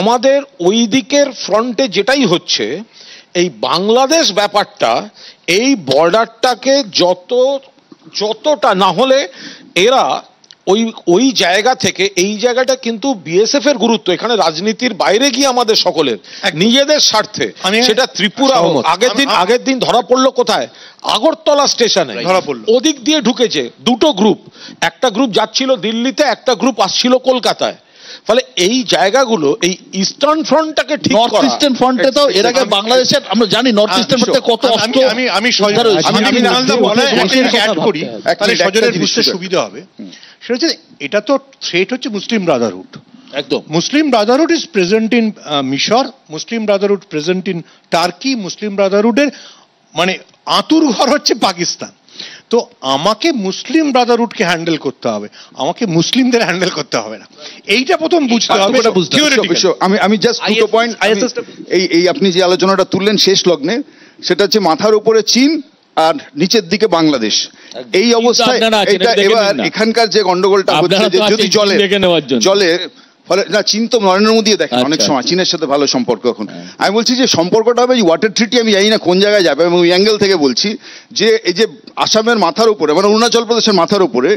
আমাদের ওই দিকের ফ্রন্টে যেটাই হচ্ছে, এই বাংলাদেশ ব্যাপারটা, এই বর্ডারটাকে যতটা না হলে এরা ওই জায়গা থেকে, এই জায়গাটা কিন্তু বিএসএফ এর গুরুত্ব এখানে রাজনীতির বাইরে গিয়ে আমাদের সকলের নিজেদের স্বার্থে, সেটা ত্রিপুরা আগের দিন ধরা পড়লো কোথায়, আগরতলা স্টেশনে ধরা পড়লো, ওদিক দিয়ে ঢুকেছে দুটো গ্রুপ, একটা গ্রুপ যাচ্ছিল দিল্লিতে, একটা গ্রুপ আসছিল কলকাতায়। ফলে এই জায়গাগুলো, এই ইস্টার্ন ফ্রন্টটাকে ঠিক করা, নর্থ ইস্টার্ন ফ্রন্টে তো এর আগে বাংলাদেশের আমরা জানি নর্থ ইস্টার্ন ফ্রন্টে কত অস্ত্র। আমি অ্যাড করি তাহলে সজনের বুঝতে সুবিধা হবে। সেটা হচ্ছে এটা তো থ্রেট হচ্ছে মুসলিম ব্রাদারহুড, একদম। মুসলিম ব্রাদারহুড ইজ প্রেজেন্ট ইন মিশর, মুসলিম ব্রাদারহুড প্রেজেন্ট ইন টার্কি, মুসলিম ব্রাদারহুডের মানে আতুর ঘর হচ্ছে পাকিস্তান। তো আমাকে মুসলিম ব্রাদারহুডকে হ্যান্ডেল করতে হবে, আমাকে মুসলিমদের হ্যান্ডেল করতে হবে না, এইটা প্রথম বুঝতে হবে। আমি জাস্ট দুটো পয়েন্ট, এই আপনি যে আলোচনাটা তুললেন শেষ লগ্নে, সেটা হচ্ছে মাথার উপরে চীন আর নিচের দিকে বাংলাদেশ। এই অবস্থায় এবার এখানকার যে গন্ডগোলটা হচ্ছে, যে যদি জলের ফলে না, চীন তো নরেন্দ্র মোদী দেখেন অনেক সময়, চীনের সাথে ভালো সম্পর্ক এখন। আমি বলছি যে সম্পর্কটা হবে ওয়াটার ট্রিটি, আমি জানি না কোন জায়গায় যাবে, এবং ওই অ্যাঙ্গেল থেকে বলছি যে এই যে আসামের মাথার উপরে, মানে অরুণাচল প্রদেশের মাথার উপরে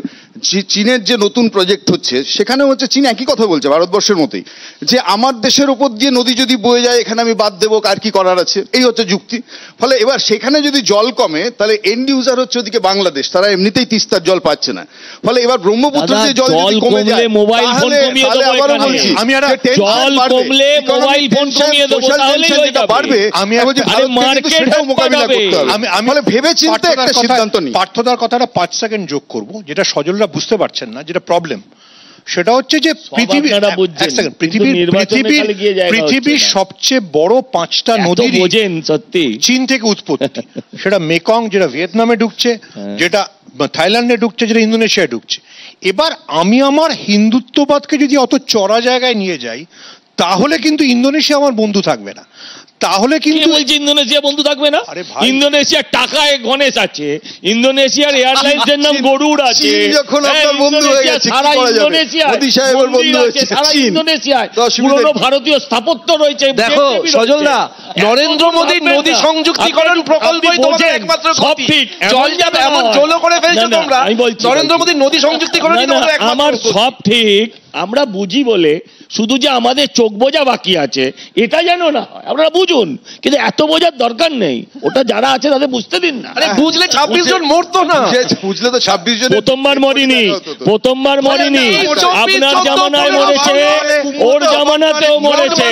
চীনের যে নতুন প্রজেক্ট হচ্ছে, সেখানে হচ্ছে চীন একই কথা বলছে ভারতবর্ষের মতোই, যে আমার দেশের উপর দিয়ে নদী যদি বয়ে যায় এখানে আমি বাদ দেবো, কার কি করার আছে, এই হচ্ছে যুক্তি। ফলে এবার সেখানে যদি জল কমে, তাহলে এন্ড ইউজার হচ্ছে ওদিকে বাংলাদেশ, তারা এমনিতেই তিস্তার জল পাচ্ছে না। ফলে এবার ব্রহ্মপুত্র যে জল যদি কমে যায়, তাহলে আবারও বলছি আমি ভেবে চিন্তে একটা সিদ্ধান্ত নিই। পার্থদার কথাটা 5 সেকেন্ড যোগ করব, যেটা সজলরা বুঝতে পারছেন না, যেটা প্রবলেম, সেটা হচ্ছে যে পৃথিবীর সবচেয়ে বড় 5টা নদী সত্যি চীন থেকে উৎপত্তি। সেটা মেকং, যেটা ভিয়েতনামে ঢুকছে, যেটা থাইল্যান্ডে ঢুকছে, যেটা ইন্দোনেশিয়ায় ঢুকছে। এবার আমি আমার হিন্দুত্ববাদকে যদি অত চড়া জায়গায় নিয়ে যাই, তাহলে কিন্তু ইন্দোনেশিয়া আমার বন্ধু থাকবে না। তাহলে কিন্তু বলছি ইন্দোনেশিয়া বন্ধু থাকবে না? ইন্দোনেশিয়ার টাকায় গণেশ আছে, ইন্দোনেশিয়ার এয়ারলাইন্স এর নাম গরুড় আছে, যখন আপনার বন্ধু হয়ে গেছে সারা ইন্দোনেশিয়ায় মোদি সাহেবের বন্ধু হয়েছে, সারা ইন্দোনেশিয়ায় পুরনো ভারতীয় স্থাপত্য রয়েছে। দেখো সজলদা, নরেন্দ্র মোদীর নদী সংযুক্তিকরণ প্রকল্পই তোমাদের একমাত্র সব ঠিক, জল যাবে এমন জল করে ফেলছো তোমরা। নরেন্দ্র মোদীর নদী সংযুক্তিকরণই তোমাদের একমাত্র। আমার সব ঠিক, আমরা বুঝি বলে শুধু যে আমাদের চোখ বোঝা বাকি আছে এটা যেন না হয়, আপনারা বুঝুন, কিন্তু এত বোঝার দরকার নেই, ওটা যারা আছে তাদের বুঝতে দিন না। আরে বুঝলে 26 জন মরতো না, বুঝলে তো 26 জন প্রথমবার মরিনি, প্রথমবার মরিনি, আপনার জামানায় মরেছে, ওর জামানাতেও মরেছে,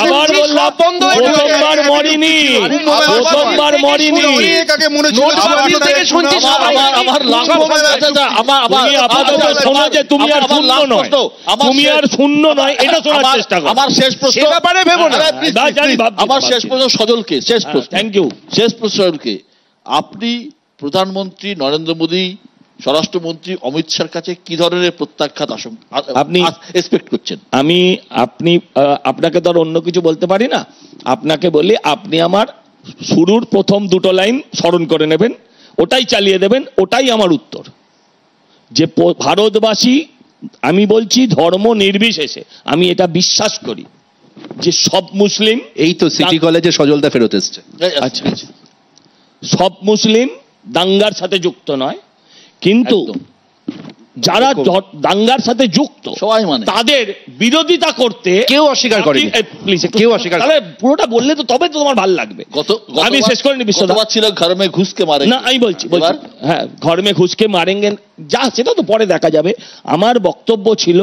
আবার বললাম প্রথমবার মরিনি, প্রথমবার মরিনি। আমার আপাতত শোনা যে তুমি আর শূন্য নয়, তুমি আর শূন্য নয়, এটা শোনার চেষ্টা করো। আমার শেষ প্রশ্ন, ব্যাপারে ভেবো না, আমার শেষ প্রশ্ন সজলকে, শেষ প্রশ্ন, থ্যাংক ইউ, শেষ প্রশ্ন সজলকে। আপনি প্রধানমন্ত্রী নরেন্দ্র মোদী, স্বরাষ্ট্রমন্ত্রী অমিত শাহর কাছে কি ধরনের প্রত্যাখ্যাত আপনি এক্সপেক্ট করছেন? আপনি আপনাকে তো আর অন্য কিছু বলতে পারি না, আপনাকে বলি আপনি আমার শুরুর প্রথম দুটো লাইন স্মরণ করে নেবেন, ওটাই চালিয়ে দেবেন, ওটাই আমার উত্তর। যে ভারতবাসী, আমি বলছি ধর্ম নির্বিশেষে, আমি এটা বিশ্বাস করি যে সব মুসলিম, এই তো সিটি কলেজে সজলদা ফেরত এসছে, আচ্ছা সব মুসলিম দাঙ্গার সাথে যুক্ত নয়, কিন্তু যারা দাঙ্গার সাথে যুক্ত সবাই মানে তাদের বিরোধিতা করতে কেউ অস্বীকার করেনি, প্লিজ কেউ অস্বীকার, তাহলে পুরোটা বললে তো তবে তো তোমার ভালো লাগবে। আমি শেষ করিনি, বিশ্বনাথ ছিল ঘর মে ঘুষকে মারে না, আমি বলছি হ্যাঁ ঘর মে ঘুষকে মারেঙ্গে, যা সেটা তো পরে দেখা যাবে। আমার বক্তব্য ছিল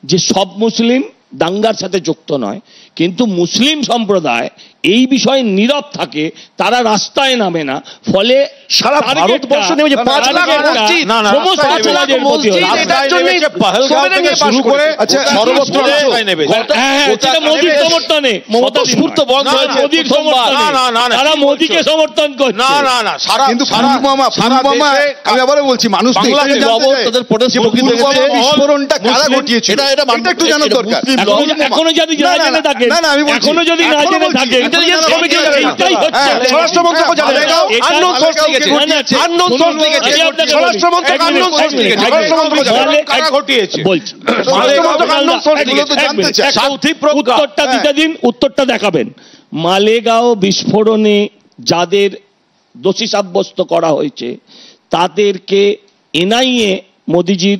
যে সব মুসলিম দাঙ্গার সাথে যুক্ত নয়, কিন্তু মুসলিম সম্প্রদায় এই বিষয়ে নীরব থাকে, তারা রাস্তায় নামে না, ফলে সারা ভারতবর্ষ নেমে যে 5 লাখ মসজিদ, সমস্ত 5 লাখ মসজিদ এটার জন্য পহলগাঁও থেকে শুরু করে সর্বত্র রাস্তায় নেবে। এটা মোদির সমর্থনে, মমতা স্ফূর্ত বন্ধ হয়েছে মোদির সমর্থনে, তারা মোদিকে সমর্থন করছে। না না না, সারা কিন্তু পুলওয়ামা, আমি আবারও বলছি, মানুষ তো তাদের বিস্ফোরণটা কারা ঘটিয়েছে এটা একটু জানার দরকার। এখনো যদি না জেনে থাকেন, এখনো যদি না জেনে থাকেন, ইন্টেলিজেন্স কমিটি এটাই হচ্ছে স্বরাষ্ট্রমন্ত্রক জানাবে, আননোন সোর্স লিখেছে, আননোন সোর্স লিখেছে, স্বরাষ্ট্রমন্ত্রক আননোন সোর্স লিখেছে, স্বরাষ্ট্রমন্ত্রক জানাবে কারা ঘটিয়েছে বলছি, স্বরাষ্ট্রমন্ত্রক আননোন সোর্স লিখেছে। উত্তরটা দিতে দিন, উত্তরটা দেখাবেন। মালেগাঁও বিস্ফোরণে যাদের দোষী সাব্যস্ত করা হয়েছে তাদেরকে এনআইএ মোদিজির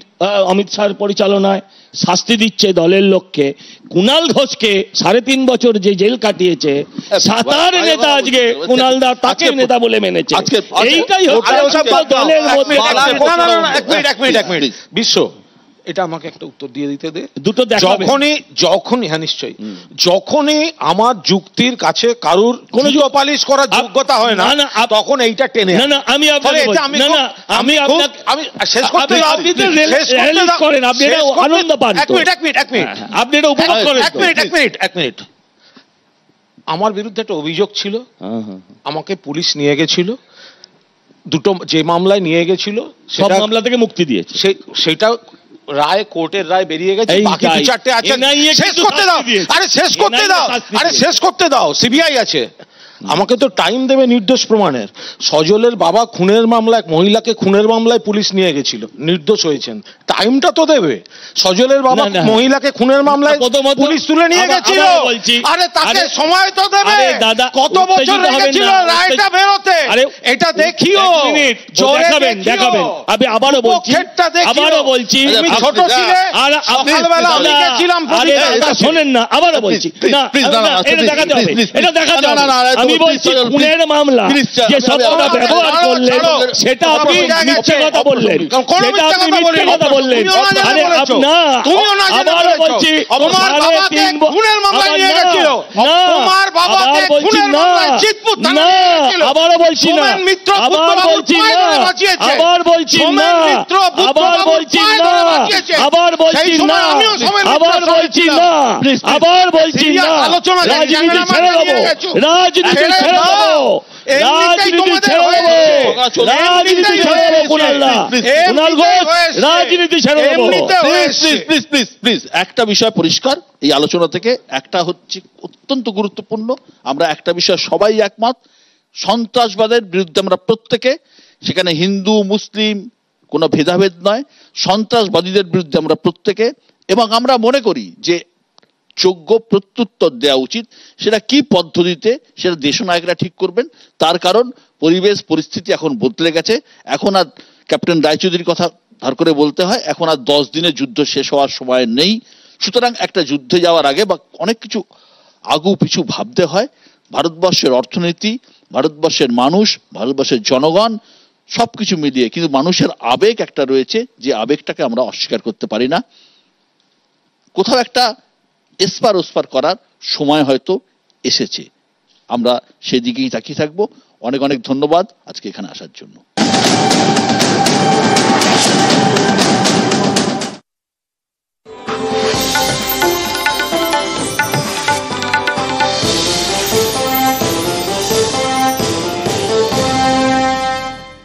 অমিত শাহের পরিচালনায় শাস্তি দিচ্ছে দলের লক্ষ্যে। কুণাল ঘোষকে 3.5 বছর যে জেল কাটিয়েছে, সাতার নেতা আজকে কুণাল দা তাকে নেতা বলে মেনেছে। এইটাই হচ্ছে দলের মধ্যে। এক মিনিট বিশ্ব, এটা আমাকে একটা উত্তর দিয়ে দিতে দে। দুটো যখনই হ্যাঁ নিশ্চয়ই, যখনই আমার যুক্তির কাছে কারুর কোনো পালিশ করার যোগ্যতা হয় না, তখন এইটা টেনে না না আমি আমি শেষ করতে করেন, আপনি আনন্দ পান। এক মিনিট আপনি এটা উপভোগ করেন। এক মিনিট আমার বিরুদ্ধে একটা অভিযোগ ছিল, আমাকে পুলিশ নিয়ে গেছিল, দুটো যে মামলায় নিয়ে গেছিল সব মামলা থেকে মুক্তি দিয়েছে, সেটা রায়, কোর্টের রায় বেরিয়ে গেছে, বাকি 2-4টে আছে। শেষ করতে দাও, আরে শেষ করতে দাও, আরে শেষ করতে দাও, সিবিআই আছে। আমাকে তো টাইম দেবে নির্দোষ প্রমাণের। সজলের বাবা খুনের মামলায়, এক মহিলাকে খুনের মামলায় পুলিশ নিয়ে গেছিল, নির্দোষ হয়েছেন, টাইমটা তো দেবে। সজলের বাবা মহিলাকে খুনের মামলায় পুলিশ তুলে নিয়ে গেছিল, আরে তাকে সময় তো দেবে। কত বছর লেগেছিল রায়টা বেরোতে, এটা দেখিও। দেখাবেন। আমি আবারও বলছি, তুমি ছোট ছিলে, সকালবেলা লিখেছিলাম, শোনেন না, আবারও বলছি, এটা দেখাতে হবে, এটা দেখাতে হবে। আমি বলছি খুনের মামলা যে শব্দটা ব্যবহার করলেন সেটা আপনি মিথ্যে কথা বললেন, সেটা আপনি মিথ্যে কথা বললেন। না, আবারও বলছি, তোমার বাবাকে খুনের মামলায় নিয়ে গেছিল, তোমার বাবাকে খুনের মামলায় চিৎপুর থানায় নিয়ে গেছিল, আবারও বলছি বলছি না, সোমেন মিত্র আবার বলছি না, আবার বলছি না, আবার বলছি না, আবার বলছি না, আবার বলছি না, আবার বলছি না, রাজনীতি ছেড়ে দেবো, রাজনীতি ছেড়ে দেবো, রাজনীতি ছেড়ে দেবো, রাজনীতি ছেড়ে দেবো, কুণাল ঘোষ রাজনীতি ছেড়ে দেবো। প্লিজ প্লিজ প্লিজ একটা বিষয় পরিষ্কার এই আলোচনা থেকে, একটা হচ্ছে অত্যন্ত গুরুত্বপূর্ণ, আমরা একটা বিষয় সবাই একমত, সন্ত্রাসবাদের বিরুদ্ধে আমরা প্রত্যেকে, সেখানে হিন্দু মুসলিম কোনো ভেদাভেদ নয়, সন্ত্রাসবাদীদের বিরুদ্ধে আমরা প্রত্যেকে, এবং আমরা মনে করি যে যোগ্য প্রত্যুত্তর দেওয়া উচিত। সেটা কি পদ্ধতিতে সেটা দেশনায়করা ঠিক করবেন, তার কারণ পরিবেশ পরিস্থিতি এখন বদলে গেছে। এখন আর ক্যাপ্টেন রায়চৌধুরীর কথা ধার করে বলতে হয়, এখন আর 10 দিনের যুদ্ধ শেষ হওয়ার সময় নেই। সুতরাং একটা যুদ্ধে যাওয়ার আগে বা অনেক কিছু আগু পিছু ভাবতে হয়। ভারতবর্ষের অর্থনীতি, ভারতবর্ষের মানুষ, ভারতবর্ষের জনগণ সবকিছু মিলিয়ে, কিন্তু মানুষের আবেগ একটা রয়েছে, যে আবেগটাকে আমরা অস্বীকার করতে পারি না। কোথাও একটা এসপার ওসপার করার সময় হয়তো এসেছে, আমরা সেদিকেই তাকিয়ে থাকবো। অনেক অনেক ধন্যবাদ আজকে এখানে আসার জন্য।